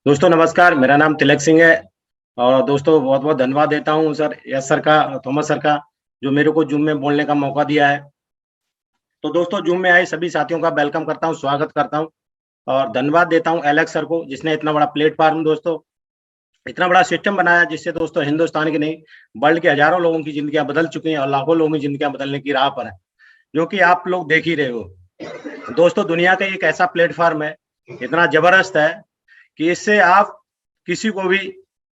दोस्तों नमस्कार। मेरा नाम तिलक सिंह है और दोस्तों बहुत बहुत धन्यवाद देता हूँ सर, यस सर का, थॉमस सर का, जो मेरे को जूम में बोलने का मौका दिया है। तो दोस्तों जूम में आए सभी साथियों का वेलकम करता हूँ, स्वागत करता हूँ और धन्यवाद देता हूँ एलेक्स सर को, जिसने इतना बड़ा प्लेटफॉर्म दोस्तों, इतना बड़ा सिस्टम बनाया, जिससे दोस्तों हिंदुस्तान की नहीं, वर्ल्ड के हजारों लोगों की जिंदगियां बदल चुकी हैं और लाखों लोगों की जिंदगियां बदलने की राह पर है, जो कि आप लोग देख ही रहे हो। दोस्तों दुनिया का एक ऐसा प्लेटफॉर्म है, इतना जबरदस्त है कि इससे आप किसी को भी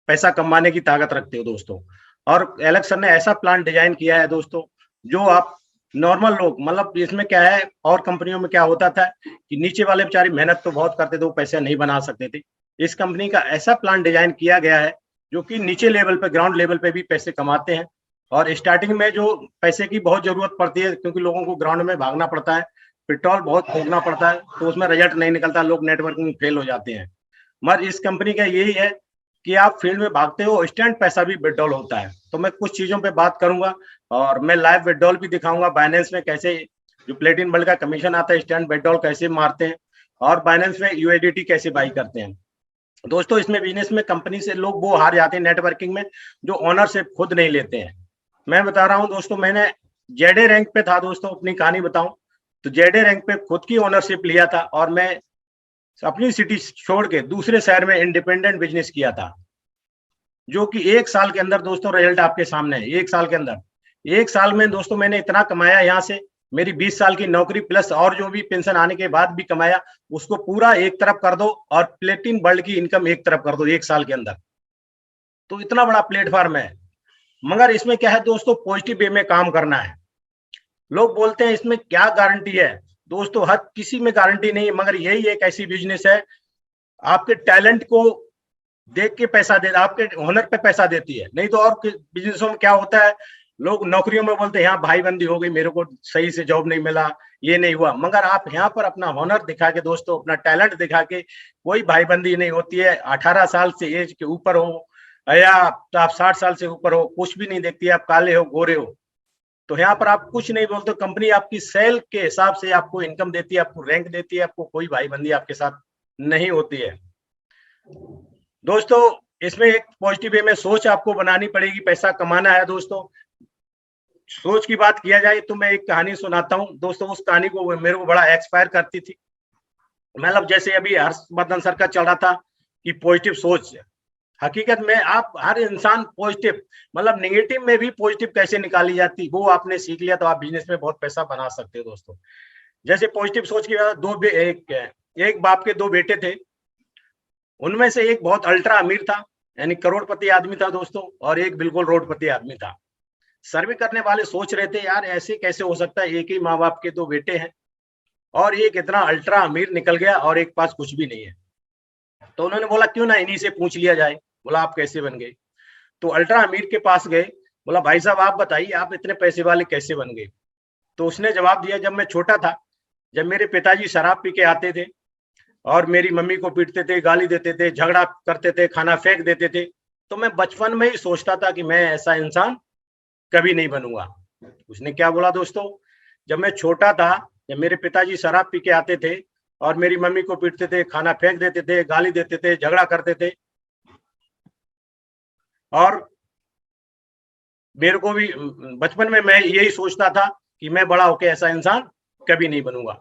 पैसा कमाने की ताकत रखते हो दोस्तों। और एलेक्स सर ने ऐसा प्लान डिजाइन किया है दोस्तों, जो आप नॉर्मल लोग, मतलब इसमें क्या है, और कंपनियों में क्या होता था कि नीचे वाले बेचारे मेहनत तो बहुत करते थे, वो पैसे नहीं बना सकते थे। इस कंपनी का ऐसा प्लान डिजाइन किया गया है जो कि नीचे लेवल पे, ग्राउंड लेवल पे भी पैसे कमाते हैं। और स्टार्टिंग में जो पैसे की बहुत जरूरत पड़ती है, क्योंकि लोगों को ग्राउंड में भागना पड़ता है, पेट्रोल बहुत फूकना पड़ता है, तो उसमें रिजल्ट नहीं निकलता, लोग नेटवर्किंग फेल हो जाते हैं। मगर इस कंपनी का यही है कि आप फील्ड में भागते हो, इंस्टेंट पैसा भी विड्रॉल होता है। तो मैं कुछ चीजों पे बात करूंगा और मैं लाइव विड्रॉल भी दिखाऊंगा, बाइनेंस में कैसे जो प्लेटिन बल्ड का कमीशन आता है, इंस्टेंट विड्रॉल कैसे मारते हैं और बाइनेंस में यूएसडीटी कैसे बाई करते हैं। दोस्तों इसमें बिजनेस में कंपनी से लोग वो हार जाते हैं नेटवर्किंग में, जो ओनरशिप खुद नहीं लेते हैं। मैं बता रहा हूँ दोस्तों, मैंने जेडे रैंक पे था दोस्तों, अपनी कहानी बताऊं तो जेडे रैंक पे खुद की ओनरशिप लिया था और मैं अपनी सिटी छोड़ के दूसरे शहर में इंडिपेंडेंट बिजनेस किया था, जो कि 1 साल के अंदर दोस्तों रिजल्ट आपके सामने है। 1 साल के अंदर, 1 साल में दोस्तों मैंने इतना कमाया, यहाँ से मेरी 20 साल की नौकरी प्लस और जो भी पेंशन आने के बाद भी कमाया, उसको पूरा एक तरफ कर दो और प्लेटिन वर्ल्ड की इनकम एक तरफ कर दो 1 साल के अंदर। तो इतना बड़ा प्लेटफॉर्म है। मगर इसमें क्या है दोस्तों, पॉजिटिव वे में काम करना है। लोग बोलते हैं इसमें क्या गारंटी है दोस्तों, हर किसी में गारंटी नहीं है, मगर यही एक ऐसी बिजनेस है, आपके टैलेंट को देख के पैसा दे, आपके हुनर पे पैसा देती है। नहीं तो और बिजनेसों में क्या होता है, लोग नौकरियों में बोलते हैं यहाँ भाईबंदी हो गई, मेरे को सही से जॉब नहीं मिला, ये नहीं हुआ। मगर आप यहाँ पर अपना हुनर दिखा के दोस्तों, अपना टैलेंट दिखा के, कोई भाईबंदी नहीं होती है। 18 साल से एज के ऊपर हो या तो आप 60 साल से ऊपर हो, कुछ भी नहीं देखती है, आप काले हो गोरे हो, तो यहाँ पर आप कुछ नहीं बोलते। कंपनी आपकी सेल के हिसाब से आपको इनकम देती है, आपको रैंक देती है, आपको कोई भाईबंदी आपके साथ नहीं होती है। दोस्तों इसमें एक पॉजिटिव वे में सोच आपको बनानी पड़ेगी, पैसा कमाना है दोस्तों। सोच की बात किया जाए तो मैं एक कहानी सुनाता हूँ दोस्तों, उस कहानी को मेरे को बड़ा एक्सपायर करती थी। मतलब जैसे अभी हर्षवर्धन सर का चल रहा था कि पॉजिटिव सोच, हकीकत में आप हर इंसान पॉजिटिव, मतलब नेगेटिव में भी पॉजिटिव कैसे निकाली जाती, वो आपने सीख लिया तो आप बिजनेस में बहुत पैसा बना सकते हो दोस्तों। जैसे पॉजिटिव सोच की बात, एक बाप के 2 बेटे थे, उनमें से एक बहुत अल्ट्रा अमीर था, यानी करोड़पति आदमी था दोस्तों, और एक बिल्कुल रोडपति आदमी था। सर्वे करने वाले सोच रहे थे यार ऐसे कैसे हो सकता है, एक ही माँ बाप के 2 बेटे हैं और एक इतना अल्ट्रा अमीर निकल गया और एक पास कुछ भी नहीं है। तो उन्होंने बोला क्यों ना इन्हीं से पूछ लिया जाए। बोला आप कैसे बन गए? तो अल्ट्रा अमीर के पास गए, बोला भाई साहब आप बताइए आप इतने पैसे वाले कैसे बन गए? तो उसने जवाब दिया, जब मैं छोटा था, जब मेरे पिताजी शराब पी के आते थे और मेरी मम्मी को पीटते थे, गाली देते थे, झगड़ा करते थे, खाना फेंक देते थे, तो मैं बचपन में ही सोचता था कि मैं ऐसा इंसान कभी नहीं बनूंगा। उसने क्या बोला दोस्तों, जब मैं छोटा था, जब मेरे पिताजी शराब पी के आते थे और मेरी मम्मी को पीटते थे, खाना फेंक देते थे, गाली देते थे, झगड़ा करते थे, और मेरे को भी बचपन में मैं यही सोचता था कि मैं बड़ा होकर ऐसा इंसान कभी नहीं बनूंगा,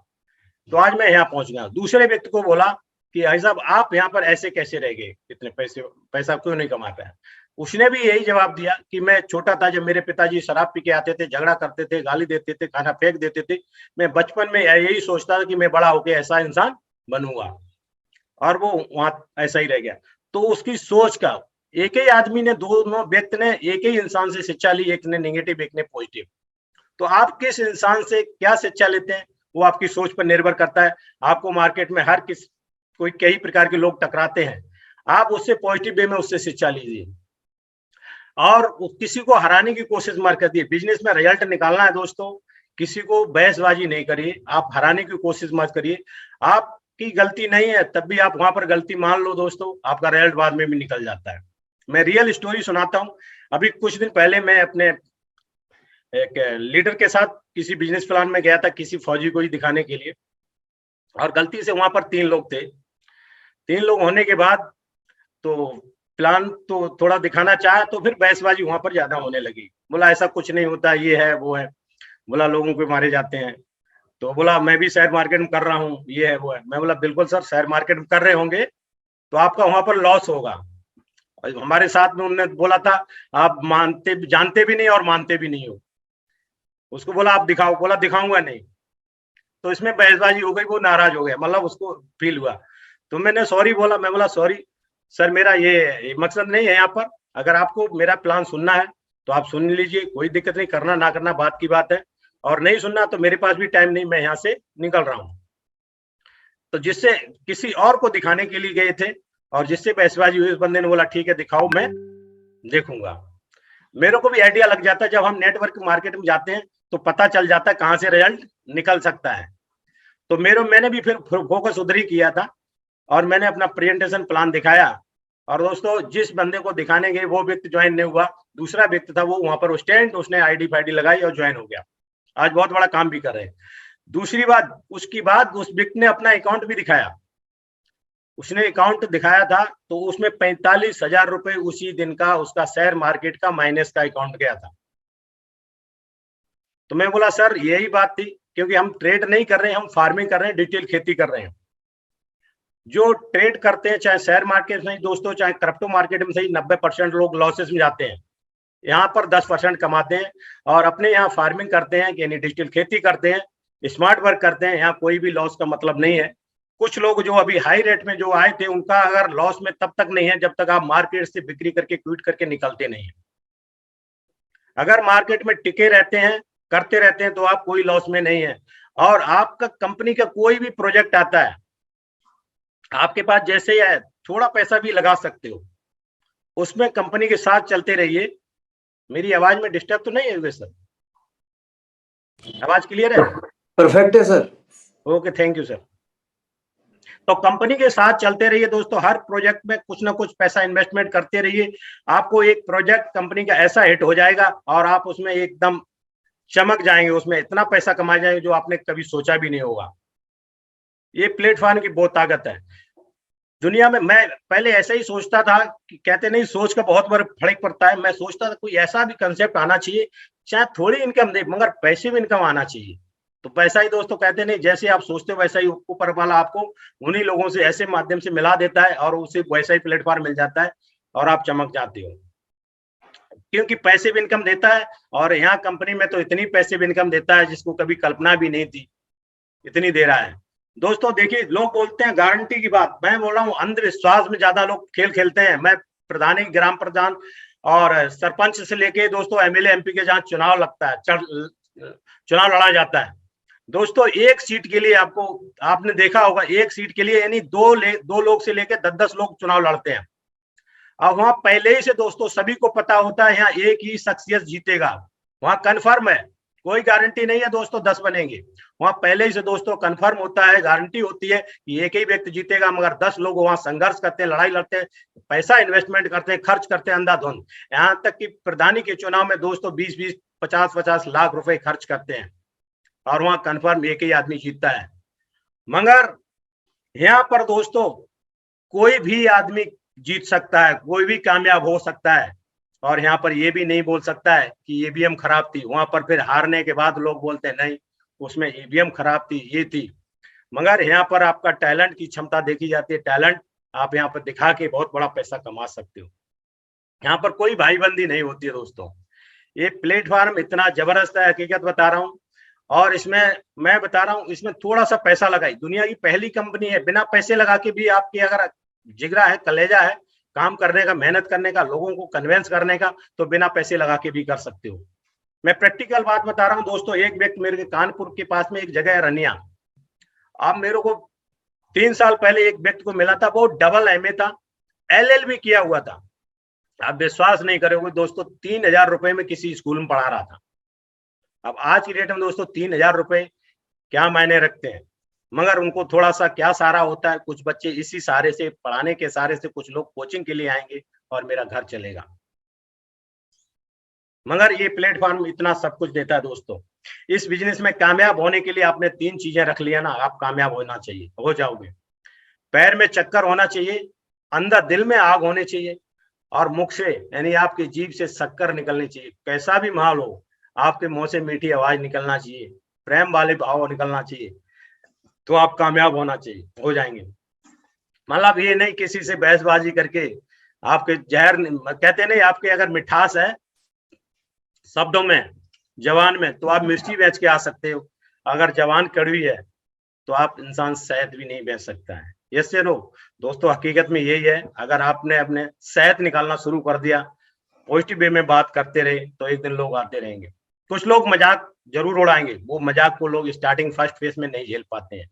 तो आज मैं यहाँ पहुंच गया। दूसरे व्यक्ति को बोला कि भाई साहब आप यहाँ पर ऐसे कैसे रह गए, इतने पैसा क्यों नहीं कमा पाया? उसने भी यही जवाब दिया कि मैं छोटा था, जब मेरे पिताजी शराब पी के आते थे, झगड़ा करते थे, गाली देते थे, खाना फेंक देते थे, मैं बचपन में यही सोचता था कि मैं बड़ा होकर ऐसा इंसान बनूंगा, और वो वहां ऐसा ही रह गया। तो उसकी सोच का, एक ही आदमी ने, दोनों व्यक्ति ने एक ही इंसान से शिक्षा ली, एक ने नेगेटिव एक ने पॉजिटिव। तो आप किस इंसान से क्या शिक्षा लेते हैं वो आपकी सोच पर निर्भर करता है। आपको मार्केट में हर कोई कई प्रकार के लोग टकराते हैं, आप उससे पॉजिटिव वे में उससे शिक्षा लीजिए और किसी को हराने की कोशिश मत करिए। बिजनेस में रिजल्ट निकालना है दोस्तों, किसी को बहसबाजी नहीं करिए, आप हराने की कोशिश मत करिए। आपकी गलती नहीं है तब भी आप वहां पर गलती मान लो दोस्तों, आपका रिजल्ट बाद में भी निकल जाता है। मैं रियल स्टोरी सुनाता हूँ। अभी कुछ दिन पहले मैं अपने एक लीडर के साथ किसी बिजनेस प्लान में गया था, किसी फौजी को ही दिखाने के लिए, और गलती से वहां पर 3 लोग थे। 3 लोग होने के बाद तो प्लान तो थोड़ा दिखाना चाहा, तो फिर बहसबाजी वहां पर ज्यादा होने लगी। बोला ऐसा कुछ नहीं होता, ये है वो है, बोला लोगों को मारे जाते हैं। तो बोला मैं भी शेयर मार्केट में कर रहा हूँ, ये है वो है। मैं बोला बिल्कुल सर, शेयर मार्केट में कर रहे होंगे तो आपका वहां पर लॉस होगा। हमारे साथ में उन्होंने बोला था आप मानते जानते भी नहीं और मानते भी नहीं हो। उसको बोला आप दिखाओ, बोला दिखाऊंगा नहीं। तो इसमें बहसबाजी हो गई, वो नाराज हो गया, मतलब उसको फील हुआ। तो मैंने सॉरी बोला, मैं बोला सॉरी सर, मेरा ये मकसद नहीं है यहाँ पर। अगर आपको मेरा प्लान सुनना है तो आप सुन लीजिए, कोई दिक्कत नहीं, करना ना करना बात की बात है। और नहीं सुनना तो मेरे पास भी टाइम नहीं, मैं यहाँ से निकल रहा हूँ। तो जिससे किसी और को दिखाने के लिए गए थे और जिससे बहसबाजी हुई, उस बंदे ने बोला ठीक है दिखाओ, मैं देखूंगा। मेरे को भी आइडिया लग जाता है, जब हम नेटवर्क मार्केट में जाते हैं तो पता चल जाता है कहाँ से रिजल्ट निकल सकता है। तो मैंने भी फिर फोकस उधर ही किया था और मैंने अपना प्रेजेंटेशन प्लान दिखाया। और दोस्तों जिस बंदे को दिखाने गए वो व्यक्ति ज्वाइन नहीं हुआ, दूसरा व्यक्ति था वो वहां पर स्टैंड, उसने आईडी फाईडी लगाई और ज्वाइन हो गया। आज बहुत बड़ा काम भी कर रहे हैं। दूसरी बात, उसकी बाद उस व्यक्ति ने अपना अकाउंट भी दिखाया। उसने अकाउंट दिखाया था तो उसमें 45,000 रुपए उसी दिन का उसका शेयर मार्केट का माइनस का अकाउंट गया था। तो मैं बोला सर यही बात थी, क्योंकि हम ट्रेड नहीं कर रहे हैं, हम फार्मिंग कर रहे हैं, डिटेल खेती कर रहे हैं। जो ट्रेड करते हैं चाहे शेयर मार्केट में दोस्तों, चाहे क्रिप्टो मार्केट में सही, 90% लोग लॉसेस में जाते हैं। यहाँ पर 10% कमाते हैं और अपने यहाँ फार्मिंग करते हैं, यानी डिजिटल खेती करते हैं, स्मार्ट वर्क करते हैं। यहाँ कोई भी लॉस का मतलब नहीं है। कुछ लोग जो अभी हाई रेट में जो आए थे, उनका अगर लॉस में तब तक नहीं है जब तक आप मार्केट से बिक्री करके क्विट करके निकलते नहीं है। अगर मार्केट में टिके रहते हैं, करते रहते हैं, तो आप कोई लॉस में नहीं है। और आपका कंपनी का कोई भी प्रोजेक्ट आता है, आपके पास जैसे ही है थोड़ा पैसा भी लगा सकते हो, उसमें कंपनी के साथ चलते रहिए। मेरी आवाज में डिस्टर्ब तो नहीं है सर? आवाज क्लियर है? परफेक्ट है sir. Okay, thank you sir. तो कंपनी के साथ चलते रहिए दोस्तों, हर प्रोजेक्ट में कुछ ना कुछ पैसा इन्वेस्टमेंट करते रहिए। आपको एक प्रोजेक्ट कंपनी का ऐसा हिट हो जाएगा और आप उसमें एकदम चमक जाएंगे, उसमें इतना पैसा कमा जाएंगे जो आपने कभी सोचा भी नहीं होगा। ये प्लेटफॉर्म की बहुत ताकत है दुनिया में। मैं पहले ऐसा ही सोचता था कि कहते नहीं सोच का बहुत बड़ा फर्क पड़ता है। मैं सोचता था कोई ऐसा भी कंसेप्ट आना चाहिए, चाहे थोड़ी इनकम दे मगर पैसे भी इनकम आना चाहिए। तो पैसा ही दोस्तों कहते नहीं, जैसे आप सोचते हो वैसा ही ऊपर वाला आपको उन्हीं लोगों से ऐसे माध्यम से मिला देता है और उसे वैसा ही प्लेटफॉर्म मिल जाता है और आप चमक जाते हो, क्योंकि पैसे भी इनकम देता है। और यहाँ कंपनी में तो इतनी पैसे भी इनकम देता है जिसको कभी कल्पना भी नहीं थी, इतनी दे रहा है। दोस्तों देखिए, लोग बोलते हैं गारंटी की बात, मैं बोल रहा हूँ अंधविश्वास में ज्यादा लोग खेल खेलते हैं। मैं प्रधानी, ग्राम प्रधान और सरपंच से लेके दोस्तों एमएलए एमपी के जहाँ चुनाव लगता है, चुनाव लड़ा जाता है दोस्तों, एक सीट के लिए आपने देखा होगा, एक सीट के लिए यानी दो लोग से लेकर 10-10 लोग चुनाव लड़ते हैं। अब वहां पहले ही से दोस्तों सभी को पता होता है यहाँ एक ही शख्सियत जीतेगा, वहां कन्फर्म है, कोई गारंटी नहीं है दोस्तों 10 बनेंगे। वहां पहले ही से दोस्तों कन्फर्म होता है, गारंटी होती है कि एक ही व्यक्ति जीतेगा, मगर 10 लोग वहां संघर्ष करते हैं, लड़ाई लड़ते हैं, पैसा इन्वेस्टमेंट करते हैं, खर्च करते हैं अंधाधुंध। यहाँ तक कि प्रधानी के चुनाव में दोस्तों 20-20, 50-50 लाख रुपए खर्च करते हैं और वहां कन्फर्म एक ही आदमी जीतता है। मगर यहाँ पर दोस्तों कोई भी आदमी जीत सकता है, कोई भी कामयाब हो सकता है। और यहाँ पर ये भी नहीं बोल सकता है कि ईवीएम खराब थी, वहां पर फिर हारने के बाद लोग बोलते हैं नहीं उसमें ईवीएम खराब थी, ये थी। मगर यहाँ पर आपका टैलेंट की क्षमता देखी जाती है, टैलेंट आप यहाँ पर दिखा के बहुत बड़ा पैसा कमा सकते हो। यहाँ पर कोई भाईबंदी नहीं होती है दोस्तों। ये प्लेटफॉर्म इतना जबरदस्त है, हकीकत बता रहा हूँ। और इसमें मैं बता रहा हूँ, इसमें थोड़ा सा पैसा लगाई, दुनिया की पहली कंपनी है, बिना पैसे लगा के भी आपकी अगर जिगरा है, कलेजा है काम करने का, मेहनत करने का, लोगों को कन्विंस करने का, तो बिना पैसे लगा के भी कर सकते हो। मैं प्रैक्टिकल बात बता रहा हूँ दोस्तों। एक व्यक्ति मेरे के कानपुर के पास में एक जगह है रनिया, अब मेरे को 3 साल पहले एक व्यक्ति को मिला था, वो डबल एमए था, LLB किया हुआ था। आप विश्वास नहीं करोगे दोस्तों, 3,000 रुपए में किसी स्कूल में पढ़ा रहा था। अब आज की डेट में दोस्तों 3,000 रुपए क्या मायने रखते हैं, मगर उनको थोड़ा सा क्या सहारा होता है, कुछ बच्चे इसी सहारे से, पढ़ाने के सहारे से कुछ लोग कोचिंग के लिए आएंगे और मेरा घर चलेगा। मगर ये प्लेटफॉर्म इतना सब कुछ देता है दोस्तों। इस बिजनेस में कामयाब होने के लिए आपने 3 चीजें रख लिया ना, आप कामयाब होना चाहिए, हो जाओगे। पैर में चक्कर होना चाहिए, अंदर दिल में आग होनी चाहिए और मुख से यानी आपकी जीभ से शक्कर निकलनी चाहिए। कैसा भी माहौल हो, आपके मुंह से मीठी आवाज निकलना चाहिए, प्रेम वाले भाव निकलना चाहिए, तो आप कामयाब हो जाएंगे। मतलब ये नहीं किसी से बहसबाजी करके आपके जहर कहते नहीं, आपके अगर मिठास है शब्दों में, जवान में, तो आप मिर्ची बेच के आ सकते हो। अगर जवान कड़वी है तो आप इंसान शहद भी नहीं बेच सकता है। यस से नो दोस्तों, हकीकत में यही है। अगर आपने अपने शहद निकालना शुरू कर दिया, पॉजिटिव वे में बात करते रहे, तो एक दिन लोग आते रहेंगे। कुछ लोग मजाक जरूर उड़ाएंगे, वो मजाक को लोग स्टार्टिंग फर्स्ट फेज में नहीं झेल पाते हैं।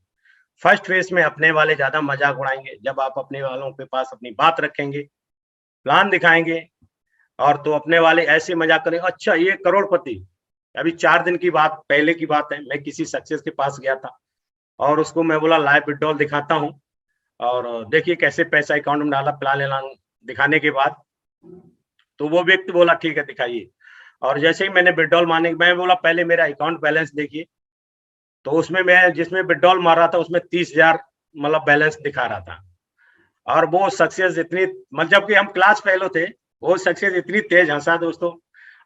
फर्स्ट फेज में अपने वाले ज्यादा मजाक उड़ाएंगे। जब आप अपने वालों के पास अपनी बात रखेंगे, प्लान दिखाएंगे, और तो अपने वाले ऐसे मजाक करेंगे, अच्छा ये करोड़पति। अभी 4 दिन की बात पहले की बात है, मैं किसी सक्सेस के पास गया था और उसको मैं बोला लाइव विड्रॉल दिखाता हूँ और देखिए कैसे पैसा अकाउंट में डाला। प्लान दिखाने के बाद तो वो व्यक्ति बोला ठीक है दिखाइए, और जैसे ही मैंने विड्रॉल मारने, मैं बोला पहले मेरा अकाउंट बैलेंस देखिए, तो उसमें मैं जिसमें विड्रॉल मार रहा था उसमें 30,000 मतलब बैलेंस दिखा रहा था। और वो सक्सेस इतनी, मतलब जबकि हम क्लास फेलो थे, वो सक्सेस इतनी तेज हंसा दोस्तों,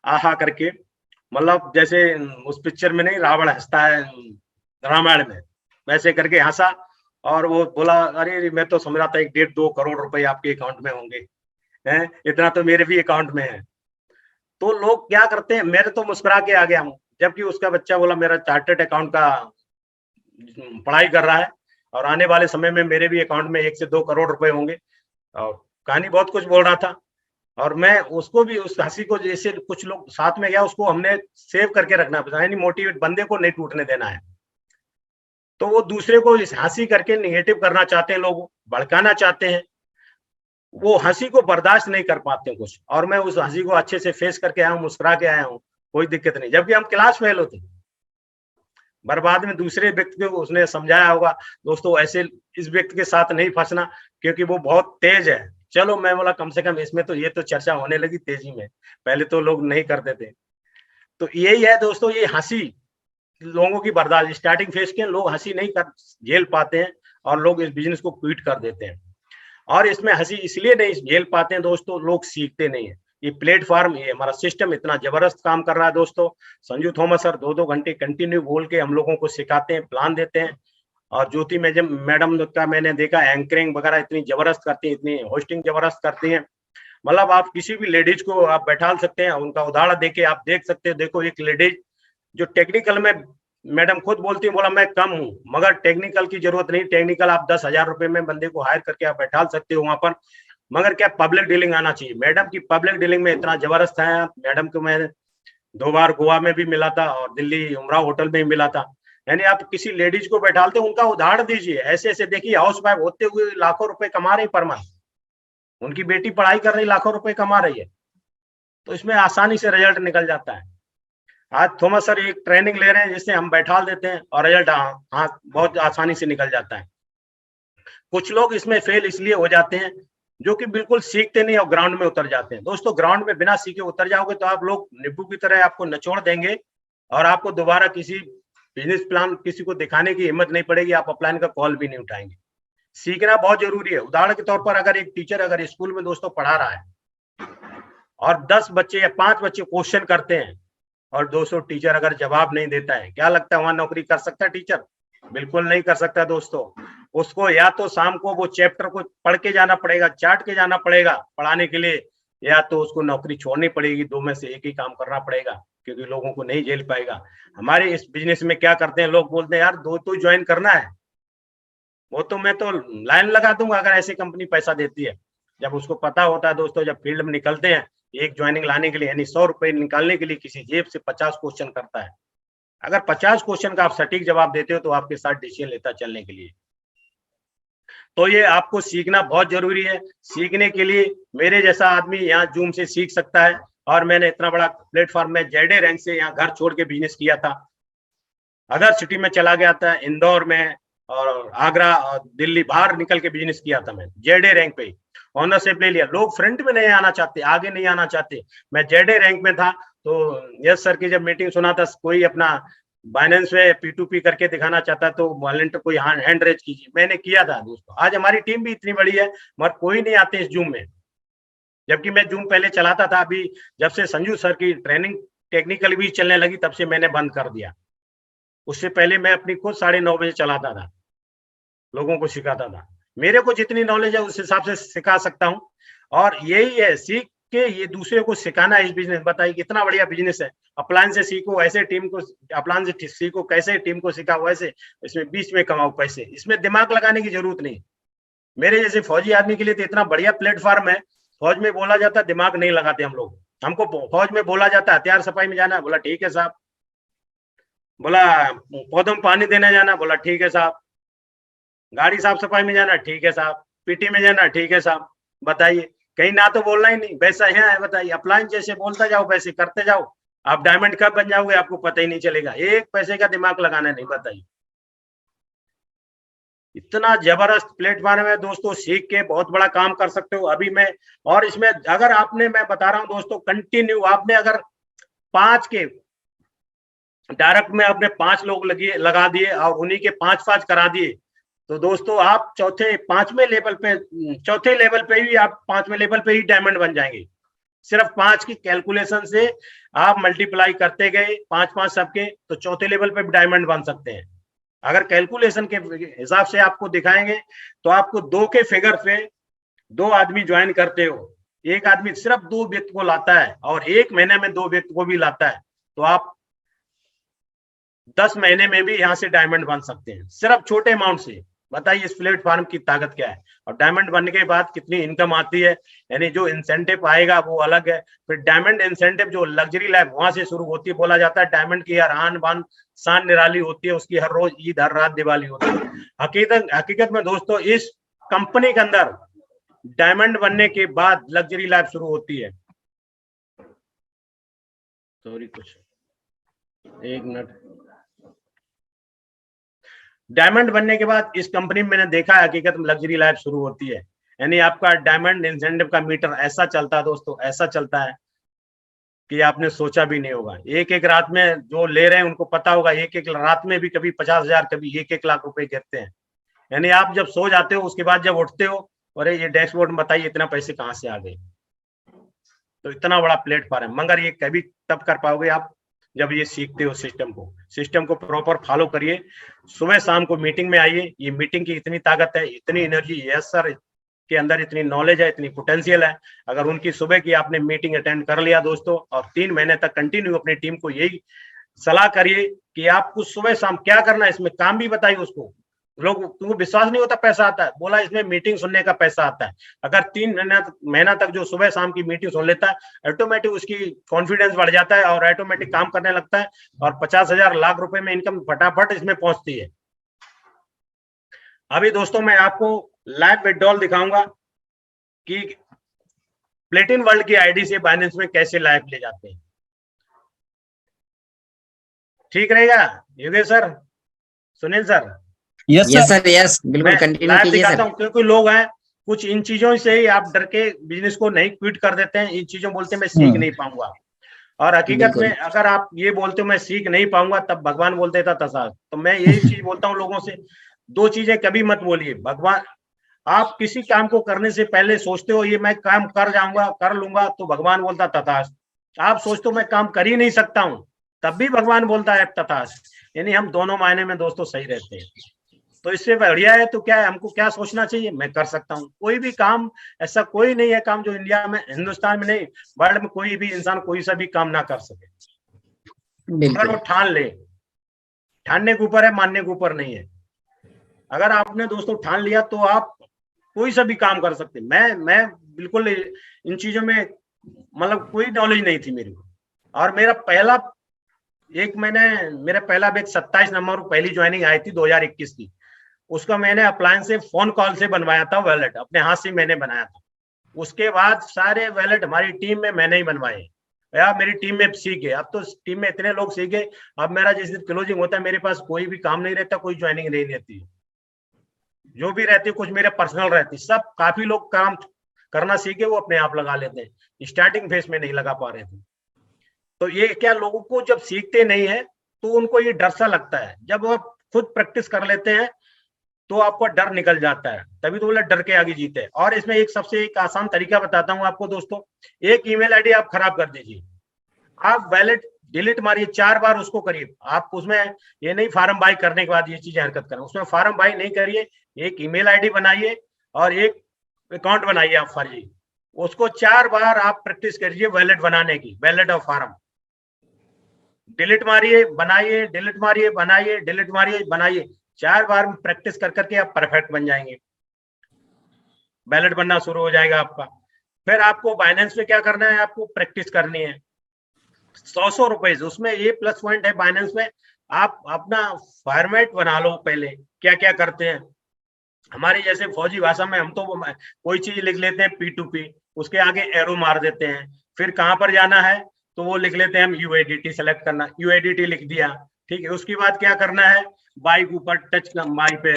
आहा करके, मतलब जैसे उस पिक्चर में नहीं रावण हंसता है रामायण में, वैसे करके हंसा। और वो बोला अरे मैं तो समझ रहा था 1-1.5-2 करोड़ रुपए आपके अकाउंट में होंगे, हैं इतना तो मेरे भी अकाउंट में है। तो लोग क्या करते हैं, मेरे तो मुस्कुरा के आ गया हूँ, जबकि उसका बच्चा बोला मेरा चार्टर्ड अकाउंट का पढ़ाई कर रहा है और आने वाले समय में मेरे भी अकाउंट में 1 से 2 करोड़ रुपए होंगे, और कहानी बहुत कुछ बोल रहा था। और मैं उसको भी उस हंसी को, जैसे कुछ लोग साथ में गया, उसको हमने सेव करके रखना है, यानी मोटिवेट बंदे को नहीं टूटने देना है। तो वो दूसरे को इस हंसी करके निगेटिव करना चाहते हैं, लोग भड़काना चाहते हैं, वो हंसी को बर्दाश्त नहीं कर पाते कुछ। और मैं उस हंसी को अच्छे से फेस करके आया हूँ, मुस्कुरा के आया हूँ, कोई दिक्कत नहीं। जबकि हम क्लास फेल होते, बर्बाद में दूसरे व्यक्ति को उसने समझाया होगा दोस्तों ऐसे इस व्यक्ति के साथ नहीं फंसना क्योंकि वो बहुत तेज है। चलो मैं बोला कम से कम इसमें तो ये तो चर्चा होने लगी तेजी में, पहले तो लोग नहीं करते थे। तो यही है दोस्तों, ये हंसी लोगों की बर्दाश्त, स्टार्टिंग फेज के लोग हंसी नहीं कर झेल पाते हैं और लोग इस बिजनेस को क्विट कर देते हैं। और इसमें हंसी इसलिए नहीं झेल पाते हैं दोस्तों, लोग सीखते नहीं है। ये प्लेटफॉर्म, ये हमारा सिस्टम इतना जबरदस्त काम कर रहा है दोस्तों। संजू थॉमस सर 2-2 घंटे कंटिन्यू बोल के हम लोगों को सिखाते हैं, प्लान देते हैं। और ज्योति मैडम का मैंने देखा एंकरिंग वगैरह इतनी जबरदस्त करती है, इतनी होस्टिंग जबरदस्त करती है। मतलब आप किसी भी लेडीज को आप बैठा सकते हैं, उनका उदाहरण देके आप देख सकते हैं। देखो एक लेडीज जो टेक्निकल में, मैडम खुद बोलती है, बोला मैं कम हूँ मगर टेक्निकल की जरूरत नहीं, टेक्निकल आप 10,000 रुपए में बंदे को हायर करके आप बैठा सकते हो वहां पर, मगर क्या पब्लिक डीलिंग आना चाहिए। मैडम की पब्लिक डीलिंग में इतना जबरदस्त है। मैडम को मैं 2 बार गोवा में भी मिला था और दिल्ली उमराव होटल में भी मिला था। यानी आप किसी लेडीज को बैठाते उनका उदाहरण दीजिए, ऐसे ऐसे देखिए हाउस वाइफ होते हुए लाखों रुपए कमा रही पर मंथ, उनकी बेटी पढ़ाई कर रही लाखों रुपए कमा रही है, तो इसमें आसानी से रिजल्ट निकल जाता है। आज थॉमस सर एक ट्रेनिंग ले रहे हैं जिससे हम बैठा देते हैं और रिजल्ट हाँ बहुत आसानी से निकल जाता है। कुछ लोग इसमें फेल इसलिए हो जाते हैं जो कि बिल्कुल सीखते नहीं और ग्राउंड में उतर जाते हैं। दोस्तों ग्राउंड में बिना सीखे उतर जाओगे तो आप लोग नींबू की तरह आपको निचोड़ देंगे और आपको दोबारा किसी बिजनेस प्लान किसी को दिखाने की हिम्मत नहीं पड़ेगी, आप अपलाइन का कॉल भी नहीं उठाएंगे। सीखना बहुत जरूरी है। उदाहरण के तौर पर अगर एक टीचर अगर स्कूल में दोस्तों पढ़ा रहा है और 10 बच्चे या 5 बच्चे क्वेश्चन करते हैं और दोस्तों टीचर अगर जवाब नहीं देता है, क्या लगता है वहां नौकरी कर सकता है टीचर? बिल्कुल नहीं कर सकता दोस्तों। उसको या तो शाम को वो चैप्टर को पढ़ के जाना पड़ेगा, चाट के जाना पड़ेगा पढ़ाने के लिए, या तो उसको नौकरी छोड़नी पड़ेगी। 2 में से एक ही काम करना पड़ेगा क्योंकि लोगों को नहीं झेल पाएगा। हमारे इस बिजनेस में क्या करते हैं लोग, बोलते हैं यार 2 तो ज्वाइन करना है, वो तो मैं तो लाइन लगा दूंगा अगर ऐसी कंपनी पैसा देती है। जब उसको पता होता है दोस्तों, जब फील्ड में निकलते हैं एक ज्वाइनिंग लाने के लिए यानी 100 रुपए निकालने के लिए किसी जेब से 50 क्वेश्चन करता है। अगर 50 क्वेश्चन का आप सटीक जवाब देते हो तो आपके साथ डिसीजन लेता चलने के लिए। तो ये आपको सीखना बहुत जरूरी है। सीखने के लिए मेरे जैसा आदमी यहाँ जूम से सीख सकता है। और मैंने इतना बड़ा प्लेटफॉर्म में जेडे रैंक से यहाँ घर छोड़ के बिजनेस किया था, अदर सिटी में चला गया था, इंदौर में और आगरा और दिल्ली, बाहर निकल के बिजनेस किया था मैं जेडे रैंक पे, ऑनरशिप ले लिया। लोग फ्रंट में नहीं आना चाहते, आगे नहीं आना चाहते, मैं जेडे रैंक में था। तो यस सर की जब मीटिंग सुना था, कोई अपना बाइनेंस पे P2P करके दिखाना चाहता है तो वॉलेंटियर कोई हैंड रेज कीजिए। मैंने किया था दोस्तों। आज हमारी टीम भी इतनी बड़ी है मगर कोई नहीं आते इस जूम में, जबकि मैं जूम पहले चलाता था। अभी जब से संजू सर की ट्रेनिंग टेक्निकल भी चलने लगी तब से मैंने बंद कर दिया। उससे पहले मैं अपनी खुद 9:30 बजे चलाता था, लोगों को सिखाता था। मेरे को जितनी नॉलेज है उस हिसाब से सिखा सकता हूँ, और यही है सीख के ये दूसरे को सिखाना है। इस बिजनेस, बताइए कितना बढ़िया बिजनेस है। अप्लायंस से सीखो ऐसे, टीम को अप्लायंस से सीखो कैसे, टीम को सिखाओ वैसे, इसमें बीच में कमाओ पैसे। इसमें दिमाग लगाने की जरूरत नहीं। मेरे जैसे फौजी आदमी के लिए तो इतना बढ़िया प्लेटफॉर्म है। फौज में बोला जाता है दिमाग नहीं लगाते हम लोग। हमको फौज में बोला जाता है हथियार सफाई में जाना, बोला ठीक है साहब। बोला पौधों में पानी देने जाना, बोला ठीक है साहब। गाड़ी साफ सफाई में जाना, ठीक है साहब। पीटी में जाना, ठीक है साहब। बताइए कहीं ना तो बोलना ही नहीं। वैसा यहाँ है, बताइए अप्लायंस जैसे बोलता जाओ वैसे करते जाओ। आप डायमंड कब बन जाओगे आपको पता ही नहीं चलेगा। एक पैसे का दिमाग लगाना नहीं। बताइए इतना जबरदस्त प्लेटफॉर्म है दोस्तों, सीख के बहुत बड़ा काम कर सकते हो। अभी मैं, और इसमें अगर आपने, मैं बता रहा हूं दोस्तों, कंटिन्यू आपने अगर 5 के डायरेक्ट में आपने 5 लोग लगा दिए और उन्हीं के 5 करा दिए, तो दोस्तों आप चौथे लेवल पे ही आप 5वें लेवल पे ही डायमंड बन जाएंगे। सिर्फ 5 की कैलकुलेशन से आप मल्टीप्लाई करते गए 5 सबके, तो चौथे लेवल पे भी डायमंड बन सकते हैं। अगर कैलकुलेशन के हिसाब से आपको दिखाएंगे तो आपको 2 के फिगर पे 2 आदमी ज्वाइन करते हो, एक आदमी सिर्फ 2 व्यक्ति को लाता है और 1 महीने में 2 व्यक्ति को भी लाता है, तो आप 10 महीने में भी यहाँ से डायमंड बन सकते हैं सिर्फ छोटे अमाउंट से। बताइए इस प्लेटफॉर्म की ताकत क्या है। और डायमंड बनने के बाद कितनी इनकम आती है, यानी जो इंसेंटिव आएगा वो अलग है। फिर डायमंड इंसेंटिव जो लग्जरी लाइफ वहां से शुरू होती है। बोला जाता है डायमंड की हर आन बान शान निराली होती है, उसकी हर रोज ईद हर रात दिवाली होती है। हकीकत में दोस्तों इस कंपनी के अंदर डायमंड बनने के बाद लग्जरी लाइफ शुरू होती है। सॉरी कुछ 1 मिनट। डायमंड बनने के बाद इस कंपनी में मैंने देखा है हकीकत में लग्जरी लाइफ शुरू होती है। यानी आपका डायमंड इंसेंटिव का मीटर ऐसा चलता है दोस्तों, ऐसा चलता है कि आपने सोचा भी नहीं होगा। एक रात में जो ले रहे हैं उनको पता होगा, एक रात में भी कभी 50,000 कभी 1 लाख रुपए गिरते हैं। यानी आप जब सो जाते हो उसके बाद जब उठते हो, अरे ये डैशबोर्ड में बताइए इतना पैसे कहाँ से आ गए। तो इतना बड़ा प्लेटफॉर्म है, मगर ये कभी तब कर पाओगे आप जब ये सीखते हो सिस्टम को प्रॉपर फॉलो करिए। सुबह शाम को मीटिंग में आइए। ये मीटिंग की इतनी ताकत है, इतनी एनर्जी, यस सर के अंदर इतनी नॉलेज है, इतनी पोटेंशियल है। अगर उनकी सुबह की आपने मीटिंग अटेंड कर लिया दोस्तों, और 3 महीने तक कंटिन्यू अपनी टीम को यही सलाह करिए कि आपको सुबह शाम क्या करना है, इसमें काम भी बताइए उसको। लोग, तुमको विश्वास नहीं होता पैसा आता है, बोला इसमें मीटिंग सुनने का पैसा आता है। अगर 3 महीना तक जो सुबह शाम की मीटिंग सुन लेता है, ऑटोमेटिक उसकी कॉन्फिडेंस बढ़ जाता है और ऑटोमेटिक काम करने लगता है, और 50,000 लाख रुपए में इनकम फटाफट इसमें पहुंचती है। अभी दोस्तों मैं आपको लाइव विड्रॉल दिखाऊंगा कि प्लेटिन वर्ल्ड की आईडी से बाइनेंस में कैसे लाइव ले जाते हैं। ठीक रहेगा Yogesh sir, Sunil sir? Yes sir, yes बिल्कुल कंटिन्यू कीजिए सर। क्योंकि लोग हैं कुछ इन चीजों से ही आप डर के बिजनेस को नहीं क्विट कर देते हैं। इन चीजों बोलते मैं सीख नहीं पाऊंगा, और हकीकत में अगर आप ये बोलते हो मैं सीख नहीं पाऊंगा, तब भगवान बोलते था तथा। तो मैं यही चीज बोलता हूँ लोगों से, 2 चीजें कभी मत बोलिए। भगवान, आप किसी काम को करने से पहले सोचते हो ये मैं काम कर जाऊंगा, कर लूंगा, तो भगवान बोलता तथास्त। आप सोचते हो मैं काम कर ही नहीं सकता हूं, तब भी भगवान बोलता है तथास्त। यानी हम दोनों मायने में दोस्तों सही रहते हैं। तो इससे बढ़िया है तो क्या है, हमको क्या सोचना चाहिए, मैं कर सकता हूँ कोई भी काम। ऐसा कोई नहीं है काम जो इंडिया में, हिंदुस्तान में नहीं, वर्ल्ड में कोई भी इंसान कोई सा भी काम ना कर सके, अगर वो ठान ले। ठानने के ऊपर है, मानने के ऊपर नहीं है। अगर आपने दोस्तों ठान लिया तो आप कोई सा भी काम कर सकते। मैं बिल्कुल इन चीजों में मतलब कोई नॉलेज नहीं थी मेरी। और मेरा पहला बैच 27 नवंबर को पहली ज्वाइनिंग आई थी 2021 की। उसका मैंने अप्लायंस से फोन कॉल से बनवाया था वॉलेट, अपने हाथ से मैंने बनाया था। उसके बाद सारे वॉलेट हमारी टीम में मैंने ही बनवाए, या मेरी टीम में सीखे। अब तो टीम में इतने लोग सीखे, अब मेरा जिस दिन क्लोजिंग होता है मेरे पास कोई भी काम नहीं रहता, कोई ज्वाइनिंग नहीं रहती। जो भी रहती कुछ मेरे पर्सनल रहती, सब काफी लोग काम करना सीखे, वो अपने आप लगा लेते हैं। स्टार्टिंग फेज में नहीं लगा पा रहे थे। तो ये क्या, लोगों को जब सीखते नहीं है तो उनको ये डर सा लगता है। जब वो खुद प्रैक्टिस कर लेते हैं तो आपको डर निकल जाता है, तभी तो बोला डर के आगे जीते। और इसमें एक सबसे एक आसान तरीका बताता हूं आपको दोस्तों। एक ईमेल आईडी आप खराब कर दीजिए, आप वैलेट डिलीट मारिए, 4 बार उसको करिए। आप उसमें ये नहीं फॉर्म बाई करने के बाद ये चीजें हरकत करें, उसमें फॉर्म बाई नहीं करिए। एक ईमेल आईडी बनाइए और एक अकाउंट बनाइए आप फर्जी, उसको 4 बार आप प्रैक्टिस करिए वैलेट बनाने की, वैलेट और फॉर्म। डिलीट मारिए बनाइए, डिलीट मारिए बनाइए, डिलीट मारिए बनाइए, 4 बार प्रैक्टिस कर करके आप परफेक्ट बन जाएंगे, बैलेट बनना शुरू हो जाएगा आपका। फिर आपको बाइनेंस में क्या करना है, आपको प्रैक्टिस करनी है 100 रुपए। उसमें ये प्लस पॉइंट है बाइनेंस में, आप अपना फॉर्मेट बना लो पहले, क्या क्या करते हैं। हमारी जैसे फौजी भाषा में हम तो कोई चीज लिख लेते हैं P2P, उसके आगे एरो मार देते हैं, फिर कहां पर जाना है तो वो लिख लेते हैं हम UADT सेलेक्ट करना, UADT लिख दिया, ठीक है। उसके बाद क्या करना है, बाइक ऊपर टच बाई पे,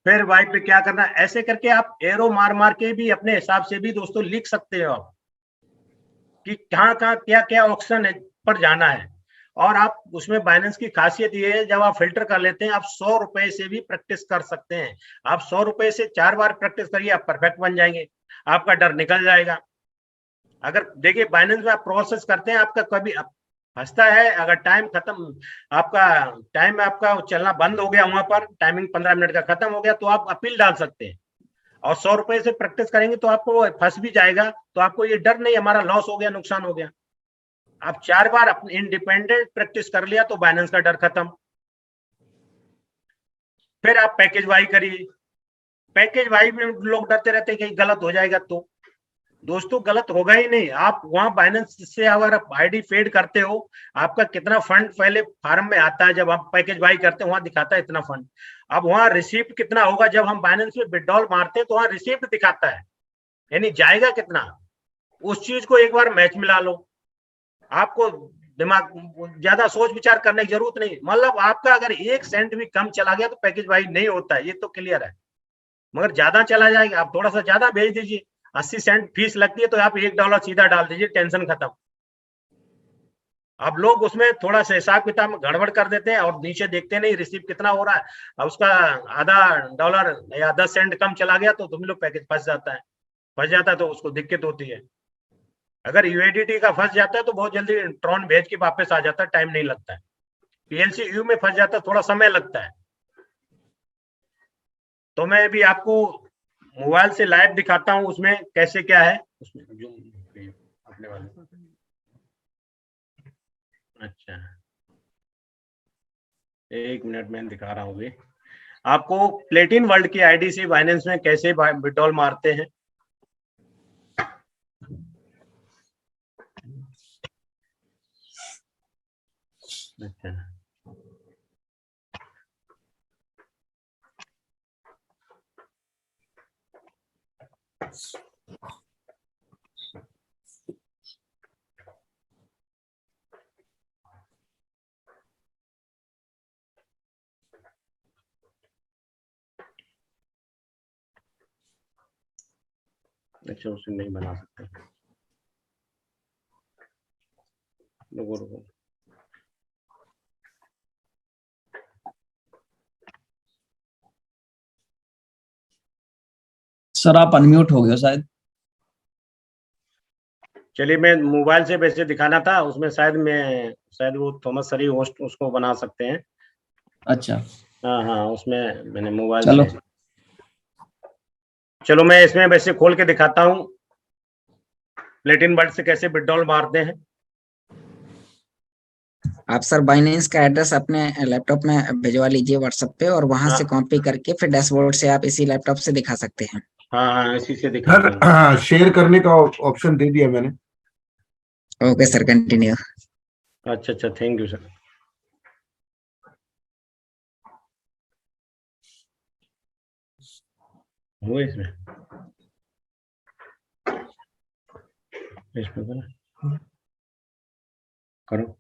फिर बाई पे क्या करना है, ऐसे करके आप एरो मार मार के भी अपने हिसाब से भी दोस्तों लिख सकते हो आप कि कहाँ कहाँ क्या क्या ऑप्शन है पर जाना है। और आप उसमें बाइनेंस की खासियत ये है, जब आप फिल्टर कर लेते हैं आप 100 रुपए से भी प्रैक्टिस कर सकते हैं। आप 100 रुपए से 4 बार प्रैक्टिस करिए, आप परफेक्ट बन जाएंगे, आपका डर निकल जाएगा। अगर देखिए बाइनेंस में आप प्रोसेस करते हैं, आपका कभी फंसता है, अगर टाइम खत्म, आपका टाइम आपका चलना बंद हो गया, वहां पर टाइमिंग 15 मिनट का खत्म हो गया, तो आप अपील डाल सकते हैं। और 100 रुपए से प्रैक्टिस करेंगे तो आपको फंस भी जाएगा, तो आपको ये डर नहीं हमारा लॉस हो गया, नुकसान हो गया। आप 4 बार अपनी इंडिपेंडेंट प्रैक्टिस कर लिया तो बाइनेंस का डर खत्म। फिर आप पैकेज वाई करिए। पैकेज वाई में लोग डरते रहते हैं कहीं गलत हो जाएगा, तो दोस्तों गलत होगा ही नहीं। आप वहां बाइनेंस से अगर आप आईडी फेड करते हो, आपका कितना फंड पहले फॉर्म में आता है, जब आप पैकेज बाई करते हैं वहां दिखाता है इतना फंड। अब वहां रिसिप्ट कितना होगा, जब हम बाइनेंस में विड्रॉल मारते हैं तो वहां रिसिप्ट दिखाता है, यानी जाएगा कितना, उस चीज को एक बार मैच मिला लो। आपको दिमाग ज्यादा सोच विचार करने की जरूरत नहीं, मतलब आपका अगर 1 सेंट भी कम चला गया तो पैकेज वाइज नहीं होता है, ये तो क्लियर है। मगर ज्यादा चला जाएगा, आप थोड़ा सा ज्यादा भेज दीजिए, 80 सेंट फीस लगती है तो आप $1 सीधा डाल दीजिए, टेंशन खत्म। अब लोग उसमें थोड़ा सा हिसाब किताब में गड़बड़ कर देते हैं और नीचे देखते नहीं रिसीव कितना हो रहा है, अब उसका आधा डॉलर या 10 सेंट कम चला गया तो तुम लोग पैकेज फंस जाता है, फंस जाता है तो उसको दिक्कत होती है। अगर यूएडीटी का फंस जाता है तो बहुत जल्दी ट्रॉन भेज के वापस आ जाता है, टाइम नहीं लगता है। पीएलसी यू में फंस जाता है थोड़ा समय लगता है। तो मैं भी आपको मोबाइल से लाइव दिखाता हूं उसमें कैसे क्या है, उसमें अपने वाले। अच्छा 1 मिनट में दिखा रहा हूँ आपको प्लेटिन वर्ल्ड की आईडी से बाइनेंस में कैसे विड्रॉल मारते हैं। अच्छा अच्छा उसे नहीं बना सकते, रुको रुको। सर आप अनम्यूट हो गए शायद। चलिए मैं मोबाइल से वैसे दिखाना था, उसमें शायद वो थॉमस सरी होस्ट उसको बना सकते हैं। अच्छा हाँ हाँ उसमें मैंने मोबाइल चलो से, चलो मैं इसमें वैसे खोल के दिखाता हूँ प्लेटिन वर्ल्ड से कैसे विड्रॉल मारते हैं। आप सर बाइनेंस का एड्रेस अपने लैपटॉप में भिजवा लीजिए व्हाट्सएप पे, और वहां से कॉपी करके फिर डैशबोर्ड से आप इसी लैपटॉप से दिखा सकते हैं। हाँ हाँ इसी से सर दिखाता हूँ। शेयर करने का ऑप्शन दे दिया मैंने। Okay sir continue. अच्छा अच्छा थैंक यू सर। हुआ इसमें करो।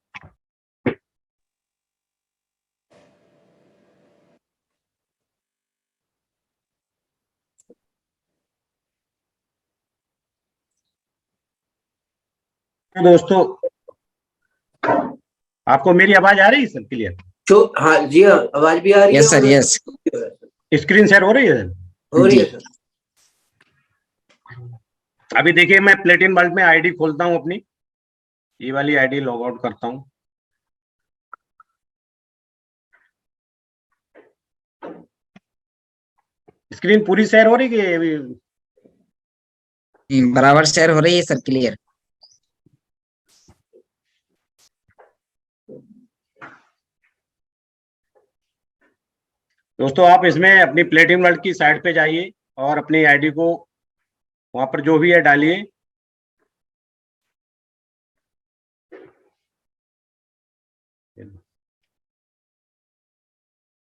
दोस्तों आपको मेरी आवाज आ रही है सर क्लियर। हाँ जी, हाँ आवाज भी आ रही है। Yes sir, yes. Screen share हो रही है? हो रही है सर। अभी देखिए, मैं प्लेटिन वर्ल्ड में आईडी खोलता हूं अपनी, ये वाली आईडी लॉग आउट करता हूं। स्क्रीन पूरी शेयर हो रही है अभी? बराबर शेयर हो रही है सर, क्लियर। दोस्तों आप इसमें अपनी प्लेटिन वर्ल्ड की साइट पे जाइए और अपनी आईडी को वहां पर जो भी है डालिए।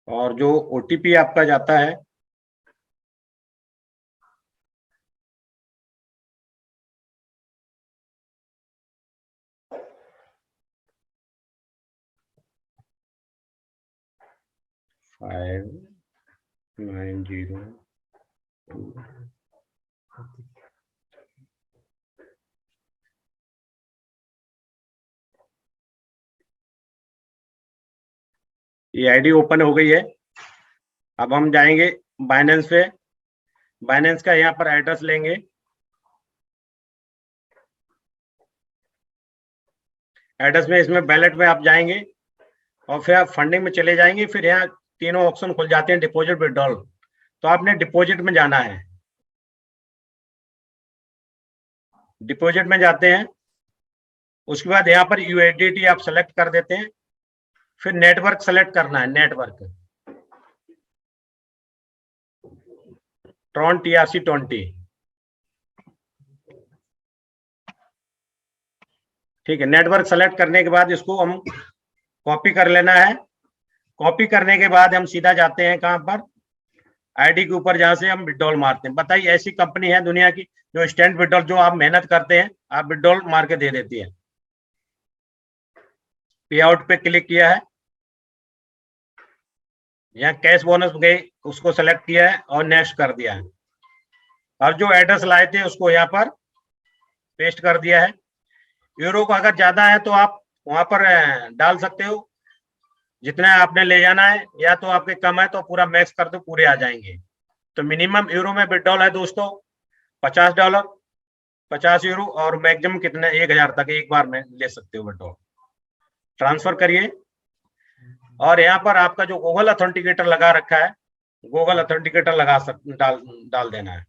और जो ओटीपी आपका जाता है फाइव 902। ये आईडी ओपन हो गई है। अब हम जाएंगे बाइनेंस पे। बाइनेंस का यहाँ पर एड्रेस लेंगे। एड्रेस में इसमें बैलेट में आप जाएंगे और फिर आप फंडिंग में चले जाएंगे। फिर यहाँ तीनों ऑप्शन खुल जाते हैं, डिपॉजिट, विड्रॉल। तो आपने डिपॉजिट में जाना है। डिपॉजिट में जाते हैं, उसके बाद यहाँ पर यूएसडीटी आप सेलेक्ट कर देते हैं। फिर नेटवर्क सेलेक्ट करना है, नेटवर्क ट्रॉन TRC20। ठीक है, नेटवर्क सेलेक्ट करने के बाद इसको हम कॉपी कर लेना है। कॉपी करने के बाद हम सीधा जाते हैं कहां पर, आईडी के ऊपर, जहां से हम विड्रॉल मारते हैं। बताइए, ऐसी कंपनी है दुनिया की जो इंस्टेंट विड्रॉल, जो आप मेहनत करते हैं, आप विड्रॉल मार के दे देती है। पे आउट पे क्लिक किया है, यहाँ कैश बोनस गई, उसको सेलेक्ट किया है और नेक्स्ट कर दिया है। और जो एड्रेस लाए थे उसको यहाँ पर पेस्ट कर दिया है। यूरो का अगर ज्यादा है तो आप वहां पर डाल सकते हो जितना आपने ले जाना है, या तो आपके कम है तो पूरा मैक्स कर दो, पूरे आ जाएंगे। तो मिनिमम यूरो में विड्रॉल है दोस्तों $50, 50 यूरो, और मैक्सिमम कितने, 1000 तक एक बार में ले सकते हो विड्रॉल। ट्रांसफर करिए और यहाँ पर आपका जो गूगल अथेंटिकेटर लगा रखा है, गूगल अथेंटिकेटर डाल देना है।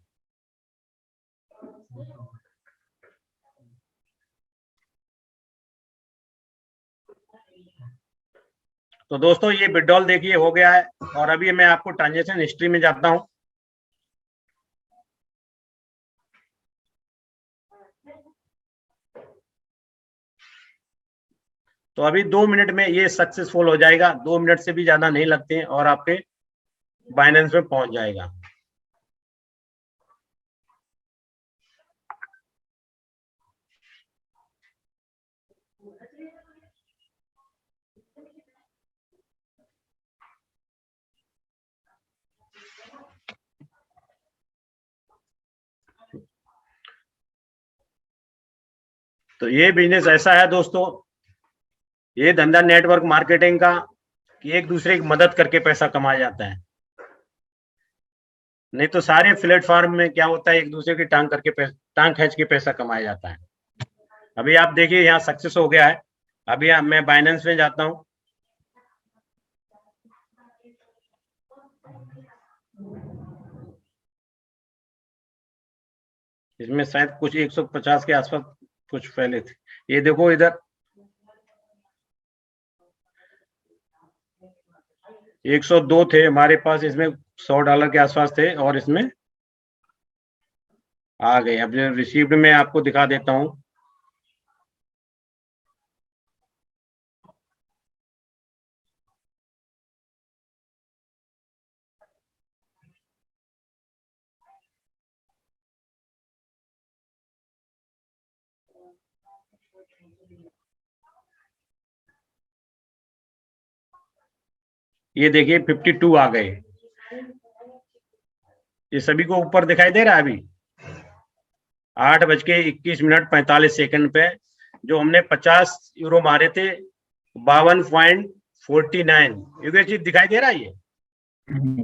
तो दोस्तों ये विड्रॉल देखिए हो गया है। और अभी मैं आपको ट्रांजेक्शन हिस्ट्री में जाता हूं। तो अभी 2 मिनट में ये सक्सेसफुल हो जाएगा। 2 मिनट से भी ज्यादा नहीं लगते हैं और आपके बाइनेंस में पहुंच जाएगा। तो ये बिजनेस ऐसा है दोस्तों, ये धंधा नेटवर्क मार्केटिंग का, कि एक दूसरे की मदद करके पैसा कमाया जाता है। नहीं तो सारे प्लेटफॉर्म में क्या होता है, एक दूसरे की टांग खींच के पैसा कमाया जाता है। अभी आप देखिए यहाँ सक्सेस हो गया है। अभी मैं बाइनेंस में जाता हूँ। इसमें शायद कुछ 150 के आसपास कुछ पहले थे। ये देखो इधर 102 थे हमारे पास, इसमें $100 के आसपास थे और इसमें आ गए। अब रिसीव्ड में आपको दिखा देता हूं। ये देखिए 52 आ गए। ये सभी को ऊपर दिखाई दे रहा है। अभी 8:21 पे जो हमने 50 यूरो मारे थे, 52.7 49 योगेश जी दिखाई दे रहा है ये?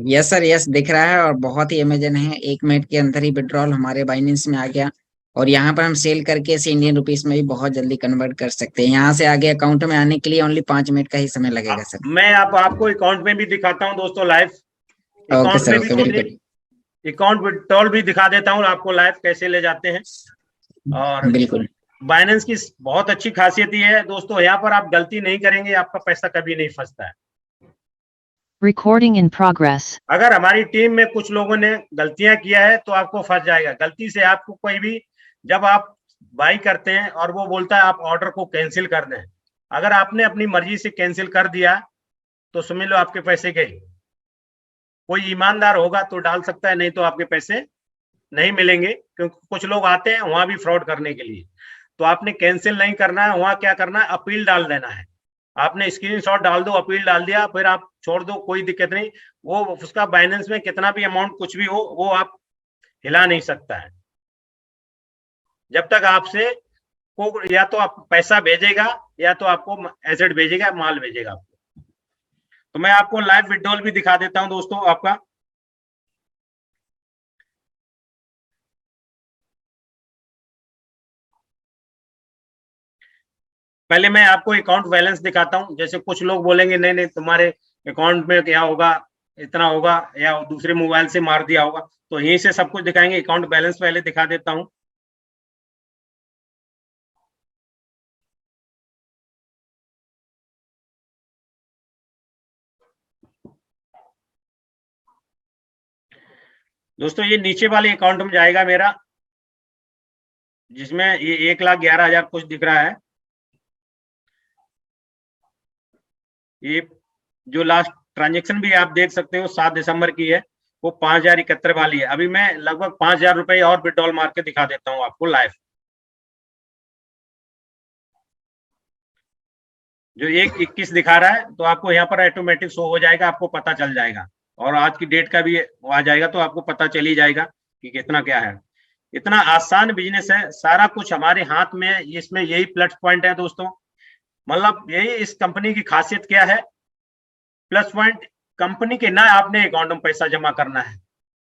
यस सर, यस दिख रहा है और बहुत ही अमेजन है। 1 मिनट के अंदर ही विड्रॉल हमारे बाइनेंस में आ गया और यहाँ पर हम सेल करके इसे इंडियन रुपीस में भी बहुत जल्दी कन्वर्ट कर सकते हैं। यहाँ से आगे अकाउंट में आने के लिए ओनली 5 मिनट का ही समय लगेगा सर। मैं आपको अकाउंट में भी दिखाता हूँ दोस्तों लाइव। ओके अकाउंट सर, में भी okay, very good. Account withdrawal भी दिखा देता हूँ आपको लाइव कैसे ले जाते हैं। और बिल्कुल बाइनेंस की बहुत अच्छी खासियत ये है दोस्तों, यहाँ पर आप गलती नहीं करेंगे, आपका पैसा कभी नहीं फंसता है। Recording in progress. अगर हमारी टीम में कुछ लोगों ने गलतियां किया है तो आपको फंस जाएगा। गलती से आपको कोई भी, जब आप बाई करते हैं और वो बोलता है आप ऑर्डर को कैंसिल कर दें, अगर आपने अपनी मर्जी से कैंसिल कर दिया तो समझ लो आपके पैसे गए। कोई ईमानदार होगा तो डाल सकता है, नहीं तो आपके पैसे नहीं मिलेंगे, क्योंकि कुछ लोग आते हैं वहां भी फ्रॉड करने के लिए। तो आपने कैंसिल नहीं करना है, वहां क्या करना है, अपील डाल देना है। आपने स्क्रीनशॉट डाल दो, अपील डाल दिया, फिर आप छोड़ दो, कोई दिक्कत नहीं। वो उसका बाइनेंस में कितना भी अमाउंट कुछ भी हो, वो आप हिला नहीं सकता है जब तक आपसे को या तो आप पैसा भेजेगा या तो आपको एसेट भेजेगा, माल भेजेगा आपको। तो मैं आपको लाइव विड्रॉल भी दिखा देता हूं दोस्तों आपका। पहले मैं आपको अकाउंट बैलेंस दिखाता हूं। जैसे कुछ लोग बोलेंगे नहीं नहीं तुम्हारे अकाउंट में क्या होगा, इतना होगा, या दूसरे मोबाइल से मार दिया होगा, तो यहीं से सब कुछ दिखाएंगे। अकाउंट बैलेंस पहले दिखा देता हूं। दोस्तों ये नीचे वाले अकाउंट में जाएगा मेरा, जिसमें ये 1,11,000 कुछ दिख रहा है। ये जो लास्ट ट्रांजेक्शन भी आप देख सकते हो 7 दिसंबर की है, वो 5,071 वाली है। अभी मैं लगभग 5,000 रुपए और विड्रॉल मार के दिखा देता हूं आपको लाइव। जो 1,21 दिखा रहा है, तो आपको यहाँ पर ऑटोमेटिक शो हो जाएगा, आपको पता चल जाएगा। और आज की डेट का भी आ जाएगा, तो आपको पता चल ही जाएगा कि कितना क्या है। इतना आसान बिजनेस है, सारा कुछ हमारे हाथ में है। इसमें यही प्लस पॉइंट है दोस्तों, मतलब यही इस कंपनी की खासियत क्या है, प्लस पॉइंट कंपनी के ना आपने अकाउंट में पैसा जमा करना है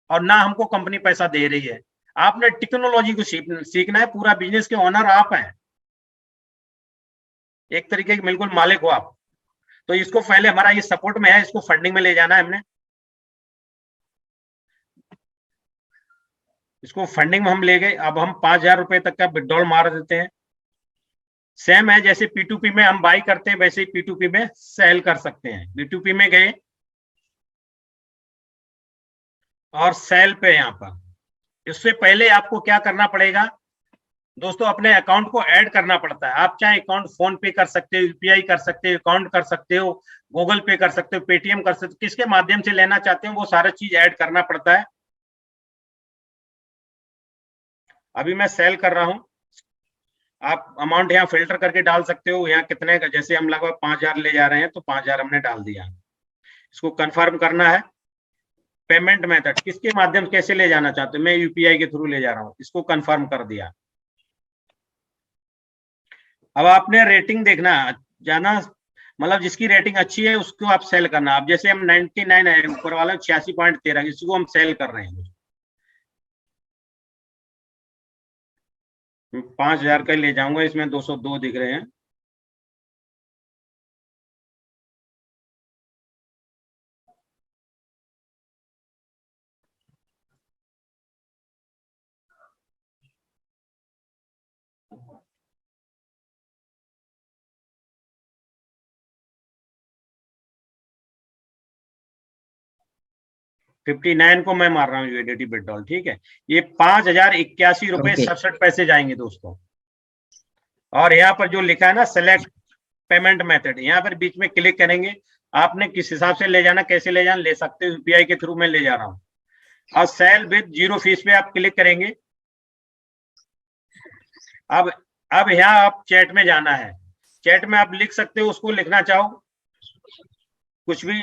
और ना हमको कंपनी पैसा दे रही है। आपने टेक्नोलॉजी को सीखना है। पूरा बिजनेस के ओनर आप हैं, एक तरीके के बिल्कुल मालिक हो आप। तो इसको पहले हमारा ये सपोर्ट में है, इसको फंडिंग में ले जाना है हमने। इसको फंडिंग में हम ले गए। अब हम 5,000 रुपए तक का विड्रॉल मार देते हैं। सेम है जैसे P2P में हम बाई करते हैं, वैसे ही P2P में सेल कर सकते हैं। P2P में गए और सेल पे यहाँ पर। इससे पहले आपको क्या करना पड़ेगा दोस्तों, अपने अकाउंट को ऐड करना पड़ता है। आप चाहे अकाउंट फोन पे कर सकते हो, यूपीआई कर सकते हो, अकाउंट कर सकते हो, गूगल पे कर सकते हो, पेटीएम कर सकते हो, किसके माध्यम से लेना चाहते हो वो सारा चीज ऐड करना पड़ता है। अभी मैं सेल कर रहा हूं। आप अमाउंट यहाँ फिल्टर करके डाल सकते हो, यहाँ कितने का, जैसे हम लगभग 5,000 ले जा रहे हैं तो 5,000 हमने डाल दिया। इसको कंफर्म करना है। पेमेंट मेथड किसके माध्यम कैसे ले जाना चाहते हो, मैं यूपीआई के थ्रू ले जा रहा हूँ, इसको कंफर्म कर दिया। अब आपने रेटिंग देखना जाना, मतलब जिसकी रेटिंग अच्छी है उसको आप सेल करना। अब जैसे हम 99 है, ऊपर वाला 86.13, इसी को हम सेल कर रहे हैं। 5,000 का ले जाऊंगा, इसमें 202 दिख रहे हैं। $59 को मैं मार रहा हूँ यूएसडी विड्रॉल, ठीक है। ये 5,081 रुपए 67 पैसे जाएंगे दोस्तों। और यहाँ पर जो लिखा है ना सेलेक्ट पेमेंट मेथड, यहाँ पर बीच में क्लिक करेंगे। आपने किस हिसाब से ले जाना, कैसे ले जाना, ले सकते हो। यूपीआई के थ्रू मैं ले जा रहा हूँ। और सेल विद 0 फीस पे आप क्लिक करेंगे। अब यहाँ आप चैट में जाना है। चैट में आप लिख सकते हो, उसको लिखना चाहो कुछ भी,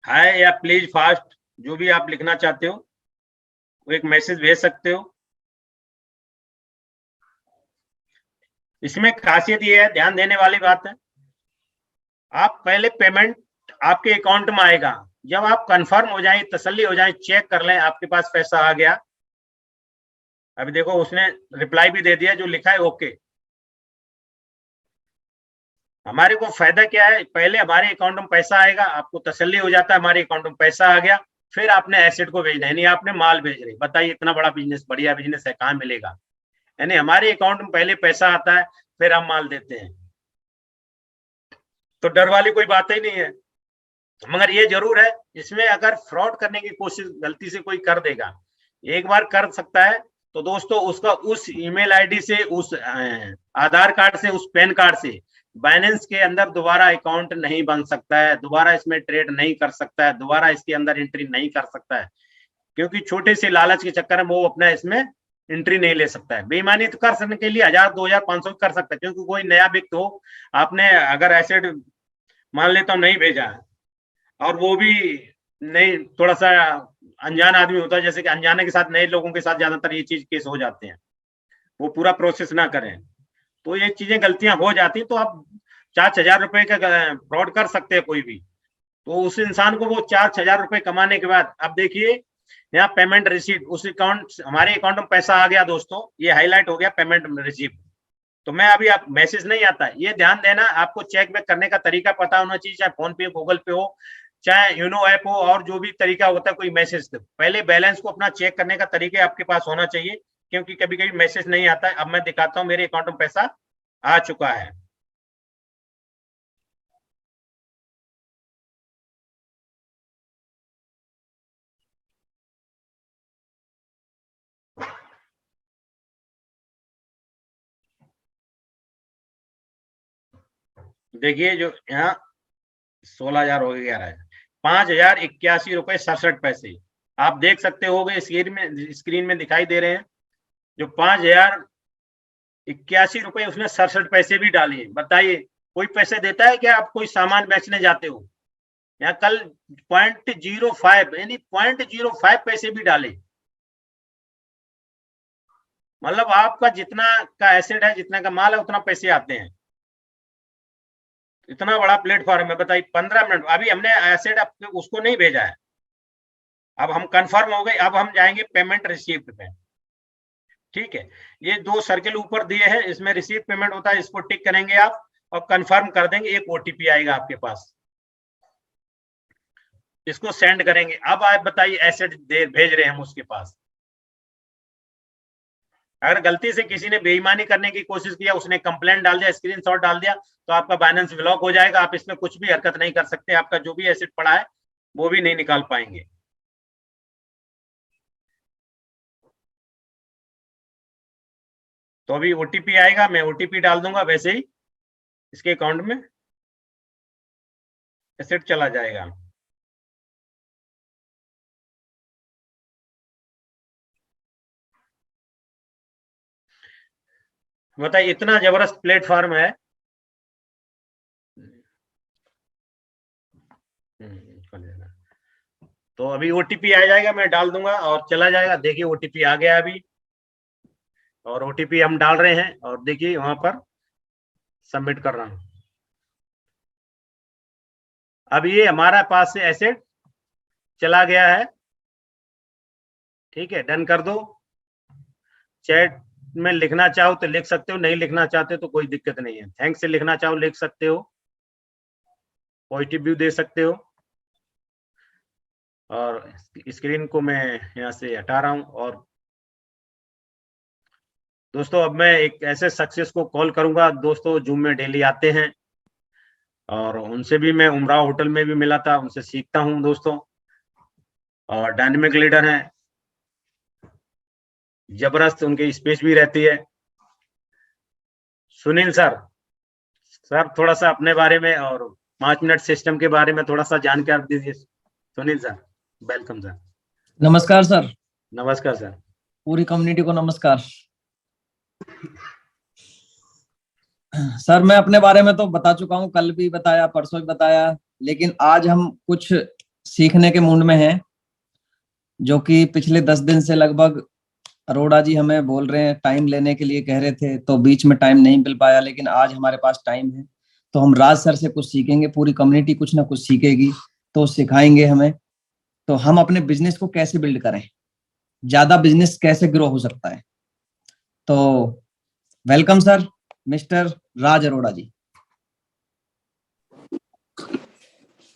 हाय या प्लीज फास्ट, जो भी आप लिखना चाहते हो वो एक मैसेज भेज सकते हो। इसमें खासियत ये है, ध्यान देने वाली बात है, आप पहले पेमेंट आपके अकाउंट में आएगा, जब आप कंफर्म हो जाए, तसल्ली हो जाए, चेक कर लें आपके पास पैसा आ गया। अभी देखो उसने रिप्लाई भी दे दिया, जो लिखा है ओके। हमारे को फायदा क्या है, पहले हमारे अकाउंट में पैसा आएगा, आपको तसल्ली हो जाता है हमारे अकाउंट में पैसा आ गया, फिर आपने एसेट को भेजना है, यानी आपने माल भेज रहे। बताइए इतना बड़ा बिजनेस, बढ़िया बिजनेस है, कहाँ मिलेगा। यानी हमारे अकाउंट में पहले पैसा आता है, फिर हम माल देते हैं, तो डर वाली कोई बात ही नहीं है। मगर ये जरूर है, इसमें अगर फ्रॉड करने की कोशिश गलती से कोई कर देगा, एक बार कर सकता है, तो दोस्तों उसका उस ईमेल आईडी से, उस आधार कार्ड से, उस पैन कार्ड से बाइनेंस के अंदर दोबारा अकाउंट नहीं बन सकता है, दोबारा इसमें ट्रेड नहीं कर सकता है, दोबारा इसके अंदर एंट्री नहीं कर सकता है, क्योंकि छोटे से लालच के चक्कर में वो अपना इसमें एंट्री नहीं ले सकता है। बेईमानी तो कर सकने के लिए 1000, 2000, 500 कर सकता है, क्योंकि कोई नया व्यक्ति हो, आपने अगर एसेट मान लेता हूं नहीं भेजा है, और वो भी नहीं, थोड़ा सा अनजान आदमी होता है, जैसे कि अनजाने के साथ, नए लोगों के साथ ज्यादातर ये चीज केस हो जाते हैं, वो पूरा प्रोसेस ना करें, तो ये चीजें गलतियां हो जाती हैं। तो आप 4,000 रुपए का फ्रॉड कर सकते हैं कोई भी, तो उस इंसान को वो 4,000 रुपए कमाने के बाद, अब देखिए यहाँ पेमेंट रिसीट, उस अकाउंट, हमारे अकाउंट में पैसा आ गया दोस्तों, ये हाईलाइट हो गया पेमेंट रिसीट। तो मैं अभी, आप मैसेज नहीं आता, ये ध्यान देना, आपको चेक बैक करने का तरीका पता होना चाहिए, चाहे फोन पे, गूगल पे हो, चाहे यूनो ऐप हो, और जो भी तरीका होता है कोई मैसेज, पहले बैलेंस को अपना चेक करने का तरीका आपके पास होना चाहिए, क्योंकि कभी कभी मैसेज नहीं आता है। अब मैं दिखाता हूँ, मेरे अकाउंट में पैसा आ चुका है। देखिए जो यहाँ 16,000 हो गया है, 5,081 रुपए 67 पैसे, आप देख सकते हो, स्क्रीन में दिखाई दे रहे हैं, जो 5,081 रुपए उसने 67 पैसे भी डाले हैं। बताइए कोई पैसे देता है क्या? आप कोई सामान बेचने जाते हो, यहाँ कल 0.05 यानी 0.05 पैसे भी डाले, मतलब आपका जितना का एसेट है, जितना का माल है, उतना पैसे आते हैं। इतना बड़ा प्लेटफॉर्म है, बताइए 15 मिनट, अभी हमने एसेट उसको नहीं भेजा है, अब हम कंफर्म हो गए, अब हम जाएंगे पेमेंट रिसीव्ड पे। ठीक है, ये 2 सर्किल ऊपर दिए हैं, इसमें रिसीव पेमेंट होता है, इसको टिक करेंगे आप और कंफर्म कर देंगे, एक ओटीपी आएगा आपके पास, इसको सेंड करेंगे। अब आप बताइए एसेट भेज रहे हैं हम उसके पास। अगर गलती से किसी ने बेईमानी करने की कोशिश किया, उसने कंप्लेंट डाल दिया, स्क्रीनशॉट डाल दिया, तो आपका बाइनेंस ब्लॉक हो जाएगा, आप इसमें कुछ भी हरकत नहीं कर सकते, आपका जो भी एसेट पड़ा है वो भी नहीं निकाल पाएंगे। तो अभी ओटीपी आएगा, मैं ओटीपी डाल दूंगा, वैसे ही इसके अकाउंट में एसेट चला जाएगा। बताइए इतना जबरदस्त प्लेटफॉर्म है। तो अभी ओटीपी आ जाएगा, मैं डाल दूंगा और चला जाएगा। देखिए ओटीपी आ गया अभी, और ओटीपी हम डाल रहे हैं, और देखिए वहां पर सबमिट कर रहा हूं। अब ये हमारा पास से एसेट चला गया है। ठीक है, डन कर दो। चैट में लिखना चाहो तो लिख सकते हो, नहीं लिखना चाहते तो कोई दिक्कत नहीं है। थैंक्स से लिखना चाहो लिख सकते हो, पॉजिटिव व्यू दे सकते हो। और स्क्रीन को मैं यहाँ से हटा रहा हूँ। और दोस्तों अब मैं एक ऐसे सक्सेस को कॉल करूंगा, दोस्तों जूम में डेली आते हैं, और उनसे भी मैं उमराव होटल में भी मिला था, उनसे सीखता हूँ दोस्तों, और डायनेमिक लीडर हैं, जबरदस्त उनकी स्पीच भी रहती है। सुनील सर, थोड़ा सा अपने बारे में और 5 मिनट सिस्टम के बारे में थोड़ा सा जानकारी दीजिए। Sunil sir, welcome sir. नमस्कार सर। नमस्कार सर। पूरी कम्युनिटी को नमस्कार। सर मैं अपने बारे में तो बता चुका हूँ, कल भी बताया, परसों भी बताया, लेकिन आज हम कुछ सीखने के मूड में हैं, जो कि पिछले 10 दिन से लगभग अरोड़ा जी हमें बोल रहे हैं, टाइम लेने के लिए कह रहे थे, तो बीच में टाइम नहीं मिल पाया, लेकिन आज हमारे पास टाइम है, तो हम राज सर से कुछ सीखेंगे, पूरी कम्युनिटी कुछ ना कुछ सीखेगी, तो सिखाएंगे हमें, तो हम अपने बिजनेस को कैसे बिल्ड करें, ज्यादा बिजनेस कैसे ग्रो हो सकता है। तो वेलकम सर, मिस्टर राज अरोड़ा जी।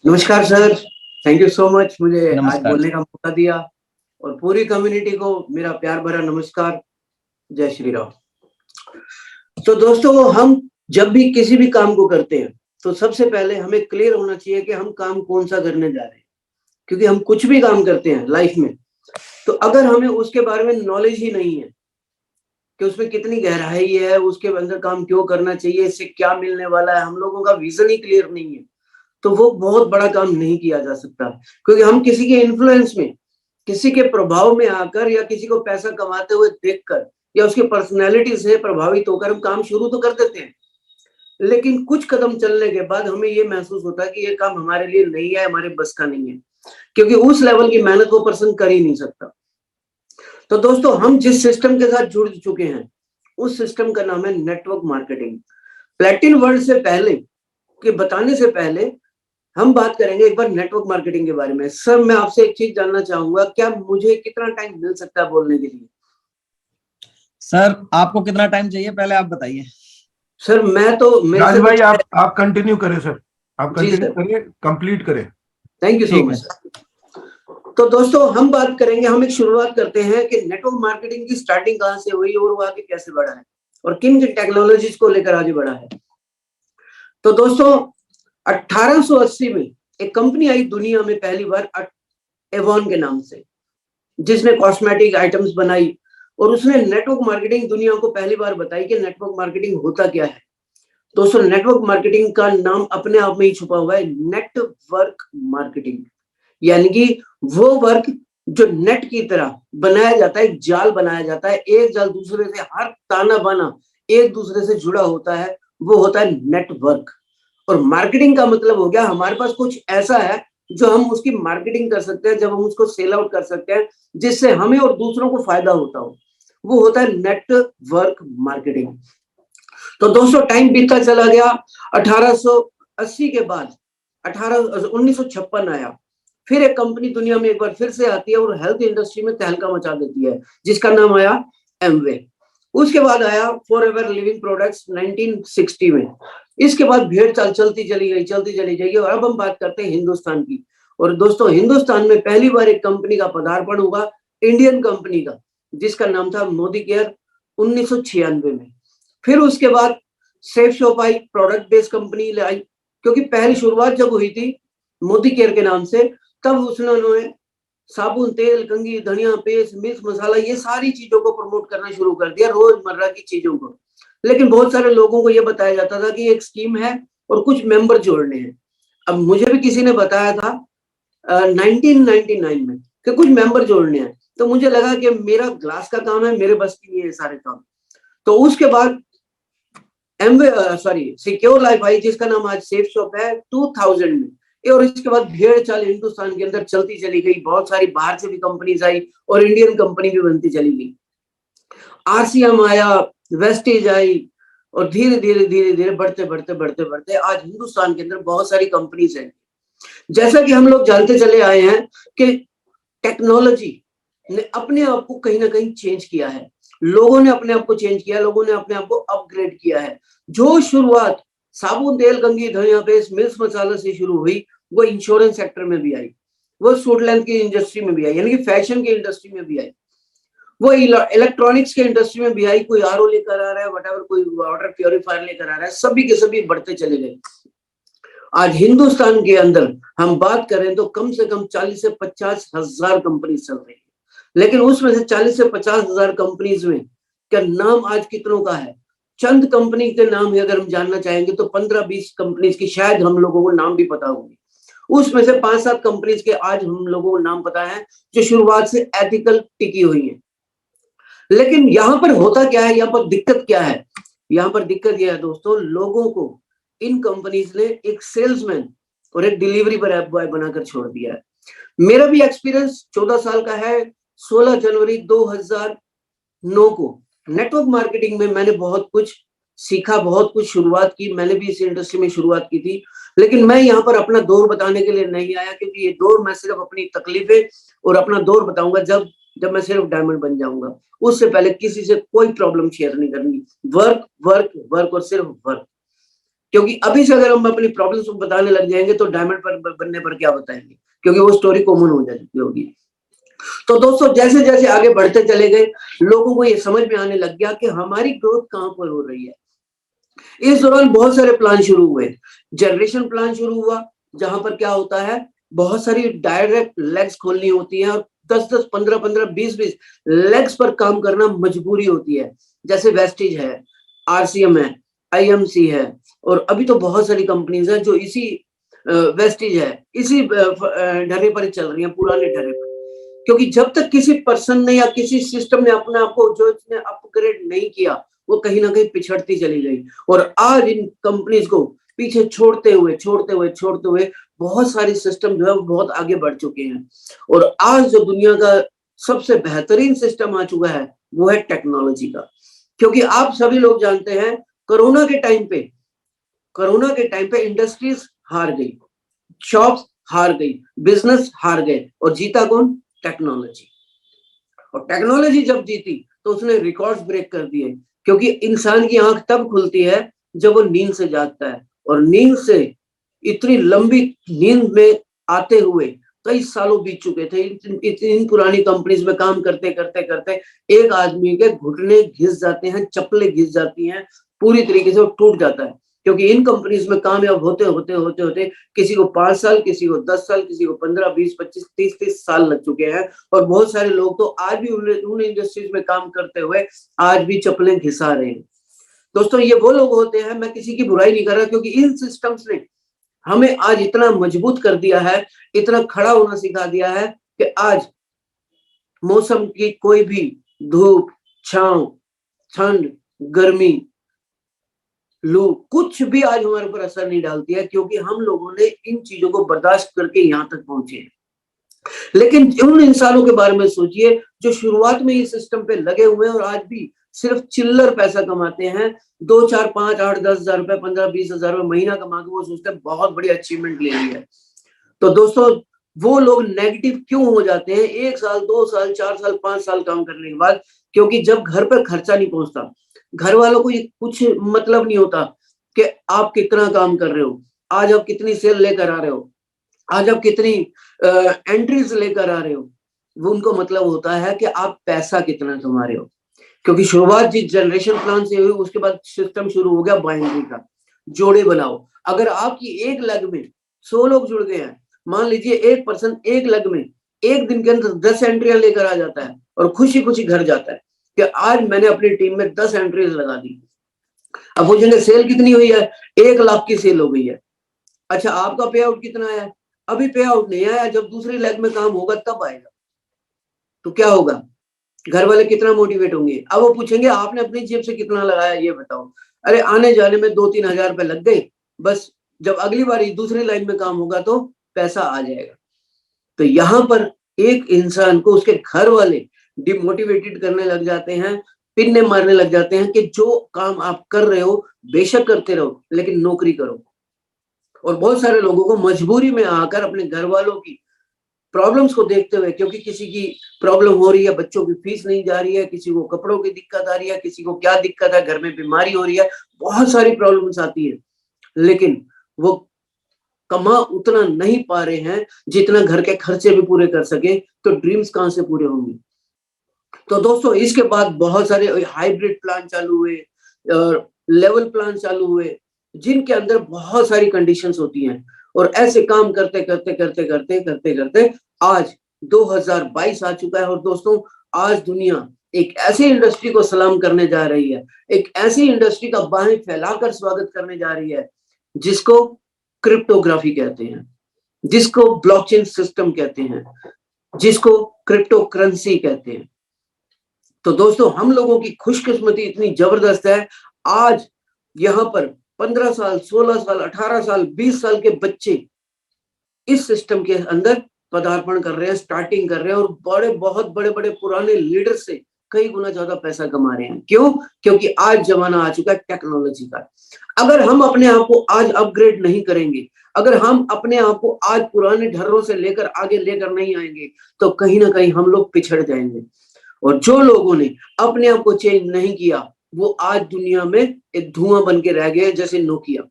नमस्कार sir, thank you so much मुझे आज नमस्कार बोलने जी। का मौका दिया, और पूरी कम्युनिटी को मेरा प्यार भरा नमस्कार। जय श्री राम। तो दोस्तों, हम जब भी किसी भी काम को करते हैं तो सबसे पहले हमें क्लियर होना चाहिए कि हम काम कौन सा करने जा रहे हैं, क्योंकि हम कुछ भी काम करते हैं लाइफ में, तो अगर हमें उसके बारे में नॉलेज ही नहीं है कि उसमें कितनी गहराई है, उसके अंदर काम क्यों करना चाहिए, इससे क्या मिलने वाला है, हम लोगों का विजन ही क्लियर नहीं है, तो वो बहुत बड़ा काम नहीं किया जा सकता। क्योंकि हम किसी के इन्फ्लुएंस में, किसी के प्रभाव में आकर, या किसी को पैसा कमाते हुए देखकर, या उसकी पर्सनैलिटी से प्रभावित होकर हम काम शुरू तो कर देते हैं, लेकिन कुछ कदम चलने के बाद हमें ये महसूस होता है कि ये काम हमारे लिए नहीं है, हमारे बस का नहीं है, क्योंकि उस लेवल की मेहनत वो पर्सन कर ही नहीं सकता। तो दोस्तों, हम जिस सिस्टम के साथ जुड़ चुके हैं उस सिस्टम का नाम है नेटवर्क मार्केटिंग। प्लेटिन वर्ड से पहले के बताने से पहले हम बात करेंगे एक बार नेटवर्क मार्केटिंग के बारे में। सर, मैं आपसे एक चीज जानना चाहूंगा, क्या मुझे कितना टाइम मिल सकता है बोलने के लिए? सर, आपको कितना टाइम चाहिए पहले आप बताइए। सर, मैं तो राज भाई आप कंटिन्यू करें सर, आप जी कंटिन्यू सर। करिए, कंप्लीट करें। थैंक यू सो ठीक मच है। सर। तो दोस्तों, हम बात करेंगे, हम एक शुरुआत करते हैं कि नेटवर्क मार्केटिंग की स्टार्टिंग कहाँ से हुई और वो आगे कैसे बढ़ा है, और किन किन टेक्नोलॉजीज को लेकर आगे बढ़ा है। तो दोस्तों, 1880 में एक कंपनी आई दुनिया में पहली बार, एवॉन के नाम से, जिसने कॉस्मेटिक आइटम्स बनाई, और उसने नेटवर्क मार्केटिंग दुनिया को पहली बार बताई कि नेटवर्क मार्केटिंग होता क्या है। दोस्तों, नेटवर्क मार्केटिंग का नाम अपने आप में ही छुपा हुआ है, नेटवर्क मार्केटिंग, यानी कि वो वर्क जो नेट की तरह बनाया जाता है, एक जाल बनाया जाता है, एक जाल दूसरे से, हर ताना बाना एक दूसरे से जुड़ा होता है, वो होता है नेटवर्क। और मार्केटिंग का मतलब हो गया हमारे पास कुछ ऐसा है जो हम उसकी मार्केटिंग कर सकते हैं, जब हम उसको सेल आउट कर सकते हैं, जिससे हमें और दूसरों को फायदा होता हो, वो होता है नेटवर्क मार्केटिंग। तो दोस्तों, टाइम बीतता चला गया। 1880 के बाद 1956 आया, फिर एक कंपनी दुनिया में एक बार फिर से आती है और हेल्थ इंडस्ट्री में तहलका मचा देती है, जिसका नाम आया एमवे। उसके बाद आया फॉरएवर लिविंग प्रोडक्ट्स 1960 में। इसके बाद भेड़ चाल चलती चली गई, और अब हम बात करते हैं हिंदुस्तान की। और दोस्तों, हिंदुस्तान में पहली बार एक कंपनी का पदार्पण हुआ, इंडियन कंपनी का, जिसका नाम था मोदी केयर, 1996 में। फिर उसके बाद सेफ शॉप आई, प्रोडक्ट बेस्ड कंपनी लाई, क्योंकि पहली शुरुआत जब हुई थी मोदी केयर के नाम से, तब उन्होंने साबुन, तेल, कंघी, धनिया पेस्ट, मिर्च मसाला, ये सारी चीजों को प्रमोट करना शुरू कर दिया, रोजमर्रा की चीजों को। लेकिन बहुत सारे लोगों को यह बताया जाता था कि एक स्कीम है और कुछ मेंबर जोड़ने हैं। अब मुझे भी किसी ने बताया था 1999 में कि कुछ मेंबर जोड़ने हैं, तो मुझे लगा कि मेरा ग्लास का काम है, मेरे बस की नहीं है सारे काम। तो उसके बाद सिक्योर लाइफ आई, जिसका नाम आज सेफ शॉप है, 2000 में। और इसके बाद भेड़ चाल हिंदुस्तान के अंदर चलती चली गई, बहुत सारी बाहर से भी कंपनीज आई और इंडियन कंपनी भी बनती चली गई। आरसीएम आया, वेस्टेज आई, और धीरे धीरे बढ़ते आज हिंदुस्तान के अंदर बहुत सारी कंपनीज हैं। जैसा कि हम लोग जानते चले आए हैं कि टेक्नोलॉजी ने अपने आप को कहीं ना कहीं चेंज किया है, लोगों ने अपने आप को चेंज किया, लोगों ने अपने आप को अपग्रेड किया है। जो शुरुआत साबुन, तेल, कंघी, धनिया पेस्ट, मिर्च मसाला से शुरू हुई, वो इंश्योरेंस सेक्टर में भी आई, वो सूट लेंथ की इंडस्ट्री में भी आई, यानी कि फैशन की इंडस्ट्री में भी आई, वो इलेक्ट्रॉनिक्स के इंडस्ट्री में भी आई। कोई आरओ लेकर आ रहा है, वटएवर, कोई वाटर प्योरीफायर लेकर आ रहा है, सभी के सभी बढ़ते चले गए। आज हिंदुस्तान के अंदर हम बात करें तो कम से कम 40 से 50 हजार कंपनी चल रही है, लेकिन उसमें से 40 से 50 हजार कंपनीज में क्या नाम आज कितनों का है? चंद कंपनी के नाम है अगर हम जानना चाहेंगे तो 15-20 कंपनीज की शायद हम लोगों को नाम भी पता होंगे। उसमें से 5-7 कंपनीज के आज हम लोगों को नाम पता है जो शुरुआत से एथिकल टिकी हुई है। लेकिन यहाँ पर होता क्या है, यहाँ पर दिक्कत क्या है? यहाँ पर दिक्कत यह है दोस्तों, लोगों को इन कंपनीज ने एक सेल्समैन और एक डिलीवरी बॉय बनाकर छोड़ दिया है। मेरा भी एक्सपीरियंस 14 साल का है। 16 जनवरी 2000 नो को। नेटवर्क मार्केटिंग में मैंने बहुत कुछ सीखा, बहुत कुछ शुरुआत की, मैंने भी इस इंडस्ट्री में शुरुआत की थी, लेकिन मैं यहाँ पर अपना दौर बताने के लिए नहीं आया, क्योंकि ये दौर मैं सिर्फ अपनी तकलीफें और अपना दौर बताऊंगा जब मैं सिर्फ डायमंड बन जाऊंगा। उससे पहले किसी से कोई प्रॉब्लम शेयर नहीं करनी, वर्क वर्क वर्क और सिर्फ वर्क। क्योंकि अभी से अगर हम अपनी प्रॉब्लम्स को बताने लग जाएंगे तो डायमंड पर बनने पर क्या बताएंगे, क्योंकि वो स्टोरी कॉमन हो जाती होगी। तो दोस्तों जैसे जैसे आगे बढ़ते चले गए, लोगों को ये समझ में आने लग गया कि हमारी ग्रोथ कहाँ पर हो रही है। इस दौरान बहुत सारे प्लान शुरू हुए। जनरेशन प्लान शुरू हुआ, जहां पर क्या होता है, बहुत सारी डायरेक्ट लेग्स खोलनी होती है और 10-10, 15-15, 20-20 लेग्स पर काम करना मजबूरी होती है। जैसे वेस्टिज है, आरसीएम है, आईएमसी है, और अभी तो बहुत सारी कंपनीज है जो इसी वेस्टिज है, इसी ढर्रे पर चल रही है, पुराने ढर्रे पर। क्योंकि जब तक किसी पर्सन ने या किसी सिस्टम ने अपने आप को जो इसने अपग्रेड नहीं किया, वो कहीं ना कहीं पिछड़ती चली गई। और आज इन कंपनीज को पीछे छोड़ते हुए बहुत सारी सिस्टम जो है वो बहुत आगे बढ़ चुके हैं। और आज जो दुनिया का सबसे बेहतरीन सिस्टम आ चुका है वो है टेक्नोलॉजी का। क्योंकि आप सभी लोग जानते हैं, कोरोना के टाइम पे इंडस्ट्रीज हार गई, शॉप्स हार गई, बिजनेस हार गए, और जीता कौन? टेक्नोलॉजी। और टेक्नोलॉजी जब जीती तो उसने रिकॉर्ड्स ब्रेक कर दिए। क्योंकि इंसान की आंख तब खुलती है जब वो नींद से जागता है, और नींद से इतनी लंबी नींद में आते हुए कई सालों बीत चुके थे। इन पुरानी कंपनीज में काम करते करते करते एक आदमी के घुटने घिस जाते हैं, चप्पलें घिस जाती हैं, पूरी तरीके से वो टूट जाता है। क्योंकि इन कंपनीज में कामयाब होते होते होते होते किसी को 5 साल, किसी को 10 साल, किसी को 15, 20, 25, 30 साल लग चुके हैं। और बहुत सारे लोग तो आज भी उन इंडस्ट्रीज में काम करते हुए आज भी चप्पलें घिसा रहे हैं। दोस्तों ये वो लोग होते हैं, मैं किसी की बुराई नहीं कर रहा, क्योंकि इन सिस्टम्स ने हमें आज इतना मजबूत कर दिया है, इतना खड़ा होना सिखा दिया है कि आज मौसम की कोई भी धूप, छांव, ठंड, गर्मी, लू, कुछ भी आज हमारे ऊपर असर नहीं डालती है, क्योंकि हम लोगों ने इन चीजों को बर्दाश्त करके यहां तक पहुंचे हैं। लेकिन उन इंसानों के बारे में सोचिए जो शुरुआत में इस सिस्टम पे लगे हुए हैं और आज भी सिर्फ चिल्लर पैसा कमाते हैं, 2, 4, 5, 8, 10 हजार रुपए, 15, 20 हजार रुपए महीना कमा के वो सोचते हैं बहुत बड़ी अचीवमेंट ले ली है। तो दोस्तों वो लोग नेगेटिव क्यों हो जाते हैं 1 साल, 2 साल, 4 साल, 5 साल काम करने के बाद? क्योंकि जब घर पर खर्चा नहीं पहुंचता, घर वालों को ये कुछ मतलब नहीं होता कि आप कितना काम कर रहे हो, आज आप कितनी सेल लेकर आ रहे हो, आज आप कितनी एंट्रीज लेकर आ रहे हो। वो उनको मतलब होता है कि आप पैसा कितना कमा रहे हो। क्योंकि शुरुआत जिस जनरेशन प्लान से हुई, उसके बाद सिस्टम शुरू हो गया बाइनरी का। जोड़े बनाओ, अगर आपकी एक लेग में 100 लोग जुड़ गए हैं, मान लीजिए एक पर्सन एक लेग में एक दिन के अंदर 10 एंट्रियां लेकर आ जाता है और खुशी खुशी घर जाता है कि आज मैंने अपनी टीम में 10 एंट्रीज लगा दी। अब पूछेंगे सेल कितनी हुई है? 1 लाख की सेल हो गई है। अच्छा आपका पे आउट कितना है? अभी पे आउट नहीं आया, जब दूसरी लेग में काम होगा तब आएगा। तो क्या होगा? घर वाले कितना मोटिवेट होंगे। अब वो पूछेंगे आपने अपनी जेब से कितना लगाया ये बताओ। अरे आने जाने में 2-3 हजार रुपए लग गए, बस जब अगली बार दूसरी लाइन में काम होगा तो पैसा आ जाएगा। तो यहाँ पर एक इंसान को उसके घर वाले डिमोटिवेटेड करने लग जाते हैं, पिन्ने मारने लग जाते हैं कि जो काम आप कर रहे हो बेशक करते रहो, लेकिन नौकरी करो। और बहुत सारे लोगों को मजबूरी में आकर अपने घर वालों की प्रॉब्लम्स को देखते हुए, क्योंकि किसी की प्रॉब्लम हो रही है, बच्चों की फीस नहीं जा रही है, किसी को कपड़ों की दिक्कत आ रही है, किसी को क्या दिक्कत है, घर में बीमारी हो रही है, बहुत सारी प्रॉब्लम्स आती है, लेकिन वो कमा उतना नहीं पा रहे हैं जितना घर के खर्चे भी पूरे कर सके, तो ड्रीम्स कहां से पूरे होंगे। तो दोस्तों इसके बाद बहुत सारे हाइब्रिड प्लान चालू हुए, लेवल प्लान चालू हुए, जिनके अंदर बहुत सारी कंडीशंस होती हैं। और ऐसे काम करते करते करते करते करते करते आज 2022 आ चुका है। और दोस्तों आज दुनिया एक ऐसी इंडस्ट्री को सलाम करने जा रही है, एक ऐसी इंडस्ट्री का बाहें फैलाकर स्वागत करने जा रही है जिसको क्रिप्टोग्राफी कहते हैं, जिसको ब्लॉकचेन सिस्टम कहते हैं, जिसको क्रिप्टो करेंसी कहते हैं। तो दोस्तों हम लोगों की खुशकिस्मती इतनी जबरदस्त है, आज यहाँ पर 15 साल, 16 साल, 18 साल, 20 साल के बच्चे इस सिस्टम के अंदर पदार्पण कर रहे हैं, स्टार्टिंग कर रहे हैं, और बहुत बड़े बड़े पुराने लीडर से कई गुना ज्यादा पैसा कमा रहे हैं। क्यों? क्योंकि आज जमाना आ चुका है टेक्नोलॉजी का। अगर हम अपने आप को आज अपग्रेड नहीं करेंगे, अगर हम अपने आप को आज पुराने ढर्रों से लेकर आगे लेकर नहीं आएंगे, तो कहीं ना कहीं हम लोग पिछड़ जाएंगे। और जो लोगों ने अपने आप को चेंज नहीं किया, वो आज दुनिया में एक धुआं बन के रह गए, जैसे नोकिया।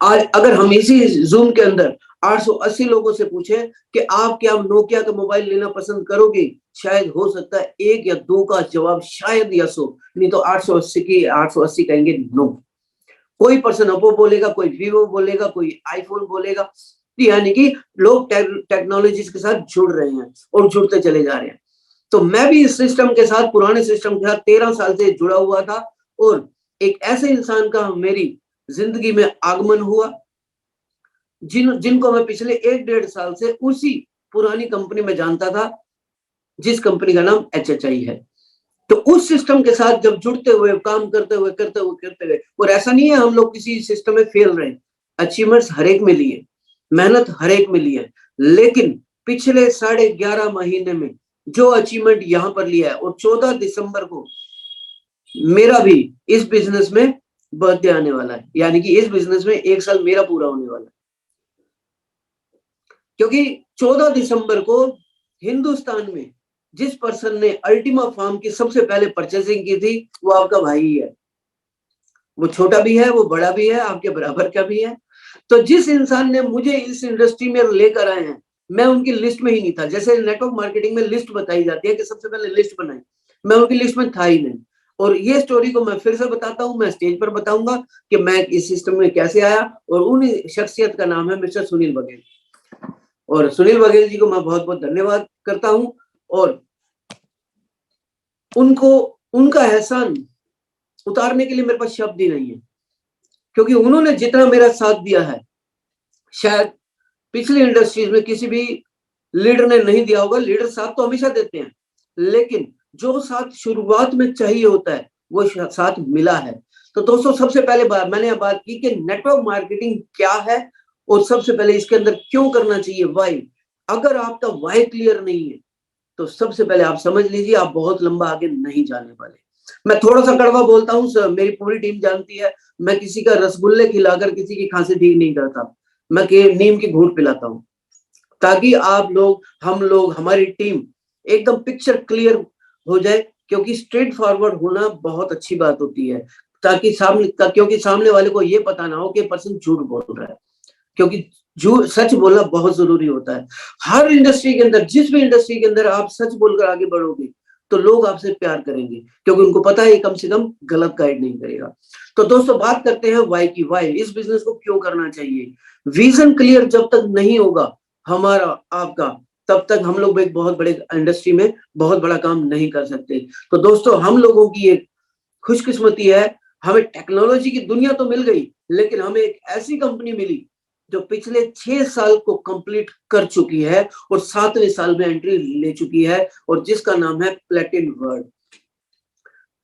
आज अगर हम इसी जूम के अंदर 880 लोगों से पूछे कि आप क्या नोकिया का मोबाइल लेना पसंद करोगे, शायद हो सकता है 1 या 2 का जवाब शायद यस हो, नहीं तो 880 कहेंगे नो। कोई पर्सन ओप्पो बोलेगा, कोई वीवो बोलेगा, कोई आईफोन बोलेगा। यानी कि लोग टेक्नोलॉजी के साथ जुड़ रहे हैं और जुड़ते चले जा रहे हैं। तो मैं भी इस सिस्टम के साथ, पुराने सिस्टम के साथ 13 साल से जुड़ा हुआ था, और एक ऐसे इंसान का मेरी जिंदगी में आगमन हुआ जिनको मैं पिछले 1-1.5 साल से उसी पुरानी कंपनी में जानता था, जिस कंपनी का नाम HHI है। तो उस सिस्टम के साथ जब जुड़ते हुए, काम करते हुए, और ऐसा नहीं है हम लोग किसी सिस्टम में फेल रहे, अचीवमेंट्स हर एक मिली है, मेहनत हर एक मिली है, लेकिन पिछले 11.5 महीने में जो अचीवमेंट यहाँ पर लिया है, और 14 दिसंबर को मेरा भी इस बिजनेस में बर्थडे आने वाला है, यानी कि इस बिजनेस में 1 साल मेरा पूरा होने वाला है। क्योंकि 14 दिसंबर को हिंदुस्तान में जिस पर्सन ने अल्टीमा फार्म की सबसे पहले परचेसिंग की थी, वो आपका भाई ही है। वो छोटा भी है, वो बड़ा भी है, आपके बराबर का भी है। तो जिस इंसान ने मुझे इस इंडस्ट्री में लेकर आए हैं, मैं उनकी लिस्ट में ही नहीं था। जैसे नेटवर्क मार्केटिंग में लिस्ट बताई जाती है कि सबसे पहले लिस्ट बनाए, मैं उनकी लिस्ट में था ही नहीं। और ये स्टोरी को मैं फिर से बताता हूँ, मैं स्टेज पर बताऊंगा कि मैं इस सिस्टम में कैसे आया, और उन शख्सियत का नाम है मिस्टर सुनील बघेल। और सुनील बघेल जी को मैं बहुत बहुत धन्यवाद करता हूं, और उनको, उनका एहसान उतारने के लिए मेरे पास शब्द ही नहीं है, क्योंकि उन्होंने जितना मेरा साथ दिया है, शायद पिछली इंडस्ट्रीज में किसी भी लीडर ने नहीं दिया होगा। लीडर साथ तो हमेशा देते हैं, लेकिन जो साथ शुरुआत में चाहिए होता है, वो साथ मिला है। तो दोस्तों, सबसे पहले मैंने बात की कि नेटवर्क मार्केटिंग क्या है, और सबसे पहले इसके अंदर क्यों करना चाहिए, वाई। अगर आपका वाई क्लियर नहीं है, तो सबसे पहले आप समझ लीजिए आप बहुत लंबा आगे नहीं जाने वाले। मैं थोड़ा सा कड़वा बोलता हूँ सर, मेरी पूरी टीम जानती है, मैं किसी का रसगुल्ले खिलाकर किसी की खांसी ठीक नहीं करता, मैं नीम की घूंट पिलाता हूँ, ताकि आप लोग, हम लोग, हमारी टीम एकदम पिक्चर क्लियर हो जाए। क्योंकि स्ट्रेट फॉरवर्ड होना बहुत अच्छी बात होती है, ताकि क्योंकि सामने वाले को ये पता ना हो कि पर्सन झूठ बोल रहा है, क्योंकि सच बोलना बहुत जरूरी होता है। हर इंडस्ट्री के अंदर, जिस भी इंडस्ट्री के अंदर आप सच बोलकर आगे बढ़ोगे, तो लोग आपसे प्यार करेंगे, क्योंकि उनको पता है कम से कम गलत गाइड नहीं करेगा। तो दोस्तों, बात करते हैं वाई की। वाई, इस बिजनेस को क्यों करना चाहिए। विजन क्लियर जब तक नहीं होगा हमारा, आपका, तब तक हम लोग एक बहुत बड़े इंडस्ट्री में बहुत बड़ा काम नहीं कर सकते। तो दोस्तों, हम लोगों की एक खुशकिस्मती है, हमें टेक्नोलॉजी की दुनिया तो मिल गई, लेकिन हमें एक ऐसी कंपनी मिली जो पिछले 6 साल को कंप्लीट कर चुकी है और 7वें साल में एंट्री ले चुकी है, और जिसका नाम है प्लेटिन वर्ल्ड।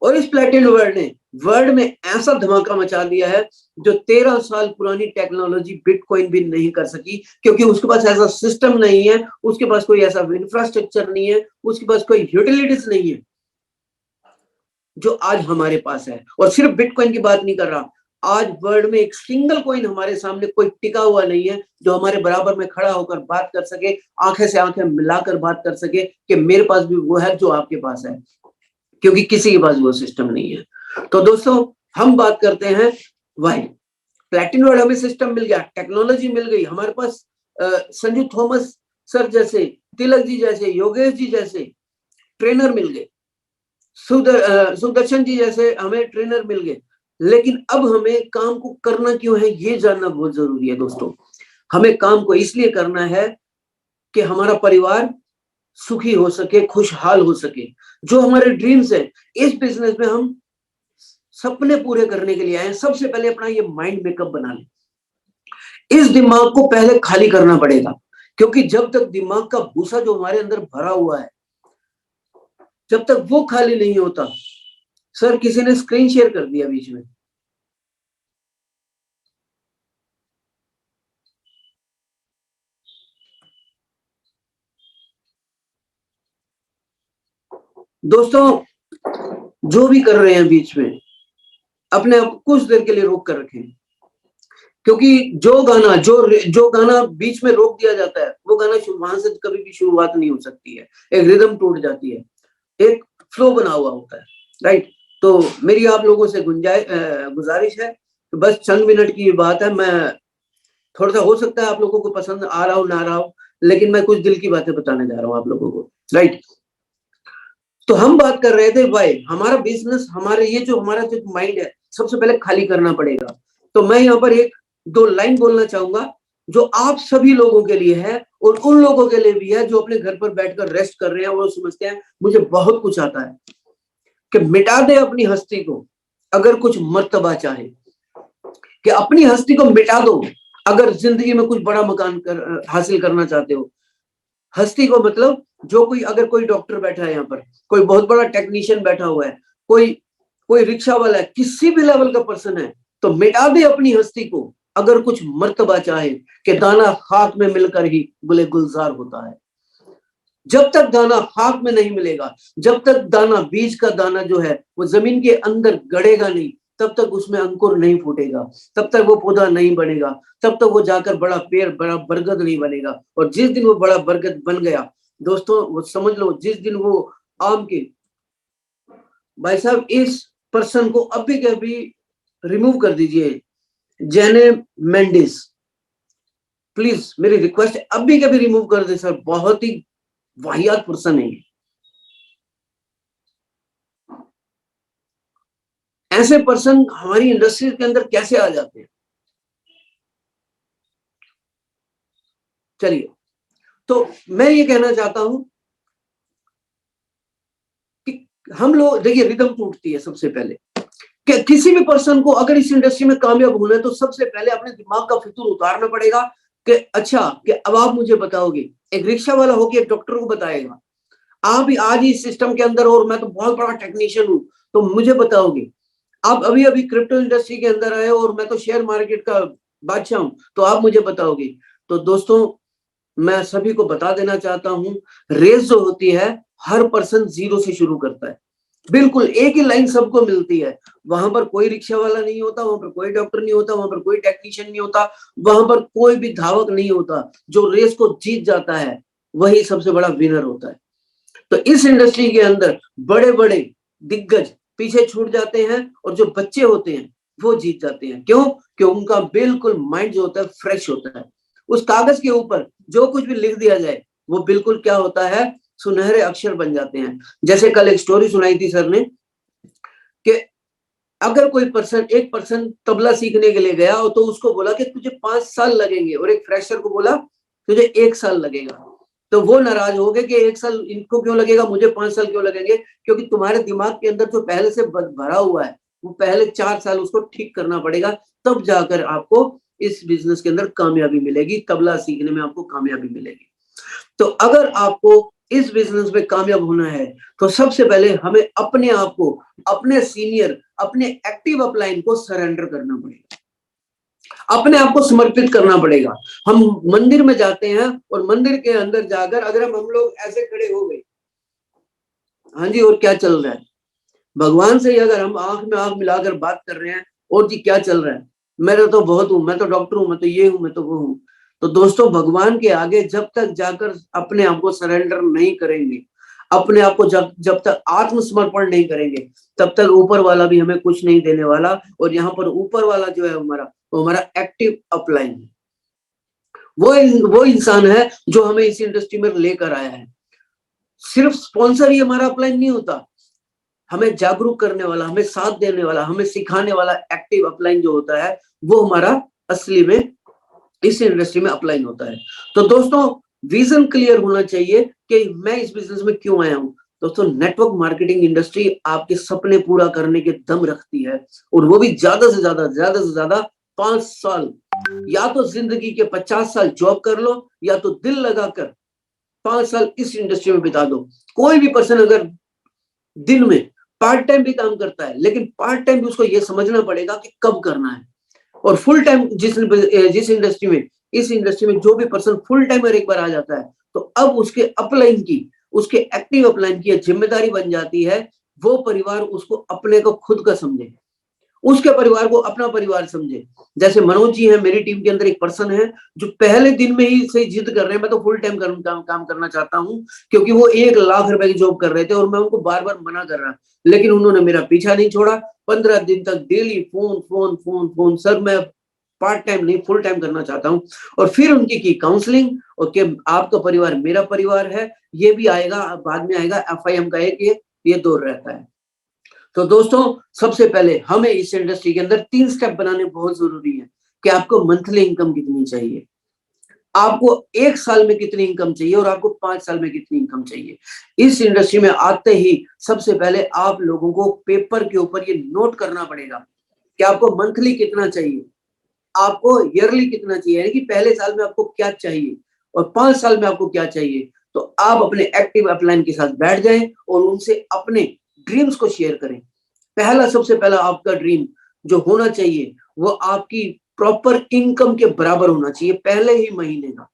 और इस प्लेटिन वर्ल्ड ने वर्ल्ड में ऐसा धमाका मचा दिया है जो 13 साल पुरानी टेक्नोलॉजी बिटकॉइन भी नहीं कर सकी, क्योंकि उसके पास ऐसा सिस्टम नहीं है, उसके पास कोई ऐसा इंफ्रास्ट्रक्चर नहीं है, उसके पास कोई यूटिलिटीज नहीं है जो आज हमारे पास है। और सिर्फ बिटकॉइन की बात नहीं कर रहा, आज वर्ल्ड में एक सिंगल कॉइन हमारे सामने कोई टिका हुआ नहीं है जो हमारे बराबर में खड़ा होकर बात कर सके, आंखें से आंखें मिलाकर बात कर सके कि मेरे पास भी वो है जो आपके पास है, क्योंकि किसी के पास वो सिस्टम नहीं है। तो दोस्तों, हम बात करते हैं वाई। प्लैटिनम वर्ल्ड हमें सिस्टम मिल गया, टेक्नोलॉजी मिल गई, हमारे पास संजू थॉमस सर जैसे, तिलक जी जैसे, योगेश जी जैसे ट्रेनर मिल गए, सुदर्शन जी जैसे हमें ट्रेनर मिल गए। लेकिन अब हमें काम को करना क्यों है, ये जानना बहुत जरूरी है दोस्तों। हमें काम को इसलिए करना है कि हमारा परिवार सुखी हो सके, खुशहाल हो सके। जो हमारे ड्रीम्स है, इस बिजनेस में हम सपने पूरे करने के लिए आए। सबसे पहले अपना ये माइंड मेकअप बना ले। इस दिमाग को पहले खाली करना पड़ेगा, क्योंकि जब तक दिमाग का भूसा जो हमारे अंदर भरा हुआ है, जब तक वो खाली नहीं होता। सर, किसी ने स्क्रीन शेयर कर दिया बीच में। दोस्तों जो भी कर रहे हैं बीच में अपने आप को कुछ देर के लिए रोक कर रखें, क्योंकि जो गाना बीच में रोक दिया जाता है वो गाना वहां से कभी भी शुरुआत नहीं हो सकती है, एक रिदम टूट जाती है, एक फ्लो बना हुआ होता है, राइट। तो मेरी आप लोगों से गुजारिश है, बस चंद मिनट की बात है, मैं थोड़ा सा हो सकता है आप लोगों को पसंद आ रहा हो ना आ रहा हो, लेकिन मैं कुछ दिल की बातें बताने जा रहा हूँ आप लोगों को, राइट। तो हम बात कर रहे थे भाई हमारा बिजनेस, हमारा जो माइंड है सबसे पहले खाली करना पड़ेगा। तो मैं यहाँ पर एक दो लाइन बोलना चाहूंगा जो आप सभी लोगों के लिए है और उन लोगों के लिए भी है जो अपने घर पर बैठकर रेस्ट कर रहे हैं, वो समझते हैं मुझे बहुत कुछ आता है, कि मिटा दे अपनी हस्ती को अगर कुछ मर्तबा चाहे, कि अपनी हस्ती को मिटा दो अगर जिंदगी में कुछ बड़ा मकान हासिल करना चाहते हो। हस्ती को मतलब जो अगर कोई डॉक्टर बैठा है यहाँ पर, कोई बहुत बड़ा टेक्नीशियन बैठा हुआ है, कोई रिक्शा वाला है, किसी भी लेवल का पर्सन है, तो मिटा दे अपनी हस्ती को अगर कुछ मर्तबा चाहे, कि दाना खाक में मिलकर ही गुले गुलजार होता है। जब तक दाना खाक में नहीं मिलेगा, जब तक दाना बीज का दाना जो है वो जमीन के अंदर गड़ेगा नहीं, तब तक उसमें अंकुर नहीं फूटेगा, तब तक वो पौधा नहीं बनेगा, तब तक वो जाकर बड़ा पेड़, बड़ा बरगद नहीं बनेगा। और जिस दिन वो बड़ा बरगद बन गया दोस्तों, वो समझ लो जिस दिन वो आम के, भाई साहब इस पर्सन को अभी के अभी रिमूव कर दीजिए, जेने मेंडिस, प्लीज मेरी रिक्वेस्ट है, अभी के अभी रिमूव कर दे सर, बहुत ही वाहियात पर्सन है। ऐसे पर्सन हमारी इंडस्ट्री के अंदर कैसे आ जाते हैं? चलिए, तो मैं ये कहना चाहता हूं कि हम लोग देखिए रिदम टूटती है सबसे पहले, कि किसी भी पर्सन को अगर इस इंडस्ट्री में कामयाब होना है तो सबसे पहले अपने दिमाग का फितूर उतारना पड़ेगा, कि अच्छा कि अब आप मुझे बताओगे, एक रिक्शा वाला होकर एक डॉक्टर को बताएगा, आप आज इस सिस्टम के अंदर, और मैं तो बहुत बड़ा टेक्नीशियन हूं तो मुझे बताओगे, आप अभी अभी क्रिप्टो इंडस्ट्री के अंदर आए और मैं तो शेयर मार्केट का बादशाह हूं तो आप मुझे बताओगे। तो दोस्तों मैं सभी को बता देना चाहता हूं, रेस जो होती है हर पर्सन जीरो से शुरू करता है, बिल्कुल एक ही लाइन सबको मिलती है। वहां पर कोई रिक्शा वाला नहीं होता, वहां पर कोई डॉक्टर नहीं होता, वहां पर कोई टेक्नीशियन नहीं होता, वहां पर कोई भी धावक नहीं होता। जो रेस को जीत जाता है वही सबसे बड़ा विनर होता है। तो इस इंडस्ट्री के अंदर बड़े बड़े दिग्गज पीछे छूट जाते हैं और जो बच्चे होते हैं वो जीत जाते हैं। क्यों? क्योंकि उनका बिल्कुल माइंड जो होता है फ्रेश होता है। उस कागज के ऊपर जो कुछ भी लिख दिया जाए वो बिल्कुल क्या होता है, सुनहरे अक्षर बन जाते हैं। जैसे कल एक स्टोरी सुनाई थी सर ने, कि अगर कोई पर्सन, एक पर्सन तबला सीखने के लिए गया तो उसको बोला कि तुझे 5 साल लगेंगे, और एक फ्रेशर को बोला तुझे 1 साल लगेगा। तो वो नाराज हो गए कि 1 साल इनको क्यों लगेगा, मुझे 5 साल क्यों लगेंगे? क्योंकि तुम्हारे दिमाग के अंदर जो पहले से भरा हुआ है वो पहले 4 साल उसको ठीक करना पड़ेगा, तब जाकर आपको इस बिजनेस के अंदर कामयाबी मिलेगी, तबला सीखने में आपको कामयाबी मिलेगी। तो अगर आपको इस बिजनेस में कामयाब होना है तो सबसे पहले हमें अपने आप को, अपने सीनियर, अपने एक्टिव अपलाइन को सरेंडर करना पड़ेगा, अपने आप को समर्पित करना पड़ेगा। हम मंदिर में जाते हैं और मंदिर के अंदर जाकर अगर हम लोग ऐसे खड़े हो गए, हाँ जी और क्या चल रहा है, भगवान से ही अगर हम आंख में आंख मिलाकर बात कर रहे हैं, और जी क्या चल रहा है, मेरा तो बहुत हूं, मैं तो डॉक्टर हूं, मैं तो ये हूं, मैं तो वो हूं। तो दोस्तों भगवान के आगे जब तक जाकर अपने आप को सरेंडर नहीं करेंगे, अपने आप को जब तक आत्मसमर्पण नहीं करेंगे, तब तक ऊपर वाला भी हमें कुछ नहीं देने वाला। और यहाँ पर ऊपर वाला जो है वो हमारा एक्टिव अपलाइन है, वो इंसान है जो हमें इस इंडस्ट्री में लेकर आया है। सिर्फ स्पॉन्सर ही हमारा अपलाइन नहीं होता, हमें जागरूक करने वाला, हमें साथ देने वाला, हमें सिखाने वाला एक्टिव अपलाइन जो होता है वो हमारा असली में इस इंडस्ट्री में अपलाइन होता है। तो दोस्तों विजन क्लियर होना चाहिए कि मैं इस बिजनेस में क्यों आया हूं। दोस्तों नेटवर्क मार्केटिंग इंडस्ट्री आपके सपने पूरा करने के दम रखती है, और वो भी ज्यादा से ज्यादा 5 साल, या तो जिंदगी के 50 साल जॉब कर लो, या तो दिल लगाकर 5 साल इस इंडस्ट्री में बिता दो। कोई भी पर्सन अगर दिन में पार्ट टाइम भी काम करता है, लेकिन पार्ट टाइम भी उसको ये समझना पड़ेगा कि कब करना है। और फुल टाइम जिस इंडस्ट्री में, इस इंडस्ट्री में जो भी पर्सन फुल टाइमर एक बार आ जाता है तो अब उसके अपलाइन की उसके एक्टिव अपलाइन की जिम्मेदारी बन जाती है, वो परिवार उसको अपने को खुद का समझे, उसके परिवार को अपना परिवार समझे। जैसे मनोज जी है, मेरी टीम के अंदर एक पर्सन है जो पहले दिन में ही से जिद कर रहे हैं, मैं तो फुल टाइम काम करना चाहता हूँ, क्योंकि वो 1 लाख रुपए की जॉब कर रहे थे और मैं उनको बार बार मना कर रहा, लेकिन उन्होंने मेरा पीछा नहीं छोड़ा। 15 दिन तक daily phone phone phone phone, sir मैं पार्ट टाइम नहीं फुल टाइम करना चाहता हूँ। और फिर उनकी की काउंसलिंग, और कि आपका परिवार मेरा परिवार है, ये भी आएगा, बाद में आएगा FIM का एक ये दौर रहता है। तो दोस्तों सबसे पहले हमें इस इंडस्ट्री के अंदर 3 स्टेप बनाने बहुत जरूरी है कि आपको मंथली इनकम कितनी चाहिए, आपको 1 साल में कितनी इनकम चाहिए और आपको 5 साल में कितनी इनकम चाहिए। इस इंडस्ट्री में आते ही सबसे पहले आप लोगों को पेपर के ऊपर ये नोट करना पड़ेगा कि आपको मंथली कितना चाहिए, आपको ईयरली कितना चाहिए, यानी कि पहले साल में आपको क्या चाहिए और 5 साल में आपको क्या चाहिए। तो आप अपने एक्टिव अपलाइन के साथ बैठ जाएं और उनसे अपने ड्रीम्स को शेयर करें। पहला सबसे पहला आपका ड्रीम जो होना चाहिए वो आपकी प्रॉपर इनकम के बराबर होना चाहिए पहले ही महीने का।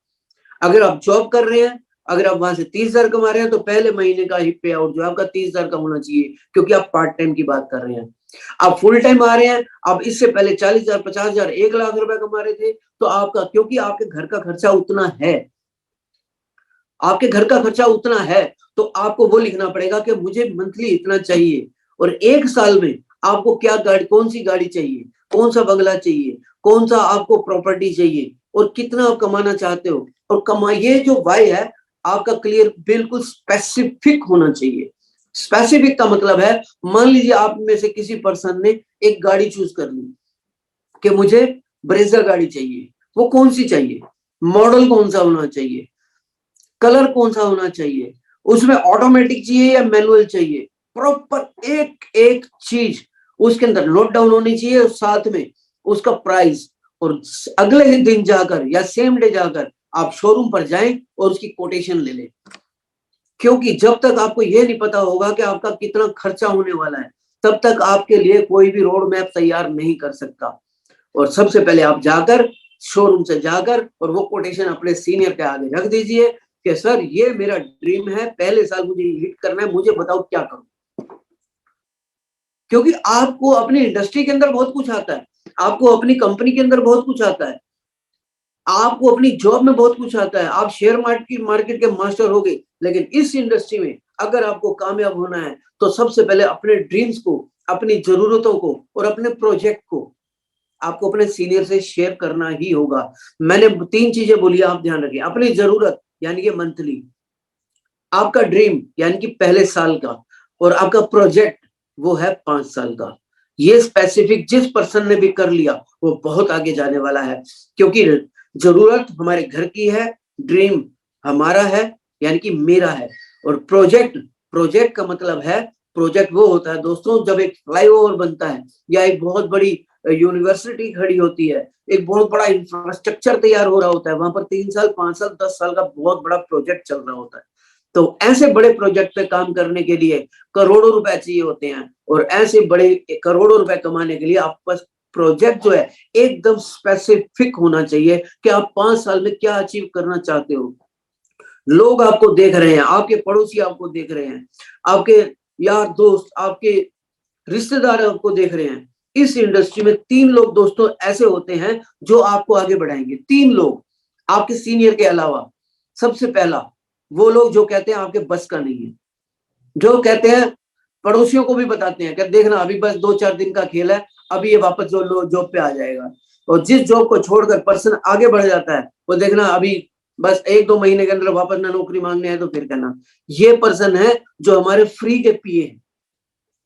अगर आप जॉब कर रहे हैं, अगर आप वहां से 30,000 कमा रहे हैं, तो पहले महीने का ही पे आउट जो आपका 30,000 का होना चाहिए, क्योंकि आप पार्ट टाइम की बात कर रहे हैं। आप फुल टाइम आ रहे हैं, आप इससे पहले 40,000, 50,000, 1 लाख रुपए कमा रहे थे, तो आपका, क्योंकि आपके घर का खर्चा उतना है, आपके घर का खर्चा उतना है, तो आपको वो लिखना पड़ेगा कि मुझे मंथली इतना चाहिए। और 1 साल में आपको क्या गाड़ी, कौन सी गाड़ी चाहिए, कौन सा बंगला चाहिए, कौन सा आपको प्रॉपर्टी चाहिए और कितना आप कमाना चाहते हो, और ये जो वाई है आपका क्लियर, बिल्कुल स्पेसिफिक होना चाहिए। स्पेसिफिक का मतलब है, मान लीजिए आप में से किसी पर्सन ने एक गाड़ी चूज कर ली कि मुझे ब्रेजा गाड़ी चाहिए, वो कौन सी चाहिए, मॉडल कौन सा होना चाहिए, कलर कौन सा होना चाहिए, उसमें ऑटोमेटिक चाहिए या मैनुअल चाहिए, प्रॉपर एक एक चीज उसके अंदर नोट डाउन होनी चाहिए, और साथ में उसका प्राइस। और अगले ही दिन जाकर या सेम डे जाकर आप शोरूम पर जाएं और उसकी कोटेशन ले लें, क्योंकि जब तक आपको यह नहीं पता होगा कि आपका कितना खर्चा होने वाला है, तब तक आपके लिए कोई भी रोड मैप तैयार नहीं कर सकता। और सबसे पहले आप जाकर शोरूम से जाकर और वो कोटेशन अपने सीनियर के आगे रख दीजिए कि सर ये मेरा ड्रीम है, पहले साल मुझे हिट करना है, मुझे बताओ क्या करूं। क्योंकि आपको अपनी इंडस्ट्री के अंदर बहुत कुछ आता है, आपको अपनी कंपनी के अंदर बहुत कुछ आता है, आपको अपनी जॉब में बहुत कुछ आता है, आप शेयर मार्केट के मास्टर हो गए, लेकिन इस इंडस्ट्री में अगर आपको कामयाब होना है तो सबसे पहले अपने ड्रीम्स को, अपनी जरूरतों को और अपने प्रोजेक्ट को आपको अपने सीनियर से शेयर करना ही होगा। मैंने 3 चीजें बोली, आप ध्यान रखिए। अपनी जरूरत यानी कि मंथली, आपका ड्रीम यानी कि पहले साल का, और आपका प्रोजेक्ट वो है 5 साल का। ये स्पेसिफिक जिस पर्सन ने भी कर लिया वो बहुत आगे जाने वाला है, क्योंकि जरूरत हमारे घर की है, ड्रीम हमारा है यानी कि मेरा है, और प्रोजेक्ट का मतलब है, प्रोजेक्ट वो होता है दोस्तों जब एक फ्लाईओवर बनता है या एक बहुत बड़ी यूनिवर्सिटी खड़ी होती है, एक बहुत बड़ा इंफ्रास्ट्रक्चर तैयार हो रहा होता है, वहां पर 3 साल, 5 साल, 10 साल का बहुत बड़ा प्रोजेक्ट चल रहा होता है। तो ऐसे बड़े प्रोजेक्ट पे काम करने के लिए करोड़ों रुपए चाहिए होते हैं, और ऐसे बड़े करोड़ों रुपए कमाने के लिए आपके पास प्रोजेक्ट जो है एकदम स्पेसिफिक होना चाहिए कि आप 5 साल में क्या अचीव करना चाहते हो। लोग आपको देख रहे हैं, आपके पड़ोसी आपको देख रहे हैं, आपके यार दोस्त, आपके रिश्तेदार आपको देख रहे हैं। इस इंडस्ट्री में 3 लोग दोस्तों ऐसे होते हैं जो आपको आगे बढ़ाएंगे, 3 लोग आपके सीनियर के अलावा। सबसे पहला वो लोग जो कहते हैं आपके बस का नहीं है, जो कहते हैं, पड़ोसियों को भी बताते हैं कि देखना अभी बस 2-4 दिन का खेल है, अभी ये वापस जॉब पे आ जाएगा। और जिस जॉब को छोड़कर पर्सन आगे बढ़ जाता है, वो देखना अभी बस 1-2 महीने के अंदर वापस ना नौकरी मांगने है तो फिर कहना। ये पर्सन है जो हमारे फ्री के पीए हैं,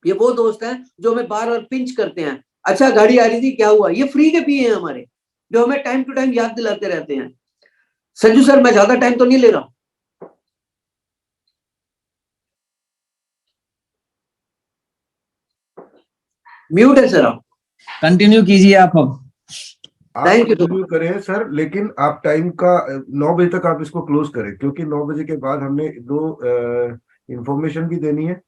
ये वो दोस्त हैं जो हमें बार बार पिंच करते हैं, अच्छा गाड़ी आ रही थी क्या हुआ, ये फ्री के पीए हैं हमारे, जो हमें टाइम टू टाइम याद दिलाते रहते हैं। संजू सर मैं ज्यादा टाइम तो नहीं ले रहा, म्यूट है सर, आप कंटिन्यू कीजिए आप अब। आप कंटिन्यू करें सर, लेकिन आप टाइम का 9 बजे तक आप इसको क्लोज करें, क्योंकि 9 बजे के बाद हमने 2 इंफॉर्मेशन भी देनी है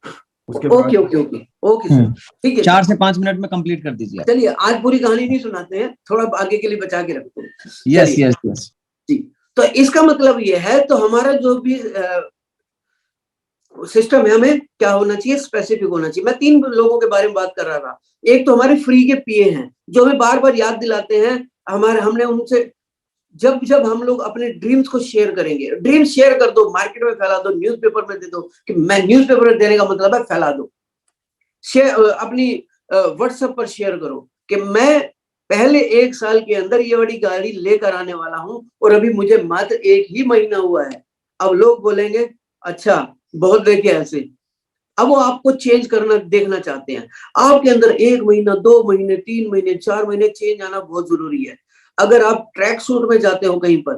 उसके बाद। Okay okay okay okay sir, ठीक है, 4 से 5 मिनट में कंप्लीट कर दीजिए। चलिए आज पूरी कहानी नहीं सुनाते हैं, थोड़ा आगे के लिए बचा के रखते हैं। यस यस यस जी, तो इसका मतलब ये है, तो हमारा जो भी सिस्टम है, हमें क्या होना चाहिए, स्पेसिफिक होना चाहिए। मैं 3 लोगों के बारे में बात कर रहा था। एक तो हमारे फ्री के पीए हैं, जो हमें बार-बार याद दिलाते हैं। हमने उनसे जब जब हम लोग अपने ड्रीम्स को शेयर करेंगे, ड्रीम्स शेयर कर दो, मार्केट में फैला दो, न्यूज़पेपर में दे दो, कि मैं न्यूज़पेपर में देने का मतलब है फैला दो। अपनी व्हाट्सएप पर शेयर करो कि मैं पहले 1 साल के अंदर ये बड़ी गाड़ी लेकर आने वाला हूं और अभी मुझे मात्र 1 ही महीना हुआ है। अब लोग बोलेंगे अच्छा बहुत देखे ऐसे। अब वो आपको चेंज करना देखना चाहते हैं। आपके अंदर 1 महीना, 2 महीने, 3 महीने, 4 महीने चेंज आना बहुत जरूरी है। अगर आप ट्रैक सूट में जाते हो कहीं पर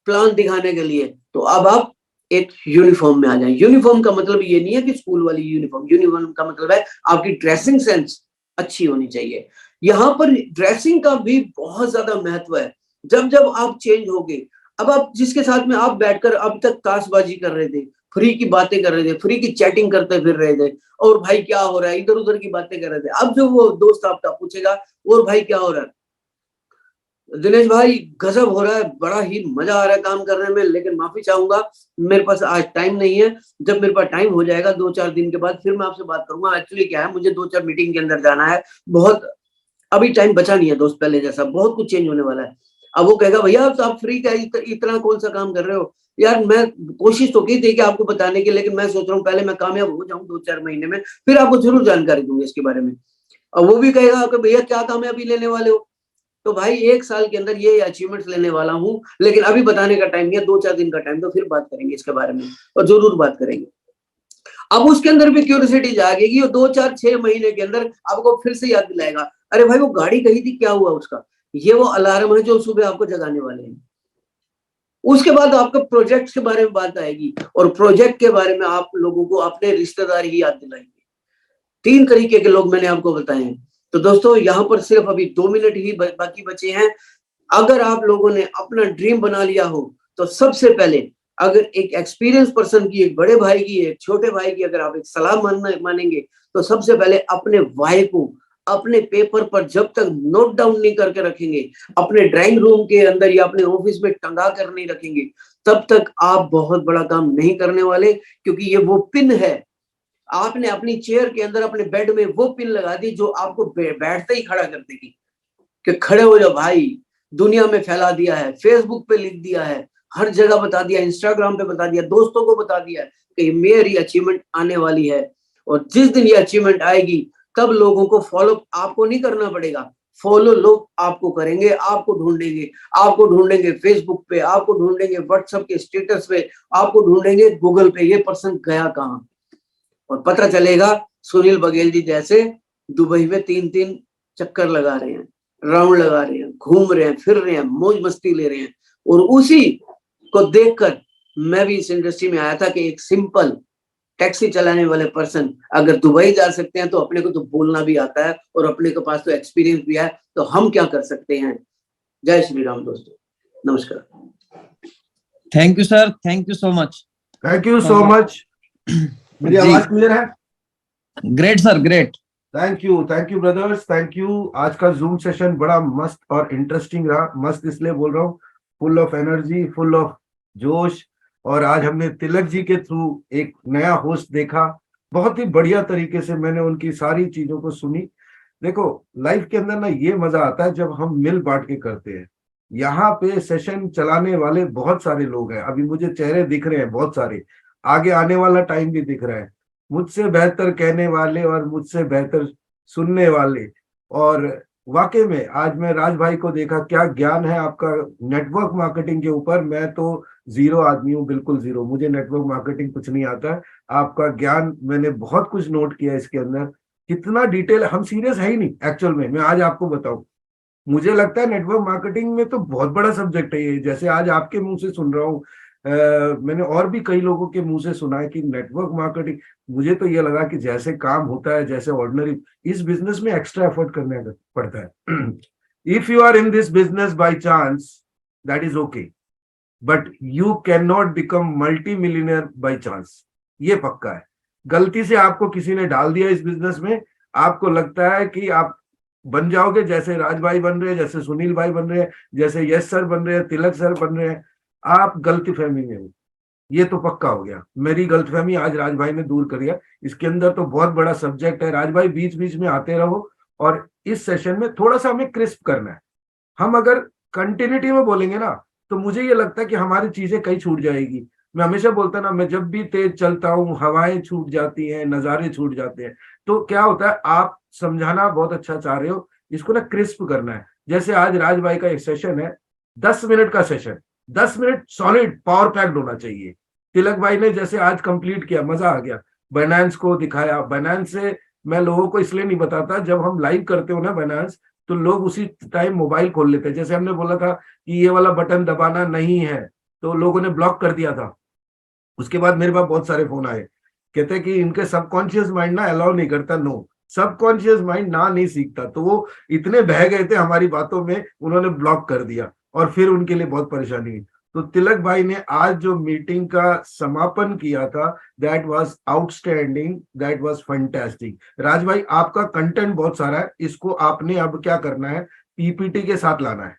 प्लान दिखाने के लिए, तो अब आप एक यूनिफॉर्म में आ जाए। यूनिफॉर्म का मतलब ये नहीं है कि स्कूल वाली यूनिफॉर्म, यूनिफॉर्म का मतलब है आपकी ड्रेसिंग सेंस अच्छी होनी चाहिए। यहाँ पर ड्रेसिंग का भी बहुत ज्यादा महत्व है। जब जब आप चेंज होगे, अब आप जिसके साथ में आप बैठकर अब तक ताशबाजी कर रहे थे, फ्री की बातें कर रहे थे, फ्री की चैटिंग करते फिर रहे थे, और भाई क्या हो रहा है, इधर उधर की बातें कर रहे थे, अब जो वो दोस्त आपका पूछेगा और भाई क्या हो रहा है, दिनेश भाई गजब हो रहा है, बड़ा ही मजा आ रहा है काम करने में, लेकिन माफी चाहूंगा मेरे पास आज टाइम नहीं है। जब मेरे पास टाइम हो जाएगा 2-4 दिन के बाद फिर मैं आपसे बात करूंगा। एक्चुअली क्या है, मुझे 2-4 मीटिंग के अंदर जाना है, बहुत अभी टाइम बचा नहीं है दोस्त, पहले जैसा बहुत कुछ चेंज होने वाला है। अब वो कहेगा भैया तो आप फ्री का इतना कौन सा काम कर रहे हो। यार मैं कोशिश तो की थी कि आपको बताने की, लेकिन मैं सोच रहा हूँ पहले मैं कामयाब हो जाऊं 2-4 महीने में, फिर आपको जरूर जानकारी दूंगी इसके बारे में। और वो भी कहेगा कि भैया क्या कामयाबी लेने वाले हो। तो भाई 1 साल के अंदर ये अचीवमेंट्स लेने वाला हूँ, लेकिन अभी बताने का टाइम नहीं है, 2-4 दिन का टाइम, तो फिर बात करेंगे इसके बारे में और जरूर बात करेंगे। अब उसके अंदर भी क्यूरियोसिटी जागेगी और 2-4-6 महीने के अंदर आपको फिर से याद दिलाएगा, अरे भाई वो गाड़ी कही थी, क्या हुआ उसका। ये वो अलार्म है जो सुबह आपको जगाने वाले हैं। उसके बाद आपका प्रोजेक्ट के बारे में बात आएगी और प्रोजेक्ट के बारे में आप लोगों को अपने रिश्तेदार ही याद दिलाएंगे। 3 तरीके के लोग मैंने आपको बताए हैं। तो दोस्तों यहाँ पर सिर्फ अभी 2 मिनट ही बाकी बचे हैं। अगर आप लोगों ने अपना ड्रीम बना लिया हो, तो सबसे पहले अगर एक एक्सपीरियंस पर्सन की, एक बड़े भाई की, एक छोटे भाई की अगर आप एक सलाह मानेंगे, तो सबसे पहले अपने वाई को अपने पेपर पर जब तक नोट डाउन नहीं करके रखेंगे, अपने ड्राइंग रूम के अंदर या अपने ऑफिस में टंगा कर नहीं रखेंगे, तब तक आप बहुत बड़ा काम नहीं करने वाले। क्योंकि ये वो पिन है, आपने अपनी चेयर के अंदर अपने बेड में वो पिन लगा दी जो आपको बैठते ही खड़ा कर देगी कि खड़े हो जाओ भाई। दुनिया में फैला दिया है, फेसबुक पे लिख दिया है, हर जगह बता दिया, इंस्टाग्राम पे बता दिया, दोस्तों को बता दिया कि मेरी अचीवमेंट आने वाली है। और जिस दिन ये अचीवमेंट आएगी, तब लोगों को फॉलो आपको नहीं करना पड़ेगा, फॉलो लोग आपको करेंगे, आपको ढूंढेंगे फेसबुक पे, आपको ढूंढेंगे व्हाट्सएप के स्टेटस पे, आपको ढूंढेंगे गूगल पे, ये पर्सन गया कहाँ। और पता चलेगा सुनील बघेल जी जैसे दुबई में 3-3 चक्कर लगा रहे हैं, राउंड लगा रहे हैं, घूम रहे हैं, फिर रहे हैं, मौज मस्ती ले रहे हैं। और उसी को देखकर मैं भी इस इंडस्ट्री में आया था कि एक सिंपल टैक्सी चलाने वाले पर्सन अगर दुबई जा सकते हैं, तो अपने को तो बोलना भी आता है और अपने के पास तो एक्सपीरियंस भी है, तो हम क्या कर सकते हैं। जय श्री राम दोस्तों, नमस्कार। Thank you sir, thank you so much. Thank you so much. मेरी आवाज क्लियर है? Great sir, great. Thank you brothers, thank you. आज का जूम सेशन बड़ा मस्त और इंटरेस्टिंग रहा। मस्त इसलिए बोल रहा हूँ, full of energy, full of जोश। और आज हमने तिलक जी के थ्रू एक नया होस्ट देखा, बहुत ही बढ़िया तरीके से मैंने उनकी सारी चीजों को सुनी। देखो लाइफ के अंदर ना ये मजा आता है जब हम मिल बांट के करते हैं। यहाँ पे सेशन चलाने वाले बहुत सारे लोग हैं, अभी मुझे चेहरे दिख रहे हैं बहुत सारे, आगे आने वाला टाइम भी दिख रहा है, मुझसे बेहतर कहने वाले और मुझसे बेहतर सुनने वाले। और वाकई में आज मैं राज भाई को देखा, क्या ज्ञान है आपका नेटवर्क मार्केटिंग के ऊपर। मैं तो जीरो आदमी हूँ, बिल्कुल जीरो, मुझे नेटवर्क मार्केटिंग कुछ नहीं आता है। आपका ज्ञान मैंने बहुत कुछ नोट किया इसके अंदर, कितना डिटेल। हम सीरियस है ही नहीं एक्चुअल में, मैं आज आपको बताऊं, मुझे लगता है नेटवर्क मार्केटिंग में तो बहुत बड़ा सब्जेक्ट है ये। जैसे आज आपके मुंह से सुन रहा हूँ, मैंने और भी कई लोगों के मुंह से सुना है कि नेटवर्क मार्केटिंग, मुझे तो ये लगा कि जैसे काम होता है, जैसे ऑर्डिनरी, इस बिजनेस में एक्स्ट्रा एफर्ट करने पड़ता है। If you are in this business by chance, that is okay, but you can not become multi millionaire by chance, ये पक्का है। गलती से आपको किसी ने डाल दिया इस बिजनेस में, आपको लगता है कि आप बन जाओगे, जैसे राज भाई बन रहे हैं, जैसे सुनील भाई बन रहे हैं, जैसे यश सर बन रहे हैं, तिलक सर बन रहे हैं, आप गलती फहमी में हो। ये तो पक्का हो गया। मेरी गलतफहमी आज राज भाई ने दूर कर दिया। इसके अंदर तो बहुत बड़ा सब्जेक्ट है। राज भाई बीच बीच में आते रहो, और इस सेशन में थोड़ा सा हमें क्रिस्प करना है। हम अगर कंटिन्यूटी में बोलेंगे ना, तो मुझे ये लगता है कि हमारी चीजें कहीं छूट जाएगी। मैं हमेशा बोलता ना, मैं जब भी तेज चलता हूँ हवाएं छूट जाती हैं, नजारे छूट जाते हैं। तो क्या होता है, आप समझाना बहुत अच्छा चाह रहे हो, इसको ना क्रिस्प करना है। जैसे आज राज भाई का एक सेशन है, 10 मिनट का session, 10 minute solid power packed होना चाहिए। तिलक भाई ने जैसे आज कंप्लीट किया, मजा आ गया। बाइनेंस को दिखाया। बाइनेंस से मैं लोगों को इसलिए नहीं बताता, जब हम लाइव करते हो ना बाइनेंस, तो लोग उसी टाइम मोबाइल खोल लेते हैं। जैसे हमने बोला था कि ये वाला बटन दबाना नहीं है, तो लोगों ने ब्लॉक कर दिया था। उसके बाद मेरे पास बहुत सारे फोन आए, कहते हैं कि इनके सबकॉन्शियस माइंड ना अलाउ नहीं करता। नो, सबकॉन्शियस माइंड ना नहीं सीखता। तो वो इतने बह गए थे हमारी बातों में, उन्होंने ब्लॉक कर दिया, और फिर उनके लिए बहुत परेशानी हुई। तो तिलक भाई ने आज जो मीटिंग का समापन किया था, that was outstanding, that was fantastic. Raj भाई, आपका कंटेंट बहुत सारा है, इसको आपने अब क्या करना है, पीपीटी के साथ लाना है।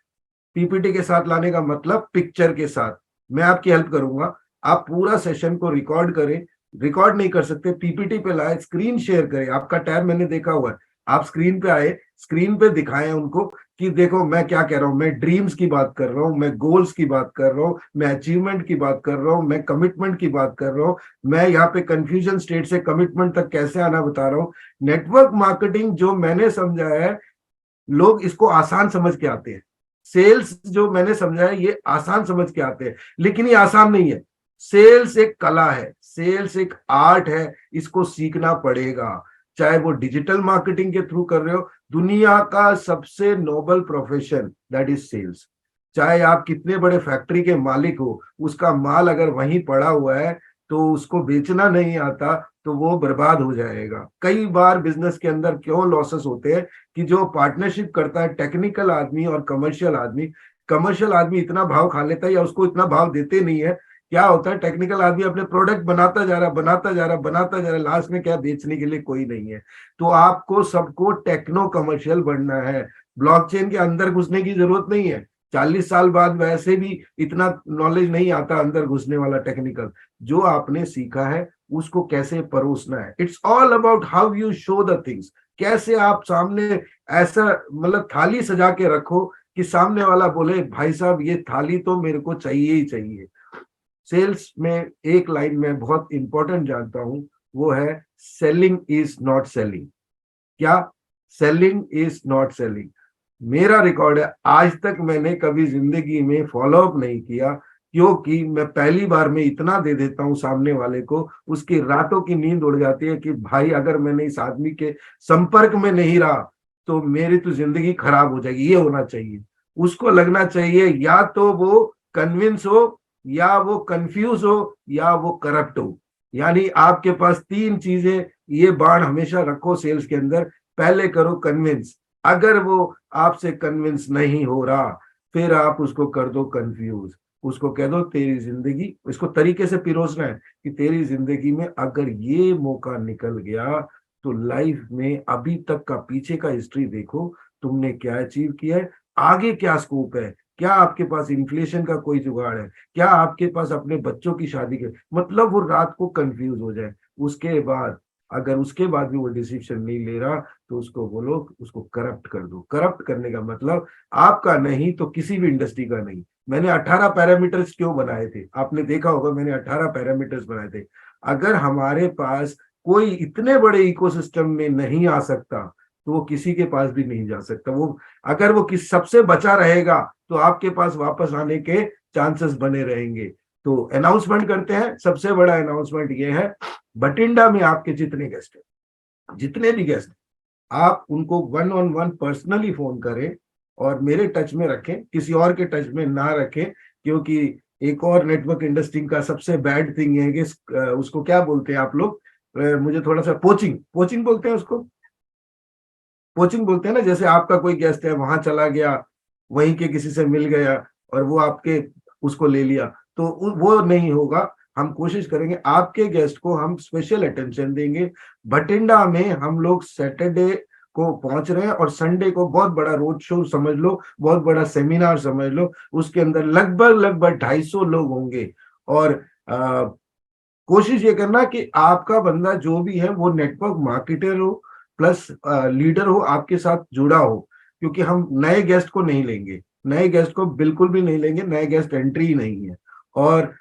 पीपीटी के साथ लाने का मतलब पिक्चर के साथ। मैं आपकी हेल्प करूंगा। आप पूरा सेशन को रिकॉर्ड करें। रिकॉर्ड नहीं कर सकते, पीपीटी पे लाए, स्क्रीन शेयर करें। आपका टैब मैंने देखा हुआ है, आप स्क्रीन पे आए, स्क्रीन पे दिखाएं उनको कि देखो मैं क्या कह रहा हूं। मैं ड्रीम्स की बात कर रहा हूं, मैं गोल्स की बात कर रहा हूं, मैं अचीवमेंट की बात कर रहा हूं, मैं कमिटमेंट की बात कर रहा हूं, मैं यहाँ पे कंफ्यूजन स्टेट से कमिटमेंट तक कैसे आना बता रहा हूं। नेटवर्क मार्केटिंग जो मैंने समझाया है, लोग इसको आसान समझ के आते हैं। सेल्स जो मैंने समझाया, ये आसान समझ के आते हैं, लेकिन ये आसान नहीं है। सेल्स एक कला है, सेल्स एक आर्ट है, इसको सीखना पड़ेगा। चाहे वो डिजिटल मार्केटिंग के थ्रू कर रहे हो, दुनिया का सबसे noble profession that is sales. चाहे आप कितने बड़े फैक्ट्री के मालिक हो, उसका माल अगर वहीं पड़ा हुआ है तो उसको बेचना नहीं आता, तो वो बर्बाद हो जाएगा। कई बार बिजनेस के अंदर क्यों लॉसेस होते हैं, कि जो पार्टनरशिप करता है टेक्निकल आदमी और कमर्शियल आदमी इतना भाव खा लेता है, या उसको इतना भाव देते नहीं है। क्या होता है, टेक्निकल आदमी अपने प्रोडक्ट बनाता जा रहा, लास्ट में क्या, बेचने के लिए कोई नहीं है। तो आपको सबको टेक्नो कमर्शियल बनना है। ब्लॉकचेन के अंदर घुसने की जरूरत नहीं है। 40 साल बाद वैसे भी इतना नॉलेज नहीं आता अंदर घुसने वाला टेक्निकल। जो आपने सीखा है उसको कैसे परोसना है। It's all about how you show the things. कैसे आप सामने ऐसा मतलब थाली सजा के रखो कि सामने वाला बोले भाई साहब ये थाली तो मेरे को चाहिए ही चाहिए। सेल्स में एक लाइन में बहुत इंपॉर्टेंट जानता हूं, वो है सेलिंग इज नॉट सेलिंग। क्या? Selling is not selling. मेरा रिकॉर्ड है, आज तक मैंने कभी जिंदगी में फॉलो अप नहीं किया, क्योंकि मैं पहली बार में इतना दे देता हूं सामने वाले को, उसकी रातों की नींद उड़ जाती है कि भाई अगर मैंने इस आदमी के संपर्क में नहीं रहा तो मेरी तो जिंदगी खराब हो जाएगी। ये होना चाहिए, उसको लगना चाहिए या तो वो कन्विंस हो, या वो कंफ्यूज हो, या वो करप्ट हो। यानी आपके पास 3 चीजें, ये बाण हमेशा रखो सेल्स के अंदर। पहले करो कन्विंस, अगर वो आपसे कन्विंस नहीं हो रहा, फिर आप उसको कर दो कंफ्यूज। उसको कह दो तेरी जिंदगी, इसको तरीके से पिरोसना है कि तेरी जिंदगी में अगर ये मौका निकल गया तो लाइफ में अभी तक का पीछे का हिस्ट्री देखो, तुमने क्या अचीव किया है, आगे क्या स्कोप है, क्या आपके पास इन्फ्लेशन का कोई जुगाड़ है, क्या आपके पास अपने बच्चों की शादी के, मतलब वो रात को कंफ्यूज हो जाए। उसके बाद अगर उसके बाद भी वो डिसीजन नहीं ले रहा, तो उसको बोलो, उसको करप्ट कर दो। करप्ट करने का मतलब आपका नहीं तो किसी भी इंडस्ट्री का नहीं। मैंने 18 पैरामीटर्स क्यों बनाए थे, आपने देखा होगा, मैंने 18 पैरामीटर्स बनाए थे। अगर हमारे पास कोई इतने बड़े इकोसिस्टम में नहीं आ सकता, तो वो किसी के पास भी नहीं जा सकता। वो अगर वो किस सबसे बचा रहेगा, तो आपके पास वापस आने के चांसेस बने रहेंगे। तो अनाउंसमेंट करते हैं। सबसे बड़ा अनाउंसमेंट ये है, बठिंडा में आपके जितने गेस्ट हैं, जितने भी गेस्ट, आप उनको 1-on-1 पर्सनली फोन करें और मेरे टच में रखें, किसी और के टच में ना रखें। क्योंकि एक और नेटवर्क इंडस्ट्री का सबसे बैड थिंग है कि उसको क्या बोलते हैं आप लोग, मुझे थोड़ा सा पोचिंग बोलते हैं उसको, पोचिंग बोलते हैं ना। जैसे आपका कोई गेस्ट है, वहां चला गया, वहीं के किसी से मिल गया और वो आपके उसको ले लिया, तो वो नहीं होगा। हम कोशिश करेंगे, आपके गेस्ट को हम स्पेशल अटेंशन देंगे। बठिंडा में हम लोग सैटरडे को पहुंच रहे हैं, और संडे को बहुत बड़ा रोड शो समझ लो, बहुत बड़ा सेमिनार समझ लो। उसके अंदर लगभग 250 लोग होंगे। और कोशिश ये करना कि आपका बंदा जो भी है वो नेटवर्क मार्केटर हो प्लस लीडर हो, आपके साथ जुड़ा हो, क्योंकि हम नए गेस्ट को नहीं लेंगे, नए गेस्ट को बिल्कुल भी नहीं लेंगे, नए गेस्ट एंट्री ही नहीं है। और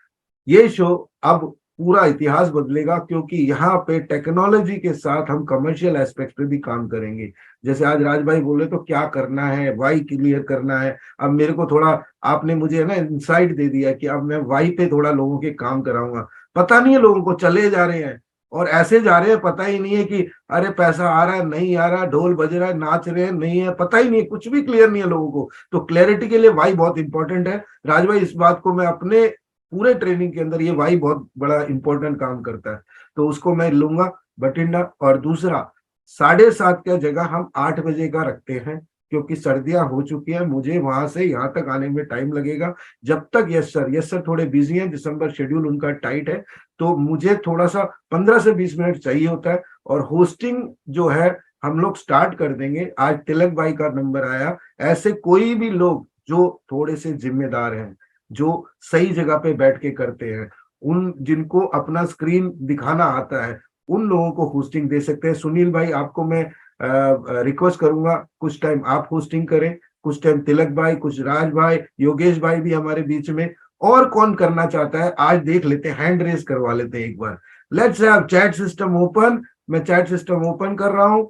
ये शो अब पूरा इतिहास बदलेगा, क्योंकि यहाँ पे टेक्नोलॉजी के साथ हम कमर्शियल एस्पेक्ट पे भी काम करेंगे। जैसे आज राज भाई बोले तो क्या करना है, वाई क्लियर करना है। अब मेरे को थोड़ा आपने मुझे ना इंसाइट दे दिया कि अब मैं वाई पे थोड़ा लोगों के काम कराऊंगा। पता नहीं है लोगों को, चले जा रहे हैं और ऐसे जा रहे हैं, पता ही नहीं है कि अरे पैसा आ रहा है नहीं आ रहा, ढोल बज रहा है नाच रहे हैं नहीं है, पता ही नहीं है, कुछ भी क्लियर नहीं है लोगों को। तो क्लैरिटी के लिए वाई बहुत इंपॉर्टेंट है। राज भाई इस बात को मैं अपने पूरे ट्रेनिंग के अंदर, ये वाई बहुत बड़ा इंपॉर्टेंट काम करता है, तो उसको मैं लूंगा बठिंडा। और दूसरा 7:30 का जगह हम 8 बजे का रखते हैं, क्योंकि सर्दियां हो चुकी हैं, मुझे वहां से यहाँ तक आने में टाइम लगेगा। जब तक यस सर थोड़े बिजी हैं, दिसंबर शेड्यूल उनका टाइट है, तो मुझे थोड़ा सा 15 से 20 मिनट चाहिए होता है। और होस्टिंग जो है हम लोग स्टार्ट कर देंगे। आज तिलक भाई का नंबर आया, ऐसे कोई भी लोग जो थोड़े से जिम्मेदार हैं, जो सही जगह पे बैठ के करते हैं, उन जिनको अपना स्क्रीन दिखाना आता है, उन लोगों को होस्टिंग दे सकते हैं। सुनील भाई आपको मैं रिक्वेस्ट करूंगा कुछ टाइम आप होस्टिंग करें, कुछ टाइम तिलक भाई, कुछ राज भाई, योगेश भाई भी हमारे बीच में। और कौन करना चाहता है आज देख लेते हैं, हैंड रेज करवा लेते हैं एक बार। Let's have chat system open. मैं चैट सिस्टम ओपन कर रहा हूं।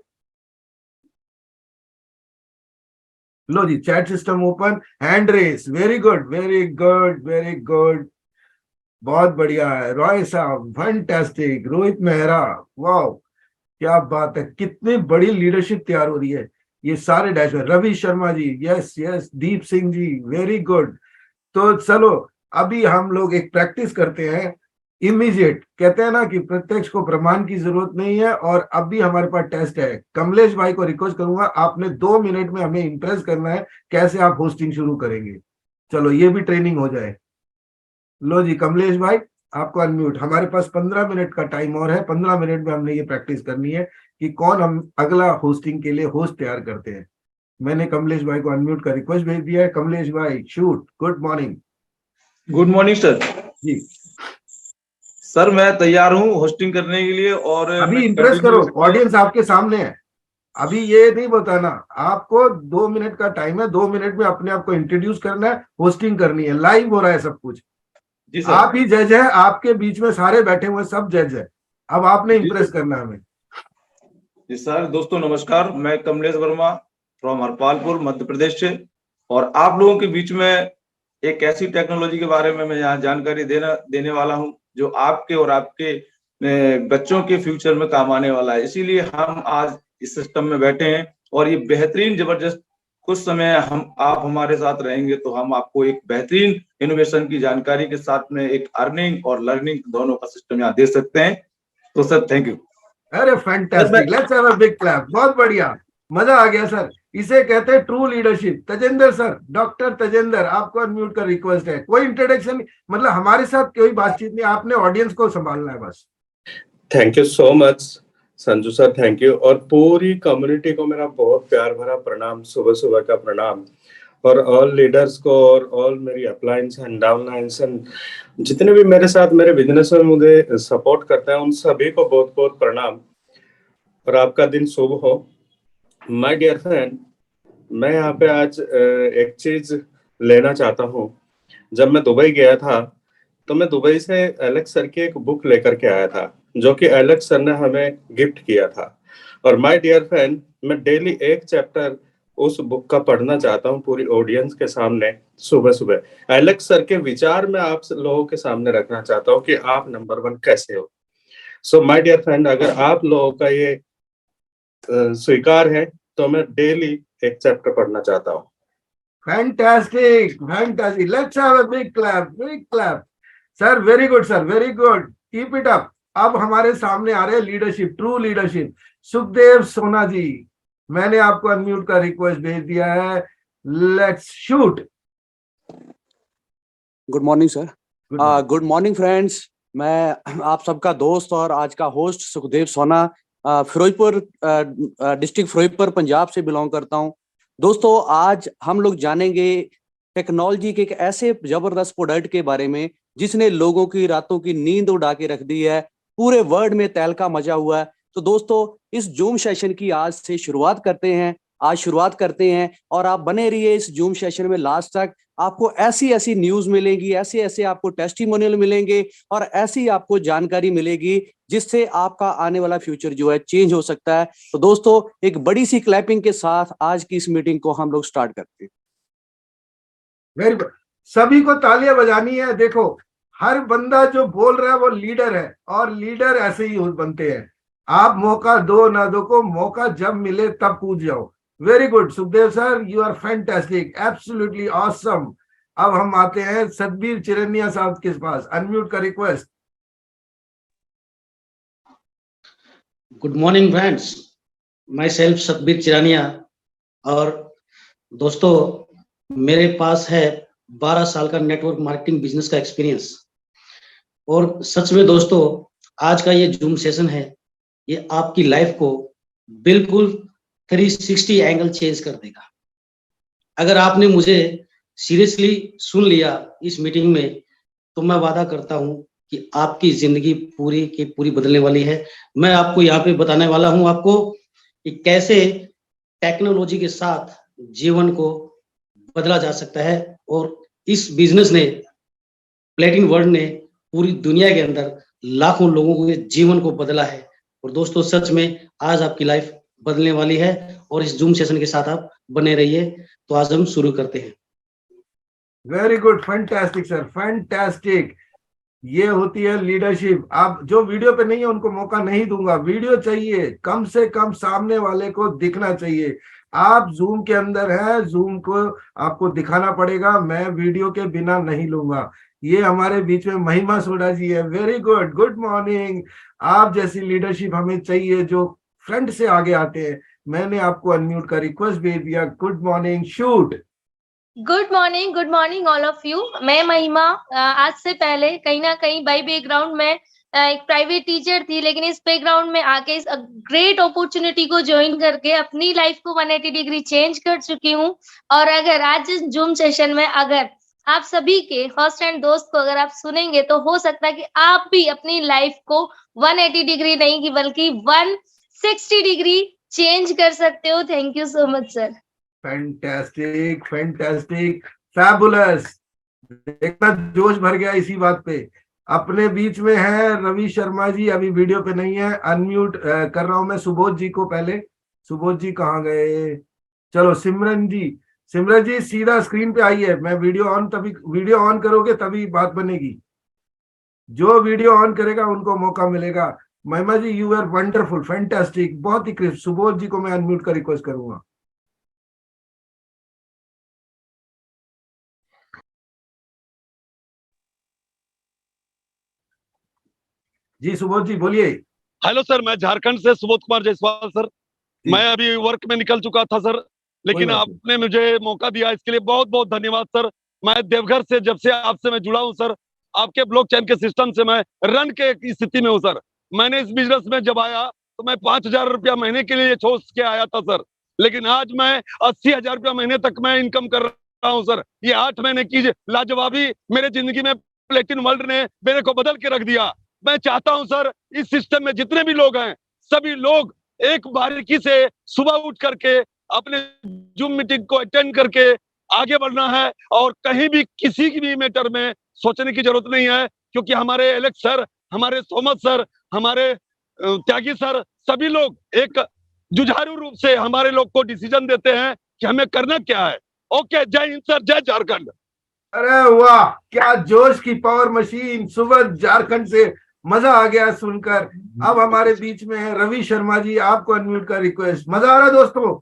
लो जी, chat system open, hand raise, very good very good very good, बहुत बढ़िया है। रॉय साहब फैंटास्टिक, रोहित मेहरा, वाह क्या बात है, कितनी बड़ी लीडरशिप तैयार हो रही है। ये सारे dashboard, Ravi Sharma ji, yes yes, Deep Singh ji, very good. तो चलो अभी हम लोग एक प्रैक्टिस करते हैं इमीडिएट। कहते हैं ना कि प्रत्यक्ष को प्रमाण की जरूरत नहीं है, और अभी हमारे पास टेस्ट है। कमलेश भाई को रिक्वेस्ट करूंगा, आपने 2 मिनट में हमें इंप्रेस करना है कैसे आप होस्टिंग शुरू करेंगे। चलो ये भी ट्रेनिंग हो जाए। लो जी कमलेश भाई आपको अनम्यूट। हमारे पास 15 मिनट का टाइम और है, 15 मिनट में हमने ये प्रैक्टिस करनी है कि कौन हम अगला होस्टिंग के लिए होस्ट तैयार करते हैं। मैंने कमलेश भाई को अनम्यूट का रिक्वेस्ट भेज दिया है। कमलेश भाई shoot. Good morning. Good morning sir. जी सर मैं तैयार हूँ होस्टिंग करने के लिए। और अभी इंप्रेस करो, ऑडियंस आपके सामने है। अभी ये नहीं बताना, आपको 2 मिनट का टाइम है, 2 मिनट में अपने आप को इंट्रोड्यूस करना है, होस्टिंग करनी है, लाइव हो रहा है सब कुछ। जी सर। आप ही जज है, आपके बीच में सारे बैठे हुए सब जज है, अब आपने इंप्रेस करना है हमें। जी सर। दोस्तों नमस्कार, मैं कमलेश वर्मा फ्रॉम हरपालपुर मध्य प्रदेश से, और आप लोगों के बीच में एक ऐसी टेक्नोलॉजी के बारे में मैं यहाँ जानकारी देने वाला हूँ जो आपके और आपके बच्चों के फ्यूचर में काम आने वाला है। इसीलिए हम आज इस सिस्टम में बैठे हैं, और ये बेहतरीन जबरदस्त कुछ समय आप हमारे साथ रहेंगे तो हम आपको एक बेहतरीन इनोवेशन की जानकारी के साथ में एक अर्निंग और लर्निंग दोनों का सिस्टम यहाँ दे सकते हैं। तो सर थैंक यू। अरे fantastic, let's have a big clap. बहुत बढ़िया, मजा आ गया सर। इसे कहते हैं true leadership. Tajender sir, doctor Tajender, आपको अनम्यूट का रिक्वेस्ट है। कोई इंट्रोडक्शन, मतलब हमारे साथ कोई बातचीत नहीं, आपने ऑडियंस को संभालना है बस। Thank you so much Sanju sir, thank you. और पूरी कम्युनिटी को मेरा बहुत प्यार भरा प्रणाम, सुबह सुबह का प्रणाम। और ऑल लीडर्स को और ऑल मेरी अपलाइंस एंड डाउनलाइंस एंड जितने भी मेरे साथ मेरे बिजनेस में मुझे सपोर्ट करते हैं, उन सभी को बहुत बहुत प्रणाम और आपका दिन शुभ हो। माय डियर फ्रेंड, मैं यहाँ पे आज एक चीज लेना चाहता हूँ। जब मैं दुबई गया था तो मैं दुबई से एलेक्स सर की एक बुक लेकर के आया था, जो कि एलेक्स सर ने हमें गिफ्ट किया था। और माय डियर फ्रेंड, मैं डेली एक चैप्टर उस बुक का पढ़ना चाहता हूँ पूरी ऑडियंस के सामने सुबह सुबह। एलेक्स सर के विचार में आप लोगों के सामने रखना चाहता हूँ कि आप नंबर 1 कैसे हो। सो माय डियर फ्रेंड, अगर आप लोगों का ये स्वीकार है तो मैं डेली एक चैप्टर पढ़ना चाहता हूँ। Fantastic fantastic, let's have a big clap, big clap. Sir very good sir, very good, keep it up. अब हमारे सामने आ रहे हैं लीडरशिप, ट्रू लीडरशिप। सुखदेव सोना जी, मैंने आपको अनम्यूट का रिक्वेस्ट भेज दिया है, let's shoot. Good morning sir. Good morning friends. मैं आप सबका दोस्त और आज का होस्ट सुखदेव सोना, फिरोजपुर डिस्ट्रिक्ट फिरोजपुर पंजाब से बिलोंग करता हूं। दोस्तों आज हम लोग जानेंगे टेक्नोलॉजी के एक ऐसे जबरदस्त प्रोडक्ट के बारे में जिसने लोगों की रातों की नींद उड़ा के रख दी है, पूरे वर्ल्ड में तहलका मचा हुआ है। तो दोस्तों इस जूम सेशन की आज से शुरुआत करते हैं और आप बने रहिए इस जूम सेशन में लास्ट तक। आपको ऐसी ऐसी न्यूज मिलेगी, ऐसे ऐसे आपको टेस्टिमोनियल मिलेंगे और ऐसी आपको जानकारी मिलेगी जिससे आपका आने वाला फ्यूचर जो है चेंज हो सकता है। तो दोस्तों एक बड़ी सी क्लैपिंग के साथ आज की इस मीटिंग को हम लोग स्टार्ट करते हैं। वेरी गुड, सभी को तालियां बजानी है। देखो हर बंदा जो बोल रहा है वो लीडर है और लीडर ऐसे ही बनते हैं। आप मौका दो ना दो को, मौका जब मिले तब कूद जाओ। Very good Sukhdev sir, you are fantastic, absolutely awesome. अब हम आते हैं सतबीर चिरनिया साहब के पास, अनम्यूट का request. Good morning friends, myself Satbir Chirania. और दोस्तों मेरे पास है 12 साल का नेटवर्क मार्केटिंग बिजनेस का एक्सपीरियंस। और सच में दोस्तों आज का ये जूम सेशन है, ये आपकी लाइफ को बिल्कुल 360 एंगल चेंज कर देगा। अगर आपने मुझे सीरियसली सुन लिया इस मीटिंग में, तो मैं वादा करता हूं कि आपकी जिंदगी पूरी की पूरी बदलने वाली है। मैं आपको यहाँ पे बताने वाला हूं आपको कि कैसे टेक्नोलॉजी के साथ जीवन को बदला जा सकता है। और इस बिजनेस ने, प्लेटिन वर्ल्ड ने पूरी दुनिया के अंदर लाखों लोगों के जीवन को बदला है। और दोस्तों सच में आज आपकी लाइफ बदलने वाली है और इस जूम सेशन के साथ आप बने रहिए। तो आज हम शुरू करते हैं। Very good, fantastic sir, fantastic. ये होती है लीडरशिप। आप जो वीडियो पे नहीं है उनको मौका नहीं दूंगा, वीडियो चाहिए, कम से कम सामने वाले को दिखना चाहिए। आप जूम के अंदर हैं, जूम को आपको दिखाना पड़ेगा, मैं वीडियो के बिना नहीं लूंगा। ये हमारे बीच में महिमा सोडा जी है। Very good, good morning. आप जैसी लीडरशिप हमें चाहिए जो फ्रंट से आगे आते हैं। मैंने आपको अनम्यूट का रिक्वेस्ट भेज दिया। Good morning, shoot. Good morning all of you. मैं महिमा। आज से पहले कहीं ना कहीं बाय बैकग्राउंड में एक प्राइवेट टीचर थी, लेकिन इस बैकग्राउंड में आके इस ग्रेट अपॉर्चुनिटी को ज्वाइन करके अपनी लाइफ को 180 डिग्री चेंज कर चुकी हूँ। और अगर आज इस जूम सेशन में अगर आप सभी के फर्स्ट हैंड दोस्त को अगर आप सुनेंगे तो हो सकता है कि आप भी अपनी लाइफ को 180 डिग्री नहीं की बल्कि 160 डिग्री चेंज कर सकते हो। Thank you so much sir. Fantastic, fantastic, fabulous. देखना जोश भर गया इसी बात पे। अपने बीच में है रवि शर्मा जी, अभी वीडियो पे नहीं है, अनम्यूट कर रहा हूं मैं सुबोध जी को। पहले सुबोध जी कहाँ गए? चलो सिमरन जी सीधा स्क्रीन पे आइए। मैं वीडियो ऑन करोगे तभी बात बनेगी। जो वीडियो ऑन करेगा उनको मौका मिलेगा। महिमा जी यू आर वंडरफुल, फैंटास्टिक, बहुत ही क्रिस्प। सुबोध जी को मैं अनम्यूट का रिक्वेस्ट करूंगा। जी सुबोध जी बोलिए। हेलो सर, मैं झारखंड से सुबोध कुमार जायसवाल सर। मैं अभी वर्क में निकल चुका था सर, लेकिन आपने मुझे मौका दिया, इसके लिए बहुत बहुत धन्यवाद सर। मैं देवघर से जब से आपसे मैं जुड़ा हूं सर, आपके ब्लॉकचेन के सिस्टम से मैं रन के स्थिति में हूं सर। मैंने इस बिजनेस में जब आया तो मैं 5,000 रुपया महीने के लिए छोड़ के आया था सर, लेकिन आज मैं 80,000 रुपया महीने तक मैं इनकम कर रहा हूं सर। ये 8 महीने की लाजवाबी मेरे जिंदगी में प्लेटिन वर्ल्ड ने मेरे को बदल के रख दिया। मैं चाहता हूं सर इस सिस्टम में जितने भी लोग हैं सभी लोग एक बारीकी से सुबह उठ करके अपने जूम मीटिंग को अटेंड करके आगे बढ़ना है और कहीं भी किसी की भी मैटर में सोचने की जरूरत नहीं है, क्योंकि हमारे एलेक्स सर, हमारे सोमत सर, हमारे त्यागी सर, सभी लोग एक जुझारू रूप से हमारे लोग को डिसीजन देते हैं कि हमें करना क्या है। ओके, जय हिंद सर, जय झारखंड। अरे वाह, क्या जोश की पावर मशीन। सुबह झारखंड से मजा आ गया सुनकर। अब हमारे बीच में है रवि शर्मा जी, आपको अनम्यूट का रिक्वेस्ट। मजा आ रहा है दोस्तों?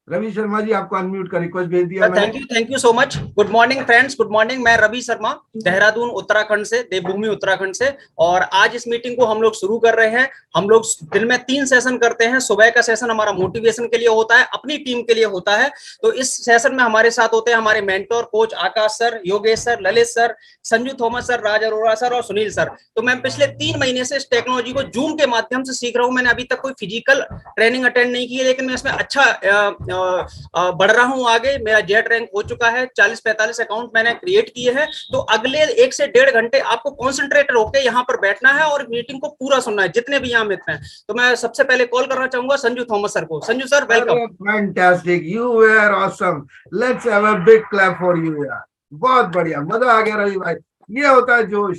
रवि शर्मा जी आपको अनम्यूट का रिक्वेस्ट भेज दिया। Thank you so much. Good morning friends, good morning. मैं रवि शर्मा, देहरादून उत्तराखंड से, देवभूमि उत्तराखंड से। और आज इस मीटिंग को हम लोग शुरू कर रहे हैं। हम लोग दिन में 3 सेशन करते हैं। सुबह का सेशन हमारा मोटिवेशन के लिए होता है, अपनी टीम के लिए होता है। तो इस सेशन में हमारे साथ होते हैं हमारे mentor coach Akash sir, Yogesh sir, Lalit sir, Sanju Thomas sir, Raj Arora sir और सुनील सर। तो मैं पिछले 3 महीने से इस टेक्नोलॉजी को जूम के माध्यम से सीख रहा हूँ। मैंने अभी तक कोई फिजिकल ट्रेनिंग अटेंड नहीं की है, लेकिन मैं इसमें अच्छा बढ़ रहा हूँ आगे। मेरा जेट रैंक हो चुका है, 40-45 अकाउंट मैंने क्रिएट किए हैं। तो अगले 1 से 1.5 घंटे आपको कॉन्सेंट्रेट होकर यहाँ पर बैठना है और मीटिंग को पूरा सुनना है, जितने भी यहाँ मित्र हैं। तो मैं सबसे पहले कॉल करना चाहूंगा संजू थॉमस सर को। Sanju sir, welcome. Fantastic, you were awesome, let's have a big clap for you यार। बहुत बढ़िया, मजा आ गया रवि भाई। ये होता है जोश,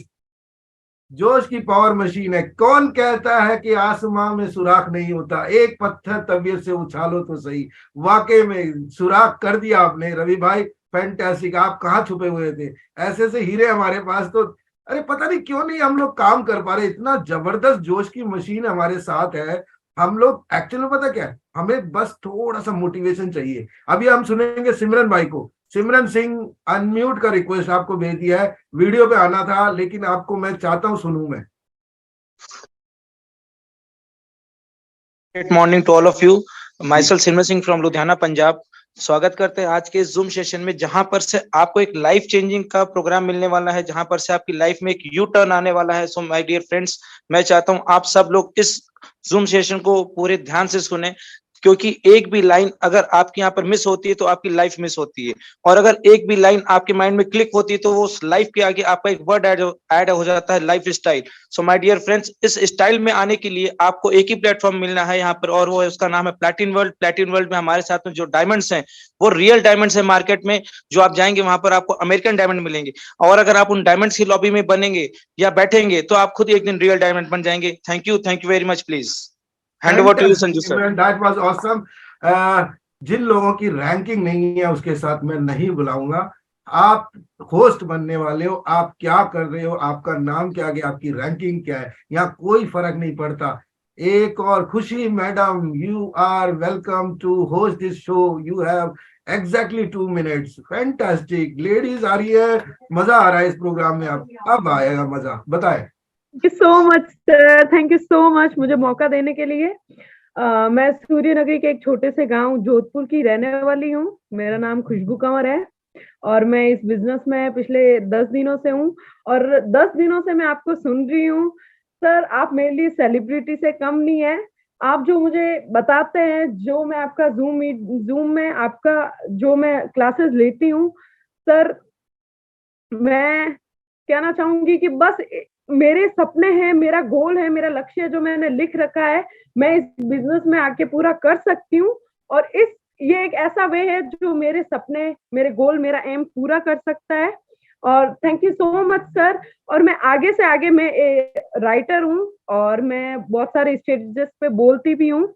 जोश की पावर मशीन है। कौन कहता है कि आसमां में सुराख नहीं होता, एक पत्थर तबीयत से उछालो तो सही। वाकई में सुराख कर दिया आपने रवि भाई, फैंटास्टिक। आप कहाँ छुपे हुए थे, ऐसे ऐसे हीरे हमारे पास तो, अरे पता नहीं क्यों नहीं हम लोग काम कर पा रहे। इतना जबरदस्त जोश की मशीन हमारे साथ है। हम लोग एक्चुअली पता क्या है, हमें बस थोड़ा सा मोटिवेशन चाहिए। अभी हम सुनेंगे सिमरन भाई को। सिमरन सिंह, अनम्यूट का रिक्वेस्ट आपको भेज दिया है, वीडियो पे आना था लेकिन आपको मैं चाहता हूं सुनूं मैं। Good morning to all of you, myself Simran Singh from Ludhiana Punjab. स्वागत करते हैं आज के जूम सेशन में, जहां पर से आपको एक लाइफ चेंजिंग का प्रोग्राम मिलने वाला है, जहां पर से आपकी लाइफ में एक यू टर्न आने वाला है। सो माय डियर फ्रेंड्स, मैं चाहता हूं आप सब लोग इस जूम सेशन को पूरे ध्यान से सुने, क्योंकि एक भी लाइन अगर आपके यहाँ पर मिस होती है तो आपकी लाइफ मिस होती है, और अगर एक भी लाइन आपके माइंड में क्लिक होती है तो वो उस लाइफ के आगे आपका एक वर्ड ऐड हो जाता है, lifestyle. So my dear friends, इस स्टाइल में आने के लिए आपको एक ही प्लेटफॉर्म मिलना है यहाँ पर, और वो है, उसका नाम है प्लैटिनम वर्ल्ड। प्लैटिनम वर्ल्ड में हमारे साथ में जो डायमंड्स हैं वो रियल डायमंड्स है। मार्केट में जो आप जाएंगे वहां पर आपको अमेरिकन डायमंड मिलेंगे, और अगर आप उन डायमंड्स की लॉबी में बनेंगे या बैठेंगे तो आप खुद एक दिन रियल डायमंड बन जाएंगे। Thank you very much. Please hand over to you Sanju sir. That was awesome. जिन लोगों की रैंकिंग नहीं है उसके साथ मैं नहीं बुलाऊंगा। आप होस्ट बनने वाले हो, आप क्या कर रहे हो, आपका नाम क्या है, आपकी रैंकिंग क्या है, यहाँ कोई फर्क नहीं पड़ता। एक और Khushi madam, you are welcome to host this show. You have exactly 2 minutes. Fantastic, ladies आ रही है, मजा आ रहा है इस प्रोग्राम में। अब आएगा मजा, बताएं। Thank you so much sir, thank you so much मुझे मौका देने के लिए। मैं सूर्य नगरी के एक छोटे से गांव जोधपुर की रहने वाली हूँ। मेरा नाम खुशबू कंवर है और मैं इस बिजनेस में पिछले 10 दिनों से हूँ, और 10 दिनों से मैं आपको सुन रही हूँ। सर, आप मेरे लिए सेलिब्रिटी से कम नहीं है। आप जो मुझे बताते हैं, जो मैं आपका जूम में आपका जो मैं क्लासेस लेती हूँ सर, मैं कहना चाहूंगी कि बस मेरे सपने हैं, मेरा गोल है, मेरा लक्ष्य जो मैंने लिख रखा है, मैं इस बिजनेस में आके पूरा कर सकती हूँ। और ये एक ऐसा वे है जो मेरे सपने, मेरे गोल, मेरा एम पूरा कर सकता है। और thank you so much sir. और मैं आगे से आगे, मैं राइटर हूँ और मैं बहुत सारे स्टेजेस पे बोलती भी हूँ।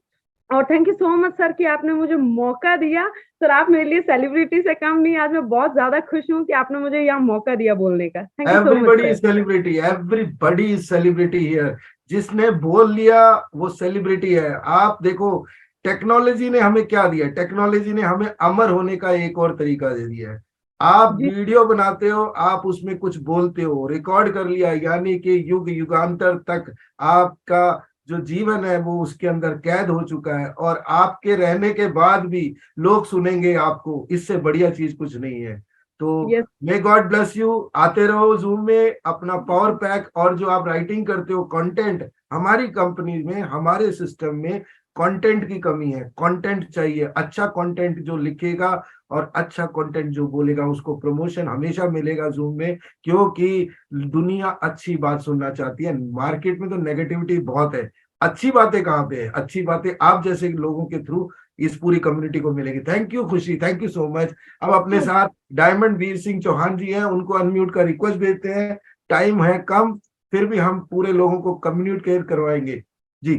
और thank you so much sir कि आपने मुझे मौका दिया। सर, आप मेरे लिए सेलिब्रिटी से कम नहीं। आज मैं बहुत ज्यादा खुश हूँ कि आपने मुझे यहाँ मौका दिया बोलने का। Thank you so much. Everybody is celebrity, everybody is celebrity here. जिसने बोल लिया वो सेलिब्रिटी है। आप देखो, टेक्नोलॉजी ने हमें क्या दिया, टेक्नोलॉजी ने हमें अमर होने का एक और तरीका दे दिया है। आप वीडियो बनाते हो, आप उसमें कुछ बोलते हो, रिकॉर्ड कर लिया, यानी कि युग युगांतर तक आपका जो जीवन है वो उसके अंदर कैद हो चुका है, और आपके रहने के बाद भी लोग सुनेंगे आपको। इससे बढ़िया चीज कुछ नहीं है। तो मे गॉड ब्लेस यू। आते रहो जूम में, अपना पावर पैक, और जो आप राइटिंग करते हो कंटेंट, हमारी कंपनी में, हमारे सिस्टम में कंटेंट की कमी है। कंटेंट चाहिए, अच्छा कंटेंट जो लिखेगा और अच्छा कंटेंट जो बोलेगा उसको प्रमोशन हमेशा मिलेगा जूम में, क्योंकि दुनिया अच्छी बात सुनना चाहती है। मार्केट में तो नेगेटिविटी बहुत है, अच्छी बातें कहाँ पे है? अच्छी बातें आप जैसे लोगों के थ्रू इस पूरी कम्युनिटी को मिलेगी। थैंक यू खुशी, थैंक यू सो मच। अब अपने साथ डायमंड वीर सिंह चौहान जी हैं, उनको अनम्यूट का रिक्वेस्ट भेजते हैं। टाइम है कम, फिर भी हम पूरे लोगों को कम्युनिकेट करवाएंगे जी।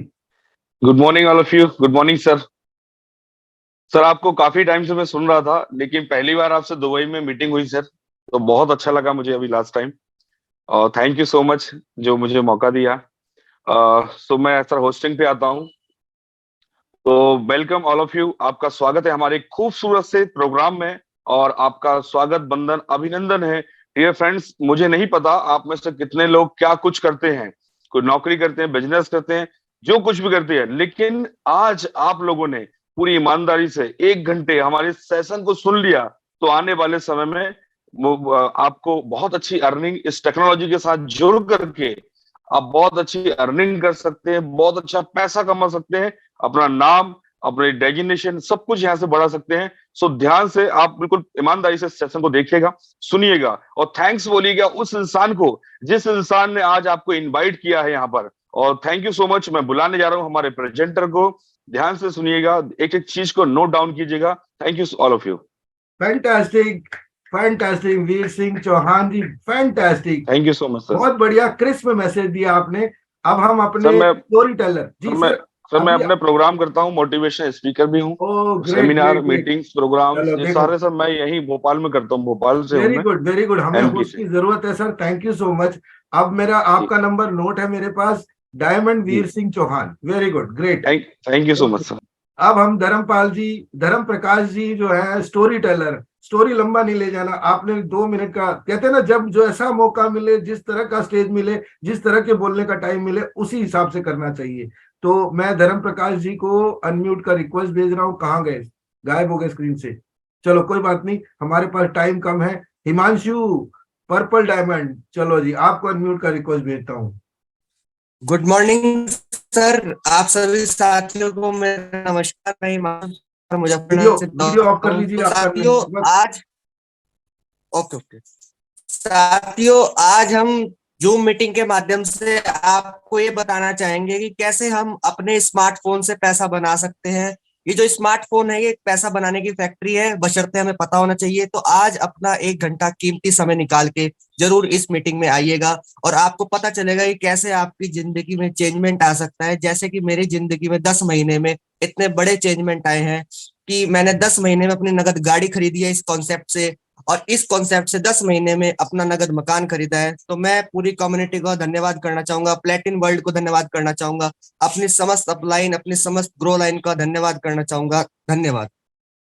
Good morning all of you. Good morning sir. Sir, आपको काफी टाइम से मैं सुन रहा था, लेकिन पहली बार आपसे दुबई में मीटिंग हुई सर, तो बहुत अच्छा लगा मुझे अभी लास्ट टाइम, और थैंक यू सो मच जो मुझे मौका दिया। सो मैं सर होस्टिंग पे आता हूँ। तो वेलकम ऑल ऑफ यू, आपका स्वागत है हमारे खूबसूरत से प्रोग्राम में, और आपका स्वागत, बंदन, अभिनंदन है। डियर फ्रेंड्स, मुझे नहीं पता आप में से कितने लोग क्या कुछ करते हैं, कोई नौकरी करते हैं, बिजनेस करते हैं, जो कुछ भी करते हैं, लेकिन आज आप लोगों ने पूरी ईमानदारी से 1 घंटे हमारे सेशन को सुन लिया, तो आने वाले समय में आपको बहुत अच्छी अर्निंग इस टेक्नोलॉजी के साथ जुड़ करके आप बहुत अच्छी अर्निंग कर सकते हैं, बहुत अच्छा पैसा कमा सकते हैं, अपना नाम, अपने डेजिग्नेशन सब कुछ यहाँ से बढ़ा सकते हैं। सो ध्यान से आप बिल्कुल ईमानदारी से सेशन को देखिएगा, सुनिएगा और थैंक्स बोलिएगा उस इंसान को जिस इंसान ने आज आपको इनवाइट किया है यहाँ पर। और थैंक यू सो मच। मैं बुलाने जा रहा हूँ हमारे प्रेजेंटर को, ध्यान से सुनिएगा, एक एक चीज को नोट डाउन कीजिएगा। Thank you all of you. Fantastic fantastic Veer Singh Chauhan ji, fantastic, thank you so much sir. बहुत बढ़िया क्रिस्प मैसेज दिया आपने। अब हम अपने स्टोरी टेलर जी सर मैं अपने प्रोग्राम करता हूँ, मोटिवेशन स्पीकर भी हूँ, सेमिनार मीटिंग्स प्रोग्राम ये सारे सब मैं यहीं भोपाल में करता हूँ, भोपाल से। वेरी गुड, हमें उसकी जरूरत है sir, thank you so much. अब मेरा आपका नंबर नोट है मेरे पास, diamond Veer Singh Chauhan, very good, great, thank you so much sir. अब हम धर्म प्रकाश जी जो है स्टोरी टेलर, स्टोरी लंबा नहीं ले जाना, आपने 2 मिनट का, कहते हैं ना जब जो ऐसा मौका मिले, जिस तरह का स्टेज मिले, जिस तरह के बोलने का टाइम मिले, उसी हिसाब से करना चाहिए। तो मैं धर्म प्रकाश जी को अनम्यूट का रिक्वेस्ट भेज रहा हूँ। कहाँ गए, गायब हो गए स्क्रीन से। चलो कोई बात नहीं, हमारे पास टाइम कम है। हिमांशु पर्पल डायमंड, चलो जी आपको अनम्यूट का रिक्वेस्ट भेजता हूँ। गुड मॉर्निंग सर, आप सभी साथियों को मेरा नमस्कार। मैं मुजफ्फरनगर से वीडियो ऑफ कर लीजिए साथियों। आज ओके साथियों, आज हम जूम मीटिंग के माध्यम से आपको ये बताना चाहेंगे कि कैसे हम अपने स्मार्टफोन से पैसा बना सकते हैं। ये जो स्मार्टफोन है ये पैसा बनाने की फैक्ट्री है, बशर्ते हमें पता होना चाहिए। तो आज अपना 1 घंटा कीमती समय निकाल के जरूर इस मीटिंग में आइएगा और आपको पता चलेगा कि कैसे आपकी जिंदगी में चेंजमेंट आ सकता है। जैसे कि मेरी जिंदगी में 10 महीने में इतने बड़े चेंजमेंट आए हैं कि मैंने 10 महीने में अपनी नगद गाड़ी खरीदी है इस कॉन्सेप्ट से, और इस कॉन्सेप्ट से 10 महीने में अपना नगद मकान खरीदा है। तो मैं पूरी कम्युनिटी को धन्यवाद करना चाहूंगा, प्लेटिन वर्ल्ड को धन्यवाद करना चाहूंगा, अपनी समस्त अपलाइन, अपनी समस्त ग्रो लाइन का धन्यवाद करना चाहूंगा। धन्यवाद।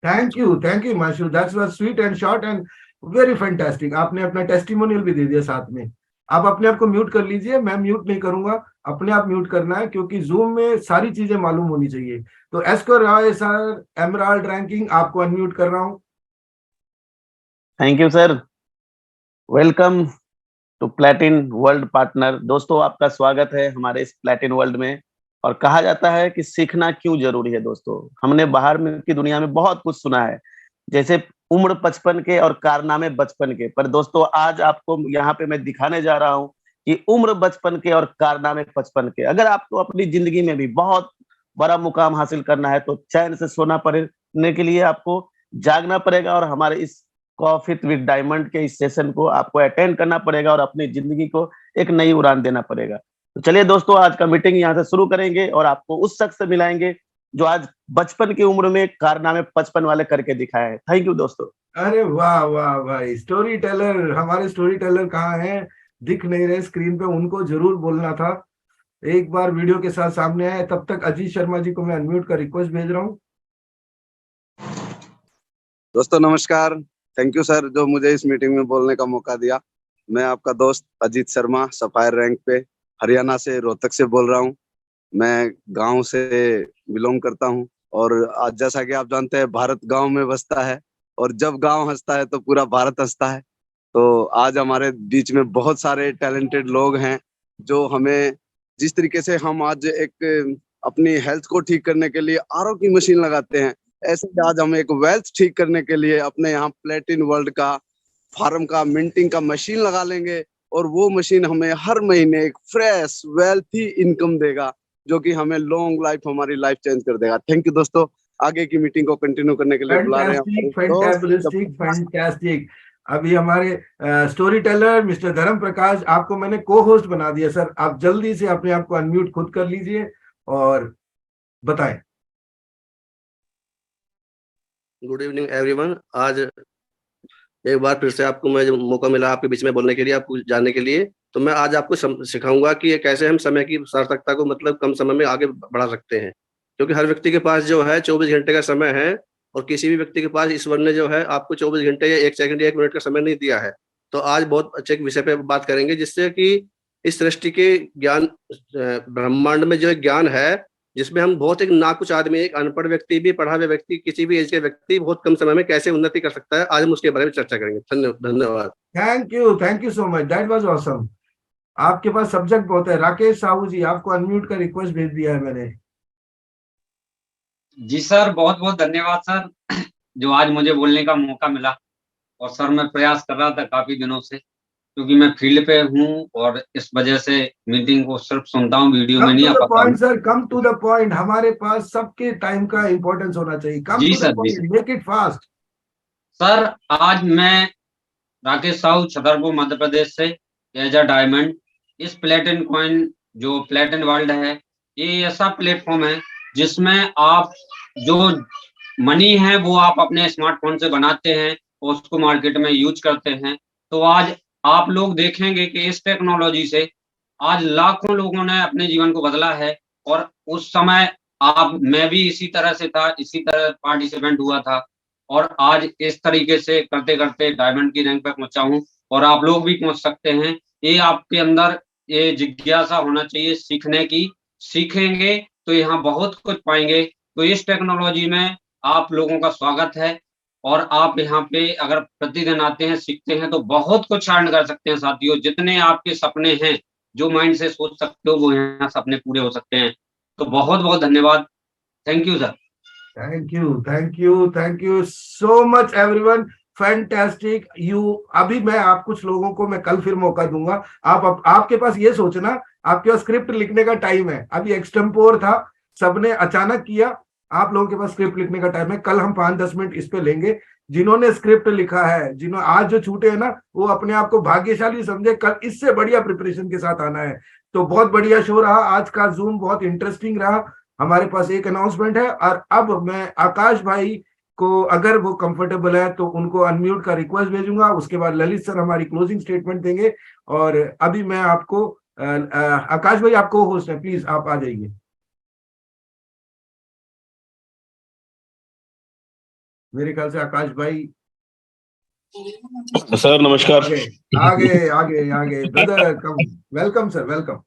Thank you Mashu, that's was sweet and short and very fantastic. आपने अपना टेस्टिमोनियल भी दे दिया साथ में। आप अपने आप को म्यूट कर लीजिए, मैं म्यूट नहीं करूंगा, अपने आप म्यूट करना है, क्योंकि जूम में सारी चीजें मालूम होनी चाहिए। तो Askar Rai sir, emerald ranking, आपको अनम्यूट कर रहा हूँ। Thank you sir, welcome to platinum world partner. दोस्तों आपका स्वागत है हमारे इस प्लेटिन वर्ल्ड में। और कहा जाता है कि सीखना क्यों जरूरी है। दोस्तों हमने बाहर में की दुनिया में बहुत कुछ सुना है, जैसे उम्र 55 के और कारनामे बचपन के, पर दोस्तों आज आपको यहाँ पे मैं दिखाने जा रहा हूँ कि उम्र बचपन के और कारनामे 55 के। अगर आपको अपनी जिंदगी में भी बहुत बड़ा मुकाम हासिल करना है तो चैन से सोना पड़ने के लिए आपको जागना पड़ेगा और हमारे इस कॉफी विद डायमंड के इस सेशन को आपको अटेंड करना पड़ेगा और अपनी जिंदगी को एक नई उड़ान देना पड़ेगा। तो चलिए दोस्तों आज का मीटिंग यहाँ से शुरू करेंगे और आपको उस शख्स से मिलाएंगे जो आज बचपन की उम्र में कारनामे 55 वाले करके दिखाया है। थैंक यू दोस्तों। अरे वाह वाह भाई, स्टोरी टेलर, हमारे स्टोरी टेलर कहाँ हैं, दिख नहीं रहे स्क्रीन पे, उनको जरूर बोलना था। एक बार वीडियो के साथ सामने आए। तब तक अजीत शर्मा जी को मैं अनम्यूट का रिक्वेस्ट भेज रहा हूँ। दोस्तों नमस्कार, थैंक यू सर जो मुझे इस मीटिंग में बोलने का मौका दिया। मैं आपका दोस्त अजीत शर्मा, सफायर रैंक पे, हरियाणा से, रोहतक से बोल रहा हूँ। मैं गांव से बिलोंग करता हूँ और आज जैसा कि आप जानते हैं भारत गांव में बसता है और जब गांव हंसता है तो पूरा भारत हंसता है। तो आज हमारे बीच में बहुत सारे टैलेंटेड लोग हैं जो हमें, जिस तरीके से हम आज एक अपनी हेल्थ को ठीक करने के लिए आरओ की मशीन लगाते हैं, ऐसे ही आज हम एक वेल्थ ठीक करने के लिए अपने यहाँ प्लेटिन वर्ल्ड का फार्म का मिंटिंग का मशीन लगा लेंगे और वो मशीन हमें हर महीने एक फ्रेश वेल्थी इनकम देगा जो कि हमें लॉन्ग लाइफ, हमारी लाइफ चेंज कर देगा। थैंक यू दोस्तों, आगे की मीटिंग को कंटिन्यू करने के लिए बुला रहे हैं। फैंटास्टिक। अभी हमारे स्टोरी टेलर मिस्टर धर्म प्रकाश, आपको मैंने को होस्ट बना दिया सर। आप जल्दी से अपने आप को अनम्यूट खुद कर लीजिए और बताएं। Good evening everyone. आज एक बार फिर से आपको मैं मौका मिला आपके बीच में बोलने के लिए, आपको जानने के लिए। तो मैं आज आपको सिखाऊंगा कि कैसे हम समय की सार्थकता को मतलब कम समय में आगे बढ़ा सकते हैं, क्योंकि हर व्यक्ति के पास जो है 24 घंटे का समय है और किसी भी व्यक्ति के पास ईश्वर ने जो है आपको 24 घंटे या 1 सेकंड या 1 मिनट का समय नहीं दिया है। तो आज बहुत अच्छे एक विषय पे बात करेंगे जिससे कि इस सृष्टि के ज्ञान, ब्रह्मांड में जो ज्ञान है, जिसमें हम बहुत एक ना कुछ आदमी, एक अनपढ़ व्यक्ति भी, पढ़ा हुआ व्यक्ति, किसी भी एज के व्यक्ति बहुत कम समय में कैसे उन्नति कर सकता है, आज हम उसके बारे में चर्चा करेंगे। धन्यवाद। Thank you so much, that was awesome. आपके पास सब्जेक्ट बहुत है। राकेश साहू जी, आपको अनम्यूट का रिक्वेस्ट भेज दिया है मैंने। जी सर, बहुत बहुत धन्यवाद सर, जो आज मुझे बोलने का मौका मिला। और सर मैं प्रयास कर रहा था काफी दिनों से, क्योंकि मैं फील्ड पे हूँ और इस वजह से मीटिंग को सिर्फ सुनता हूँ, वीडियो में कम नहीं टू आ द पाता पॉइंट हूँ। सर, कम टू द पॉइंट। हमारे पास सबके टाइम का इंपॉर्टेंस होना चाहिए। कम जी टू द सर, जी point, sir. Make it fast. Sir आज मैं राकेश साहू छतरपुर मध्य प्रदेश से एज अ डायमंड, इस प्लेटिन कॉइन जो प्लेटिन वर्ल्ड है, ये ऐसा प्लेटफॉर्म है जिसमें आप जो मनी है वो आप अपने स्मार्टफोन से बनाते हैं और उसको मार्केट में यूज करते हैं। तो आज आप लोग देखेंगे कि इस टेक्नोलॉजी से आज लाखों लोगों ने अपने जीवन को बदला है। और उस समय मैं भी इसी तरह से था, इसी तरह पार्टिसिपेंट हुआ था, और आज इस तरीके से करते करते डायमंड की रैंक पे पहुंचा हूँ। और आप लोग भी पहुंच सकते हैं। ये आपके अंदर ये जिज्ञासा होना चाहिए सीखने की। सीखेंगे तो यहाँ बहुत कुछ पाएंगे। तो इस टेक्नोलॉजी में आप लोगों का स्वागत है। और आप यहाँ पे अगर प्रतिदिन आते हैं, सीखते हैं, तो बहुत कुछ अर्न कर सकते हैं साथियों। जितने आपके सपने हैं, जो माइंड से सोच सकते हो, वो यहाँ सपने पूरे हो सकते हैं। तो बहुत बहुत धन्यवाद। Thank you sir. Thank you so much everyone. Fantastic you. अभी मैं कुछ लोगों को मैं कल फिर मौका दूंगा। आपके पास ये सोचना, आपके पास स्क्रिप्ट लिखने का टाइम है। अभी एक्सटेम्पोर था, सबने अचानक किया। आप लोगों के पास स्क्रिप्ट लिखने का टाइम है। कल हम 5-10 मिनट इस पे लेंगे। जिन्होंने स्क्रिप्ट लिखा है, जिन्होंने आज जो छूटे हैं ना, वो अपने आप को भाग्यशाली समझे। कल इससे बढ़िया प्रिपरेशन के साथ आना है। तो बहुत बढ़िया शो रहा आज का। जूम बहुत इंटरेस्टिंग रहा। हमारे पास एक अनाउंसमेंट है, और अब मैं आकाश भाई को, अगर वो कंफर्टेबल है तो उनको अनम्यूट का रिक्वेस्ट भेजूंगा। उसके बाद ललित सर हमारी क्लोजिंग स्टेटमेंट देंगे। और अभी मैं आपको आकाश भाई, आपको होस्ट है, प्लीज आप आ जाइए। मेरे ख्याल से आकाश भाई सर नमस्कार। आगे आगे आगे brother, come. Welcome sir, welcome.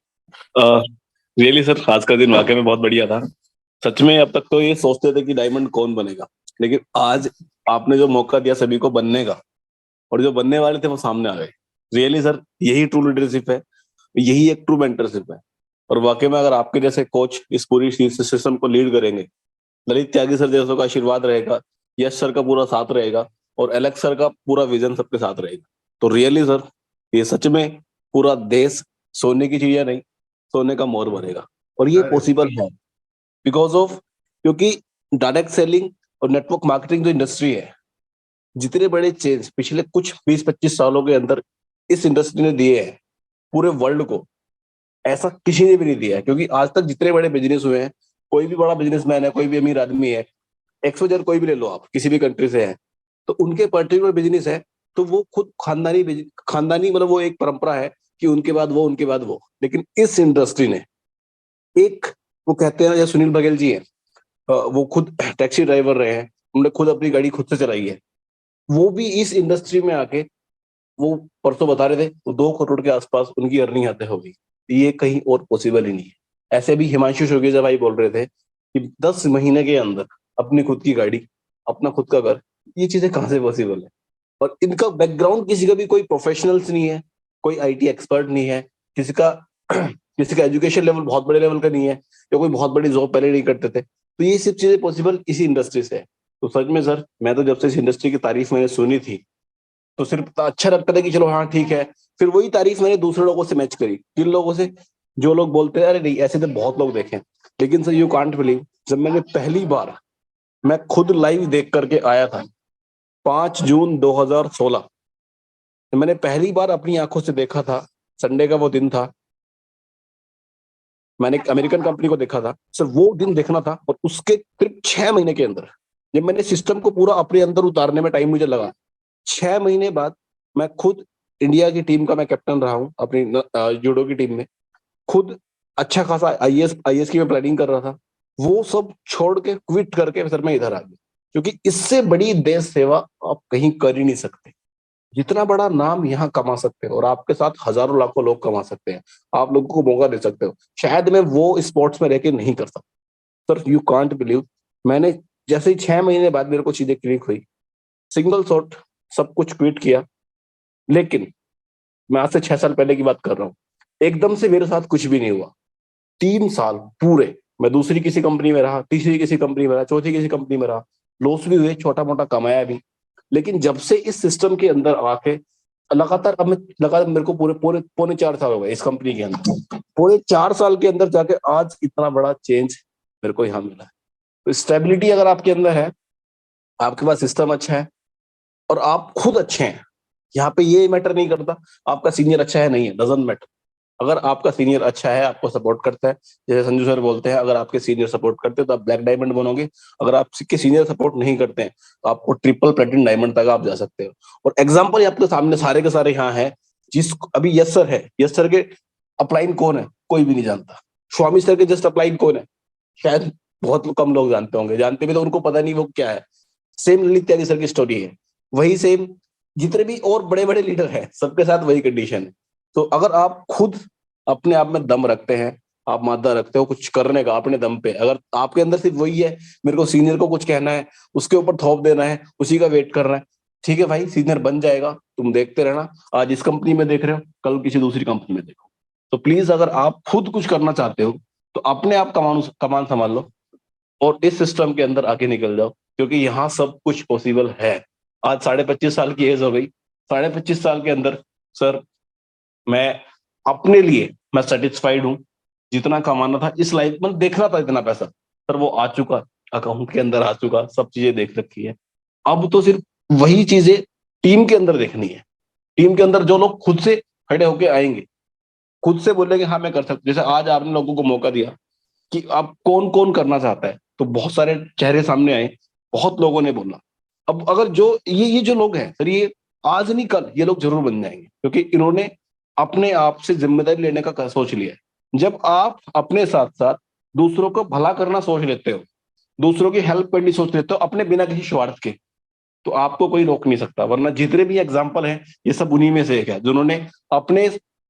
Really sir, आज का दिन वाकई में बहुत बढ़िया था। सच में अब तक तो ये सोचते थे कि डायमंड कौन बनेगा, लेकिन आज आपने जो मौका दिया सभी को बनने का, और जो बनने वाले थे वो सामने आ गए। रियली सर, यही ट्रू लीडरशिप है, यही एक ट्रू मेंटरशिप है। और वाकई में अगर आपके जैसे कोच इस पूरी सिस्टम को लीड करेंगे, ललित त्यागी सर जैसों का आशीर्वाद रहेगा, यश सर का पूरा साथ रहेगा, और एलेक्स सर का पूरा विजन सबके साथ रहेगा, तो रियली सर ये सच में पूरा देश सोने की चिड़िया नहीं, सोने का मोर बनेगा। और ये पॉसिबल है बिकॉज ऑफ, क्योंकि डायरेक्ट सेलिंग और नेटवर्क मार्केटिंग जो इंडस्ट्री है, जितने बड़े चेंज पिछले कुछ 20-25 सालों के अंदर इस इंडस्ट्री ने दिए हैं पूरे वर्ल्ड को, ऐसा किसी ने भी नहीं दिया है। क्योंकि आज तक जितने बड़े बिजनेस हुए हैं, कोई भी बड़ा बिजनेसमैन है, कोई भी अमीर आदमी है, XYZ कोई भी ले लो आप, किसी भी कंट्री से है, तो उनके पर्टिकुलर बिजनेस है, तो वो खुद खानदानी मतलब वो एक परंपरा है कि उनके बाद वो, उनके बाद वो। लेकिन इस इंडस्ट्री ने एक, वो कहते हैं, या सुनील बघेल जी हैं, वो खुद टैक्सी ड्राइवर रहे हैं, उन्होंने खुद अपनी गाड़ी खुद से चलाई है, वो भी इस इंडस्ट्री में आके, वो परसों बता रहे थे, तो 2 करोड़ के आसपास उनकी अर्निंग आते होगी। ये कहीं और पॉसिबल ही नहीं है। ऐसे भी हिमांशु शोकेजा भाई बोल रहे थे कि 10 महीने के अंदर अपनी खुद की गाड़ी, अपना खुद का घर, ये चीजें कहाँ से पॉसिबल है। और इनका बैकग्राउंड, किसी का भी कोई प्रोफेशनल्स नहीं है, कोई IT एक्सपर्ट नहीं है, किसी का एजुकेशन लेवल बहुत बड़े लेवल का नहीं है, या कोई बहुत बड़ी जॉब पहले नहीं करते थे। तो ये सब चीजें पॉसिबल इसी इंडस्ट्री से है। तो सच में सर, मैं तो जब से इस इंडस्ट्री की तारीफ मैंने सुनी थी, तो सिर्फ अच्छा लगता था कि चलो हाँ ठीक है। फिर वही तारीफ मैंने दूसरे लोगों से मैच करी, किन लोगों से, जो लोग बोलते हैं अरे नहीं, ऐसे तो बहुत लोग देखे। लेकिन सर यू कांट बिलीव, जब मैंने पहली बार मैं खुद लाइव देख करके आया था 5 जून 2016, मैंने पहली बार अपनी आंखों से देखा था। संडे का वो दिन था, मैंने एक अमेरिकन कंपनी को देखा था सर, वो दिन देखना था। और उसके करीब 6 महीने के अंदर, जब मैंने सिस्टम को पूरा अपने अंदर उतारने में टाइम मुझे लगा, 6 महीने बाद मैं खुद इंडिया की टीम का मैं कैप्टन रहा हूँ, अपनी जूडो की टीम में। खुद अच्छा खासा IAS की मैं प्लानिंग कर रहा था। वो सब छोड़ के, क्विट करके सर मैं इधर आ गया, क्योंकि इससे बड़ी देश सेवा आप कहीं कर ही नहीं सकते। जितना बड़ा नाम यहाँ कमा सकते हो, और आपके साथ हजारों लाखों लोग कमा सकते हैं, आप लोगों को मौका दे सकते हो, शायद मैं वो स्पोर्ट्स में रह के नहीं कर सकता। सर यू कांट बिलीव, मैंने जैसे ही 6 महीने बाद मेरे को चीजें क्लिक हुई, सिंगल शॉट सब कुछ क्विट किया। लेकिन मैं आज से 6 साल पहले की बात कर रहा हूँ, एकदम से मेरे साथ कुछ भी नहीं हुआ। 3 साल पूरे मैं दूसरी किसी कंपनी में रहा, तीसरी किसी कंपनी में रहा, चौथी किसी कंपनी में रहा, लॉस भी हुए, छोटा मोटा कमाया भी। लेकिन जब से इस सिस्टम के अंदर आके लगातार, अब मैं लगातार, मेरे को पौने 4 साल हो गए इस कंपनी के अंदर, पूरे 4 साल के अंदर जाके आज इतना बड़ा चेंज मेरे को यहाँ मिला है। तो स्टेबिलिटी अगर आपके अंदर है, आपके पास सिस्टम अच्छा है और आप खुद अच्छे हैं, यहाँ पे ये मैटर नहीं करता आपका सीनियर अच्छा है नहीं है, डजंट मैटर। अगर आपका सीनियर अच्छा है, आपको सपोर्ट करता है, जैसे संजू सर बोलते हैं, अगर आपके सीनियर सपोर्ट करते हैं तो आप ब्लैक डायमंड बनोगे। अगर आपके सीनियर सपोर्ट नहीं करते हैं तो आपको ट्रिपल प्लेटिनम डायमंड तक आप जा सकते हो। और एग्जाम्पल आपके सामने सारे के सारे यहाँ है। जिस अभी यस सर है, यस सर के अपलाइन कौन है कोई भी नहीं जानता। स्वामी सर के जस्ट अपलाइन कौन है शायद बहुत कम लोग जानते होंगे, जानते भी तो उनको पता नहीं वो क्या है। सेम ललित त्यागी सर की स्टोरी है, वही सेम जितने भी और बड़े बड़े लीडर हैं सबके साथ वही कंडीशन है। तो अगर आप खुद अपने आप में दम रखते हैं, आप मादा रखते हो कुछ करने का अपने दम पे, अगर आपके अंदर सिर्फ वही है मेरे को सीनियर को कुछ कहना है, उसके ऊपर थोप देना है, उसी का वेट करना है, ठीक है भाई सीनियर बन जाएगा, तुम देखते रहना। आज इस कंपनी में देख रहे हो, कल किसी दूसरी कंपनी में देखो। तो प्लीज अगर आप खुद कुछ करना चाहते हो तो अपने आप कमान संभाल लो और इस सिस्टम के अंदर आके निकल जाओ, क्योंकि यहाँ सब कुछ पॉसिबल है। आज 25.5 साल की एज हो गई, 25.5 साल के अंदर सर मैं अपने लिए मैं सेटिस्फाइड हूँ। जितना कमाना था इस लाइफ में, देखना था इतना पैसा सर वो आ चुका, अकाउंट के अंदर आ चुका, सब चीजें देख रखी है। अब तो सिर्फ वही चीजें टीम के अंदर देखनी है। टीम के अंदर जो लोग खुद से खड़े होके आएंगे, खुद से बोलेंगे हाँ मैं कर सकता हूँ। जैसे आज आपने लोगों को मौका दिया कि आप कौन कौन करना चाहता है, तो बहुत सारे चेहरे सामने आए, बहुत लोगों ने बोला। अब अगर जो ये जो लोग हैं सर, ये आज नहीं कल ये लोग जरूर बन जाएंगे, क्योंकि इन्होंने अपने आप से जिम्मेदारी लेने का सोच लिया है। जब आप अपने साथ साथ दूसरों को भला करना सोच लेते हो, दूसरों की हेल्प करनी सोच लेते हो अपने बिना किसी स्वार्थ के, तो आपको कोई रोक नहीं सकता। वरना जितने भी एग्जाम्पल हैं ये सब उन्हीं में से एक है, जिन्होंने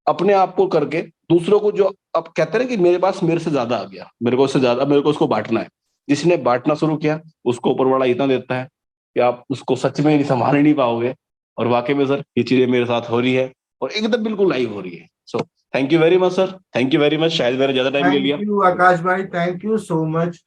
अपने आप को करके दूसरों को, जो अब कहते हैं कि मेरे पास मेरे से ज्यादा आ गया, मेरे को उससे ज्यादा, मेरे को उसको बांटना है। जिसने बांटना शुरू किया उसको ऊपर वाला इतना देता है कि आप उसको सच में नहीं संभाल नहीं पाओगे। और वाकई में सर ये चीजें मेरे साथ हो रही है और एकदम बिल्कुल लाइव हो रही है। So thank you very much sir, thank you very much. शायद मैंने ज्यादा टाइम ले लिया। थैंक यू आकाश भाई, थैंक यू सो मच।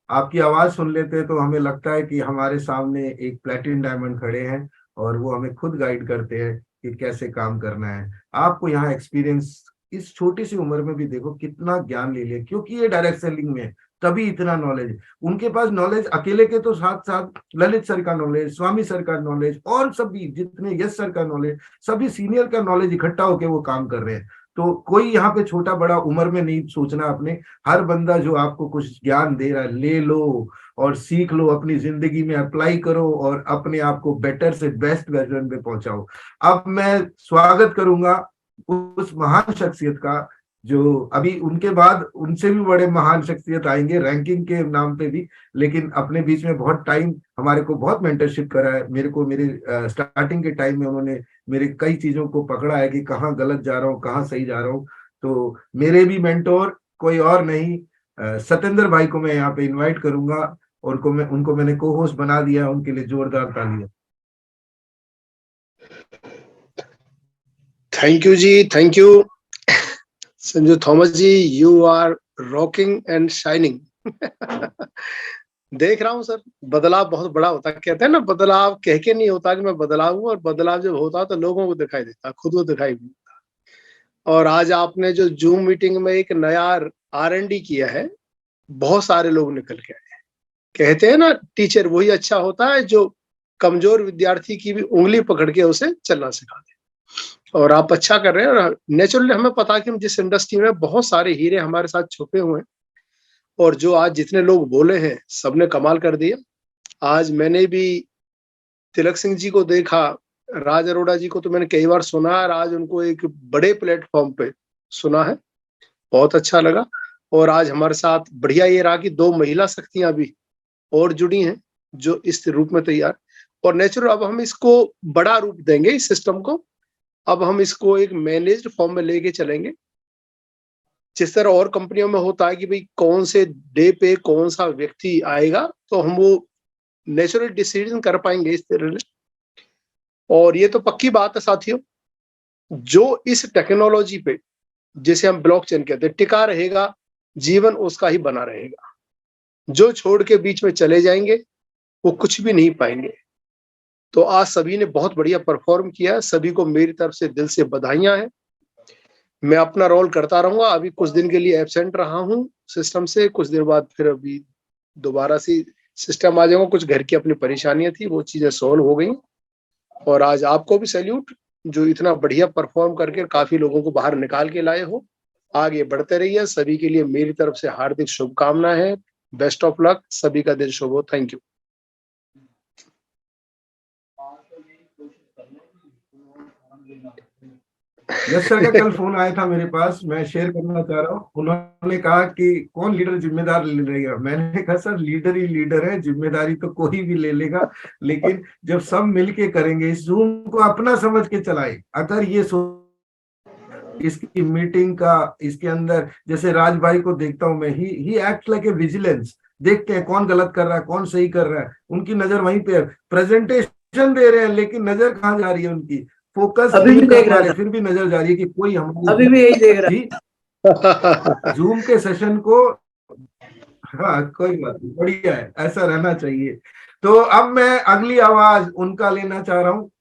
आपकी आवाज सुन लेते तो हमें लगता है कि हमारे सामने एक प्लेटिनम डायमंड खड़े हैं और वो हमें खुद गाइड करते हैं कि कैसे काम करना है। आपको यहाँ एक्सपीरियंस इस छोटी सी उम्र में भी देखो कितना ज्ञान ले लिया, क्योंकि ये डायरेक्ट सेलिंग में है तभी इतना नॉलेज। उनके पास नॉलेज अकेले के तो साथ साथ ललित सर का नॉलेज, स्वामी सर का नॉलेज और सभी जितने यश सर का नॉलेज, सभी सीनियर का नॉलेज इकट्ठा होकर वो काम कर रहे हैं। तो कोई यहाँ पे छोटा बड़ा उम्र में नहीं सोचना अपने। हर बंदा जो आपको कुछ ज्ञान दे रहा है ले लो और सीख लो, अपनी जिंदगी में अप्लाई करो और अपने आप को बेटर से बेस्ट वर्जन पे पहुंचाओ। अब मैं स्वागत करूंगा उस महान शख्सियत का जो अभी उनके बाद उनसे भी बड़े महान शख्सियत आएंगे रैंकिंग के नाम पे भी, लेकिन अपने बीच में बहुत टाइम हमारे को बहुत मेंटरशिप करा है। मेरे को मेरे स्टार्टिंग के टाइम में उन्होंने मेरे कई चीजों को पकड़ा है कि कहाँ गलत जा रहा हूँ कहाँ सही जा रहा हूँ। तो मेरे भी मेंटोर कोई और नहीं, सतेंद्र भाई को मैं यहाँ पे इन्वाइट करूंगा और उनको मैंने को होस्ट बना दिया। उनके लिए जोरदार तालियां। Thank you ji, thank you Sanju Thomas ji, you are rocking and shining. देख रहा हूँ सर, बदलाव बहुत बड़ा होता है। कहते हैं ना बदलाव कह के नहीं होता कि मैं बदलाव हूँ, और बदलाव जब होता है तो लोगों को दिखाई देता, खुद को दिखाई नहीं देता। और आज आपने जो जूम मीटिंग में एक नया R&D किया है, बहुत सारे लोग निकल के आए। कहते हैं ना टीचर वही अच्छा होता है जो कमजोर विद्यार्थी की भी उंगली पकड़ के उसे चलना सिखा दे। और आप अच्छा कर रहे हैं। और नेचुरली हमें पता है कि हम जिस इंडस्ट्री में बहुत सारे हीरे हमारे साथ छुपे हुए हैं, और जो आज जितने लोग बोले हैं सबने कमाल कर दिया। आज मैंने भी तिलक सिंह जी को देखा, राज अरोड़ा जी को तो मैंने कई बार सुना, और आज उनको एक बड़े प्लेटफॉर्म पे सुना है, बहुत अच्छा लगा। और आज हमारे साथ बढ़िया ये रहा कि 2 महिला शक्तियां भी और जुड़ी हैं जो इस रूप में तैयार। और नेचुरल अब हम इसको बड़ा रूप देंगे इस सिस्टम को। अब हम इसको एक मैनेज्ड फॉर्म में लेके चलेंगे, जिस तरह और कंपनियों में होता है कि भाई कौन से डे पे कौन सा व्यक्ति आएगा, तो हम वो नेचुरल डिसीजन कर पाएंगे इस तरह से। और ये तो पक्की बात है साथियों, जो इस टेक्नोलॉजी पे जिसे हम ब्लॉकचेन कहते हैं टिका रहेगा, जीवन उसका ही बना रहेगा। जो छोड़ के बीच में चले जाएंगे वो कुछ भी नहीं पाएंगे। तो आज सभी ने बहुत बढ़िया परफॉर्म किया, सभी को मेरी तरफ से दिल से बधाइयां हैं। मैं अपना रोल करता रहूंगा। अभी कुछ दिन के लिए एब्सेंट रहा हूं सिस्टम से, कुछ देर बाद फिर अभी दोबारा से सिस्टम आ जाऊंगा। कुछ घर की अपनी परेशानियां थी, वो चीजें सॉल्व हो गई। और आज आपको भी सैल्यूट, जो इतना बढ़िया परफॉर्म करके काफी लोगों को बाहर निकाल के लाए हो। आगे बढ़ते रहिए। सभी के लिए मेरी तरफ से हार्दिक शुभकामनाएं हैं। Best of luck. सभी का दिन शुभ हो। Thank you. यस सर का कल फोन आया था मेरे पास, मैं शेयर करना चाह रहा हूँ। उन्होंने कहा कि कौन लीडर जिम्मेदार ले लेगा। मैंने कहा सर लीडर ही लीडर है, जिम्मेदारी तो कोई भी ले लेगा, लेकिन जब सब मिलके करेंगे, इस जूम को अपना समझ के चलाए। अगर ये इसकी मीटिंग का इसके अंदर, जैसे राज भाई को देखता हूं मैं, ही एक्ट लाइक ए विजिलेंस। देखते हैं कौन गलत कर रहा है, कौन सही कर रहा है, उनकी नजर वहीं पे है। प्रेजेंटेशन दे रहे हैं लेकिन नजर कहाँ जा रही है उनकी, फोकस अभी भी देख रहा है, था, फिर भी नजर जा रही है कि कोई हमारी अभी भी यही देख रहा जूम के सेशन को। हाँ कोई बात नहीं, बढ़िया है, ऐसा रहना चाहिए। तो अब मैं अगली आवाज उनका लेना चाह रहा हूँ।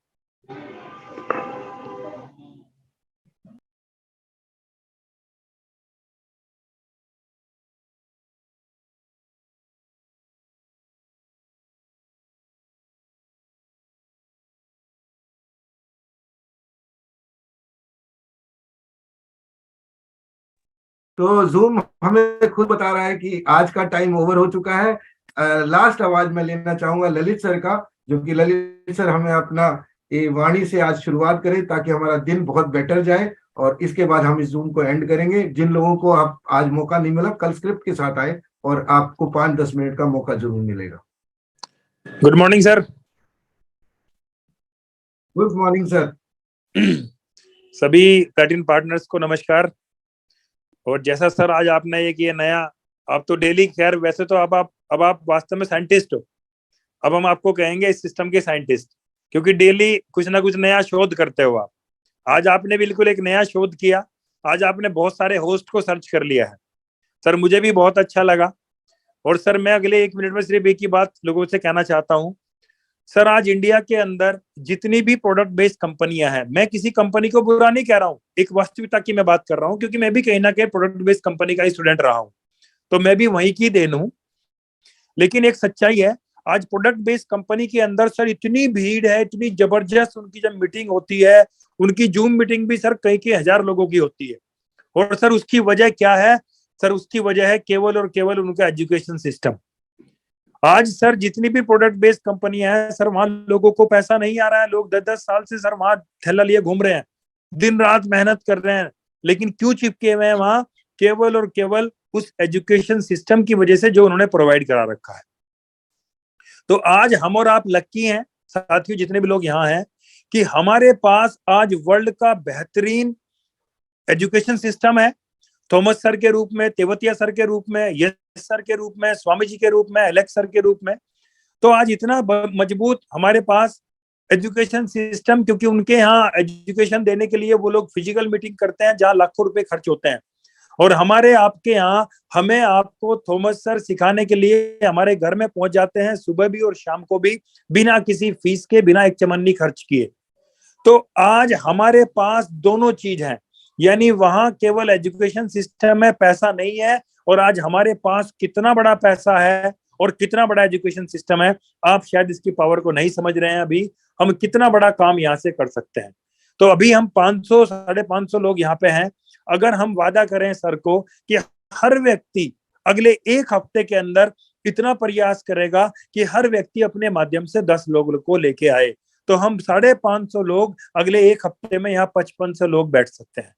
तो जूम हमें खुद बता रहा है कि आज का टाइम ओवर हो चुका है। लास्ट आवाज मैं लेना चाहूंगा ललित सर का, जो कि ललित सर हमें अपना ये वाणी से आज शुरुआत करें ताकि हमारा दिन बहुत बेटर जाए, और इसके बाद हम इस जूम को एंड करेंगे। जिन लोगों को आप आज मौका नहीं मिला, कल स्क्रिप्ट के साथ आए और आपको 5-10 मिनट का मौका जरूर मिलेगा। Good morning sir. Good morning sir. सभी प्लैटिन पार्टनर्स को नमस्कार। और जैसा सर आज आपने ये किया नया, आप तो डेली, खैर वैसे तो अब आप वास्तव में साइंटिस्ट हो। अब हम आपको कहेंगे इस सिस्टम के साइंटिस्ट, क्योंकि डेली कुछ ना कुछ नया शोध करते हो आप। आज आपने बिल्कुल एक नया शोध किया। आज आपने बहुत सारे होस्ट को सर्च कर लिया है सर, मुझे भी बहुत अच्छा लगा। और सर मैं अगले 1 मिनट में सिर्फ एक ही बात लोगों से कहना चाहता हूँ। सर आज इंडिया के अंदर जितनी भी प्रोडक्ट बेस्ड कंपनियां हैं, मैं किसी कंपनी को बुरा नहीं कह रहा हूँ, एक वास्तविकता की मैं बात कर रहा हूँ, क्योंकि मैं भी कहीं ना कहीं प्रोडक्ट बेस्ड कंपनी का ही स्टूडेंट रहा हूँ, तो मैं भी वहीं की देन हूँ। लेकिन एक सच्चाई है, आज प्रोडक्ट बेस्ड कंपनी के अंदर सर इतनी भीड़ है, इतनी जबरदस्त। उनकी जब मीटिंग होती है, उनकी जूम मीटिंग भी सर कई 1000 लोगों की होती है। और सर उसकी वजह क्या है? सर उसकी वजह है केवल और केवल उनका एजुकेशन सिस्टम। आज सर जितनी भी प्रोडक्ट बेस्ड कंपनियां हैं सर, वहां लोगों को पैसा नहीं आ रहा है। लोग 10-10 साल से सर वहां थैला लिए घूम रहे हैं, दिन रात मेहनत कर रहे हैं, लेकिन क्यों चिपके हुए हैं वहां? केवल और केवल उस एजुकेशन सिस्टम की वजह से जो उन्होंने प्रोवाइड करा रखा है। तो आज हम और आप लकी हैं साथियों, जितने भी लोग यहाँ हैं, कि हमारे पास आज वर्ल्ड का बेहतरीन एजुकेशन सिस्टम है। थॉमस सर के रूप में, तेवतिया सर के रूप में, यस सर के रूप में, स्वामी जी के रूप में, एलेक्स सर के रूप में। तो आज इतना मजबूत हमारे पास एजुकेशन सिस्टम, क्योंकि उनके यहाँ एजुकेशन देने के लिए वो लोग फिजिकल मीटिंग करते हैं जहाँ लाखों रुपए खर्च होते हैं, और हमारे आपके यहाँ हमें आपको थॉमस सर सिखाने के लिए हमारे घर में पहुंच जाते हैं, सुबह भी और शाम को भी, बिना किसी फीस के, बिना एक चमन्नी खर्च किए। तो आज हमारे पास दोनों चीज हैं, यानी वहां केवल एजुकेशन सिस्टम है, पैसा नहीं है। और आज हमारे पास कितना बड़ा पैसा है और कितना बड़ा एजुकेशन सिस्टम है, आप शायद इसकी पावर को नहीं समझ रहे हैं। अभी हम कितना बड़ा काम यहाँ से कर सकते हैं। तो अभी हम 500-550 लोग यहाँ पे हैं। अगर हम वादा करें सर को कि हर व्यक्ति अगले 1 हफ्ते के अंदर इतना प्रयास करेगा कि हर व्यक्ति अपने माध्यम से 10 लोगों को लेके आए, तो हम 550 लोग अगले 1 हफ्ते में यहाँ 5500 लोग बैठ सकते हैं।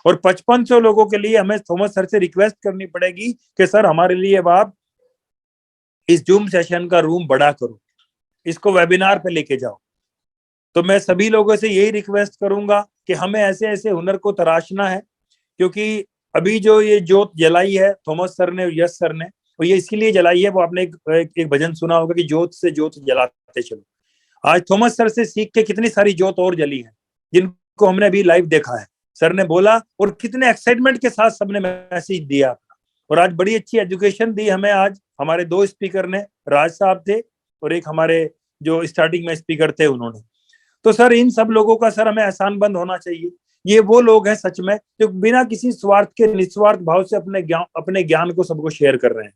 और 5500 लोगों के लिए हमें थॉमस सर से रिक्वेस्ट करनी पड़ेगी कि सर हमारे लिए अब आप इस जूम सेशन का रूम बड़ा करो, इसको वेबिनार पे लेके जाओ। तो मैं सभी लोगों से यही रिक्वेस्ट करूंगा कि हमें ऐसे ऐसे हुनर को तराशना है, क्योंकि अभी जो ये जोत जलाई है थॉमस सर ने और यश सर ने, वो ये इसीलिए जलाई है, वो आपने एक भजन सुना होगा कि जोत से जोत जलाते चलो। आज थॉमस सर से सीख के कितनी सारी जोत और जली है, जिनको हमने अभी लाइव देखा है। सर ने बोला और कितने एक्साइटमेंट के साथ सबने मैसेज दिया। और आज बड़ी अच्छी एजुकेशन दी हमें। आज हमारे 2 स्पीकर ने, राज साहब थे और एक हमारे जो स्टार्टिंग में स्पीकर थे उन्होंने। तो सर इन सब लोगों का सर हमें एहसान बंद होना चाहिए। ये वो लोग हैं सच में जो बिना किसी स्वार्थ के, निस्वार्थ भाव से अपने ज्ञान को सबको शेयर कर रहे हैं।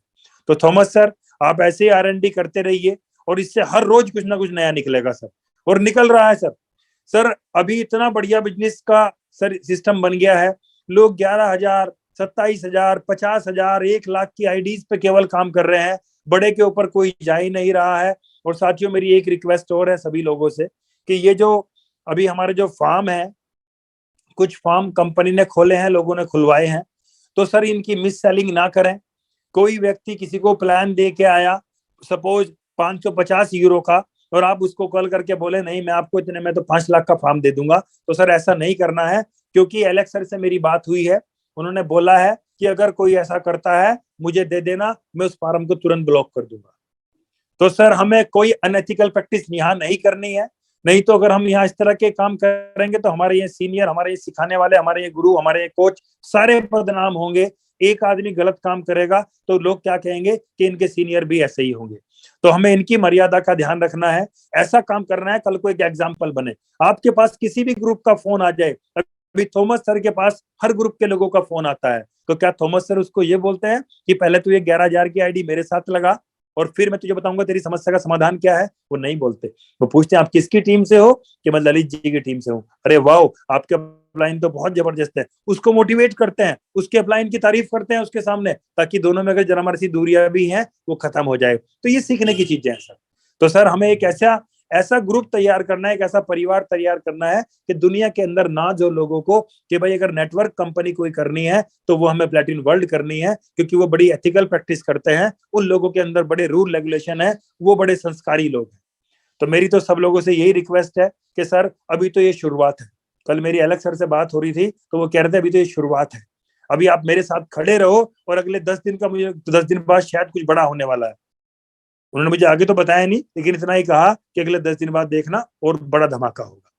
तो थॉमस सर आप ऐसे ही R&D करते रहिए और इससे हर रोज कुछ ना कुछ नया निकलेगा सर, और निकल रहा है सर। सर अभी इतना बढ़िया बिजनेस का सर सिस्टम बन गया है। लोग 11,000, 27,000, 50,000, 1 लाख की आईडीज पे केवल काम कर रहे हैं। बड़े के ऊपर कोई जा ही नहीं रहा है। और साथियों मेरी एक रिक्वेस्ट और है सभी लोगों से कि ये जो अभी हमारे जो फार्म है, कुछ फार्म कंपनी ने खोले हैं, लोगों ने खुलवाए हैं, तो सर इनकी मिस सेलिंग ना करें। कोई व्यक्ति किसी को प्लान दे के आया सपोज 550 यूरो का, और आप उसको कॉल करके बोले नहीं मैं आपको इतने में तो 5 लाख का फार्म दे दूंगा, तो सर ऐसा नहीं करना है। क्योंकि एलेक्स सर से मेरी बात हुई है, उन्होंने बोला है कि अगर कोई ऐसा करता है मुझे दे देना, मैं उस फार्म को तुरंत ब्लॉक कर दूंगा। तो सर हमें कोई अनएथिकल प्रैक्टिस यहाँ नहीं करनी है। नहीं तो अगर हम यहाँ इस तरह के काम करेंगे तो हमारे ये सीनियर, हमारे ये सिखाने वाले, हमारे ये गुरु, हमारे ये कोच सारे बदनाम होंगे। एक आदमी गलत काम करेगा तो लोग क्या कहेंगे कि इनके सीनियर भी ऐसे ही होंगे। तो हमें इनकी मर्यादा का ध्यान रखना है, ऐसा काम करना है कल को एक एग्जाम्पल बने। आपके पास किसी भी ग्रुप का फोन आ जाए, अभी थॉमस सर के पास हर ग्रुप के लोगों का फोन आता है, तो क्या थॉमस सर उसको ये बोलते हैं कि पहले तू ये 11,000 की आईडी मेरे साथ लगा और फिर मैं तुझे बताऊंगा तेरी समस्या का समाधान क्या है? वो नहीं बोलते। वो पूछते हैं आप किसकी टीम से हो, कि मैं ललित जी की टीम से हूँ। अरे वाह आपके अपलाइन तो बहुत जबरदस्त है। उसको मोटिवेट करते हैं, उसके अपलाइन की तारीफ करते हैं उसके सामने, ताकि दोनों में अगर जरा मर्सी दूरियां भी हैं वो खत्म हो जाए। तो ये सीखने की चीजें हैं सर। तो सर हमें एक ऐसा ग्रुप तैयार करना है, एक ऐसा परिवार तैयार करना है कि दुनिया के अंदर ना जो लोगों को कि भाई अगर नेटवर्क कंपनी कोई करनी है तो वो हमें प्लैटिन वर्ल्ड करनी है, क्योंकि वो बड़ी एथिकल प्रैक्टिस करते हैं। उन लोगों के अंदर बड़े रूल रेगुलेशन है, वो बड़े संस्कारी लोग हैं। तो मेरी तो सब लोगों से यही रिक्वेस्ट है कि सर अभी तो ये शुरुआत है। कल मेरी एलेक्स सर से बात हो रही थी तो वो कह रहे थे अभी तो ये शुरुआत है, अभी आप मेरे साथ खड़े रहो और अगले 10 दिन का, मुझे 10 दिन बाद शायद कुछ बड़ा होने वाला है। उन्होंने मुझे आगे तो बताया नहीं, लेकिन इतना ही कहा कि अगले 10 दिन बाद देखना और बड़ा धमाका होगा।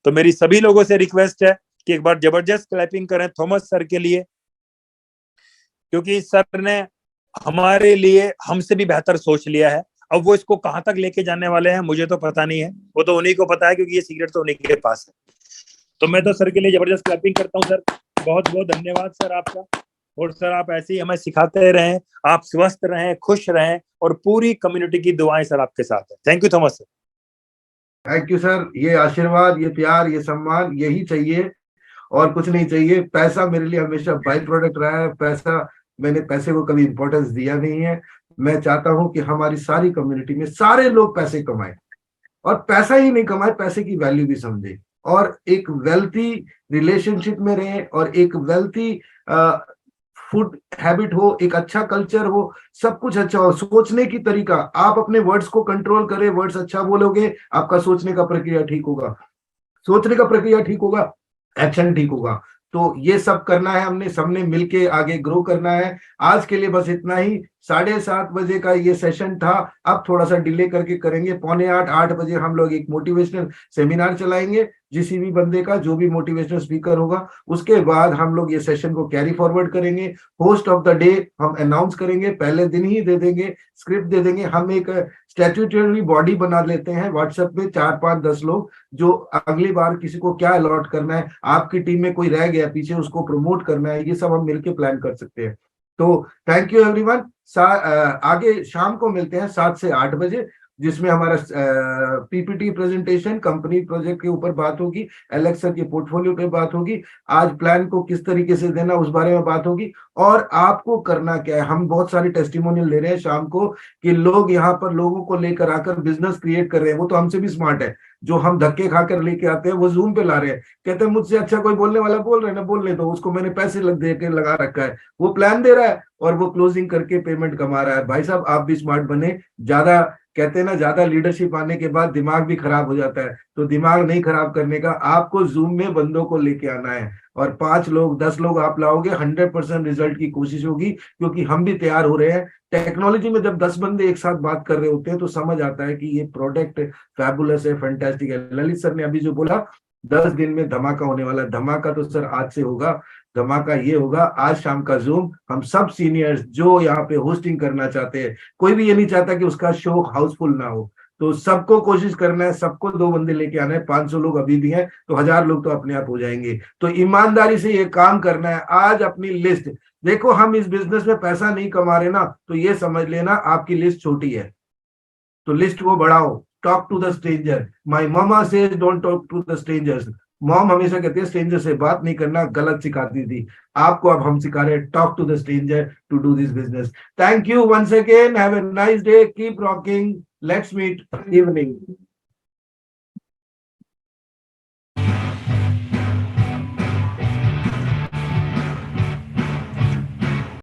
तो मेरी सभी लोगों से रिक्वेस्ट है कि एक बार जबरदस्त क्लैपिंग करें थॉमस सर के लिए, क्योंकि सर ने हमारे लिए हमसे भी बेहतर सोच लिया है। अब वो इसको कहां तक लेके जाने वाले हैं मुझे तो पता नहीं है, वो तो उन्हीं को पता है, क्योंकि ये सीक्रेट तो उन्हीं के पास है। तो मैं तो सर के लिए जबरदस्त क्लैपिंग करता हूँ। सर बहुत बहुत धन्यवाद सर आपका। और सर आप ऐसे ही हमें सिखाते रहें, आप स्वस्थ रहें, खुश रहें, और पूरी कम्युनिटी की दुआएं सर आपके साथ है। Thank you Thomas sir. Thank you sir. ये आशीर्वाद, ये प्यार, ये सम्मान यही चाहिए और कुछ नहीं चाहिए। पैसा मेरे लिए हमेशा बाई प्रोडक्ट रहा है। मैंने पैसे को कभी इंपॉर्टेंस दिया नहीं है। मैं चाहता हूं कि हमारी सारी कम्युनिटी में सारे लोग पैसे कमाएं, और पैसा ही नहीं कमाए, पैसे की वैल्यू भी समझे, और एक वेल्थी रिलेशनशिप में रहें, और एक वेल्थी फूड हैबिट हो, एक अच्छा कल्चर हो, सब कुछ अच्छा हो। सोचने की तरीका, आप अपने वर्ड्स को कंट्रोल करें, वर्ड्स अच्छा बोलोगे, आपका सोचने का प्रक्रिया ठीक होगा, सोचने का प्रक्रिया ठीक होगा, एक्शन ठीक होगा। तो ये सब करना है, हमने सबने मिलके आगे ग्रो करना है। आज के लिए बस इतना ही। 7:30 बजे का ये सेशन था, अब थोड़ा सा डिले करके करेंगे। 7:45, 8 बजे हम लोग एक मोटिवेशनल सेमिनार चलाएंगे, किसी भी बंदे का, जो भी मोटिवेशनल स्पीकर होगा। उसके बाद हम लोग ये सेशन को कैरी फॉरवर्ड करेंगे। होस्ट ऑफ द डे हम अनाउंस करेंगे, पहले दिन ही दे देंगे, स्क्रिप्ट दे देंगे। हम एक स्टैट्यूटरी बॉडी बना लेते हैं व्हाट्सएप पे, 4, 5, 10 लोग, जो अगली बार किसी को क्या अलॉट करना है, आपकी टीम में कोई रह गया पीछे, उसको प्रमोट करना है, ये सब हम मिलके प्लान कर सकते हैं। तो थैंक यू एवरीवन। आगे शाम को मिलते हैं 7 से 8 बजे, जिसमें हमारा पीपीटी प्रेजेंटेशन कंपनी प्रोजेक्ट के ऊपर बात होगी, एलेक्स सर के पोर्टफोलियो पे बात होगी, आज प्लान को किस तरीके से देना उस बारे में बात होगी, और आपको करना क्या है। हम बहुत सारे टेस्टिमोनियल ले रहे हैं शाम को कि लोग यहाँ पर लोगों को लेकर आकर बिजनेस क्रिएट कर रहे हैं। वो तो हमसे भी स्मार्ट है, जो हम धक्के खाकर लेके आते हैं वो जूम पे ला रहे हैं। कहते हैं मुझसे अच्छा कोई बोलने वाला बोल रहे हैं ना, बोलने दो उसको, मैंने पैसे दे के लगा रखा है, वो प्लान दे रहा है और वो क्लोजिंग करके पेमेंट कमा रहा है। भाई साहब आप भी स्मार्ट बने। ज्यादा कहते हैं ना, ज्यादा लीडरशिप आने के बाद दिमाग भी खराब हो जाता है, तो दिमाग नहीं खराब करने का, आपको जूम में बंदों को लेके आना है, और 5 लोग 10 लोग आप लाओगे, 100% रिजल्ट की कोशिश होगी, क्योंकि हम भी तैयार हो रहे हैं। टेक्नोलॉजी में जब 10 बंदे एक साथ बात कर रहे होते हैं तो समझ आता है कि ये प्रोडक्ट फैबुलस है, फैंटास्टिक है। ललित सर ने अभी जो बोला 10 दिन में धमाका होने वाला है, धमाका तो सर आज से होगा। धमाका ये होगा, आज शाम का जूम हम सब सीनियर्स जो यहाँ पे होस्टिंग करना चाहते हैं, कोई भी ये नहीं चाहता कि उसका शो हाउसफुल ना हो, तो सबको कोशिश करना है, सबको 2 बंदे लेके आना है। 500 लोग अभी भी हैं तो 1000 लोग तो अपने आप हो जाएंगे। तो ईमानदारी से ये काम करना है। आज अपनी लिस्ट देखो, हम इस बिजनेस में पैसा नहीं कमा रहे ना, तो ये समझ लेना आपकी लिस्ट छोटी है, तो लिस्ट को बढ़ाओ। Talk to the stranger, my mama says don't talk to the strangers. Mom हमेशा कहती है स्ट्रेंजर से बात नहीं करना, गलत सिखाती थी। आपको अब हम सिखा रहे हैं, talk to the stranger to do this business. Thank you once again, have a nice day, keep rocking, let's meet evening.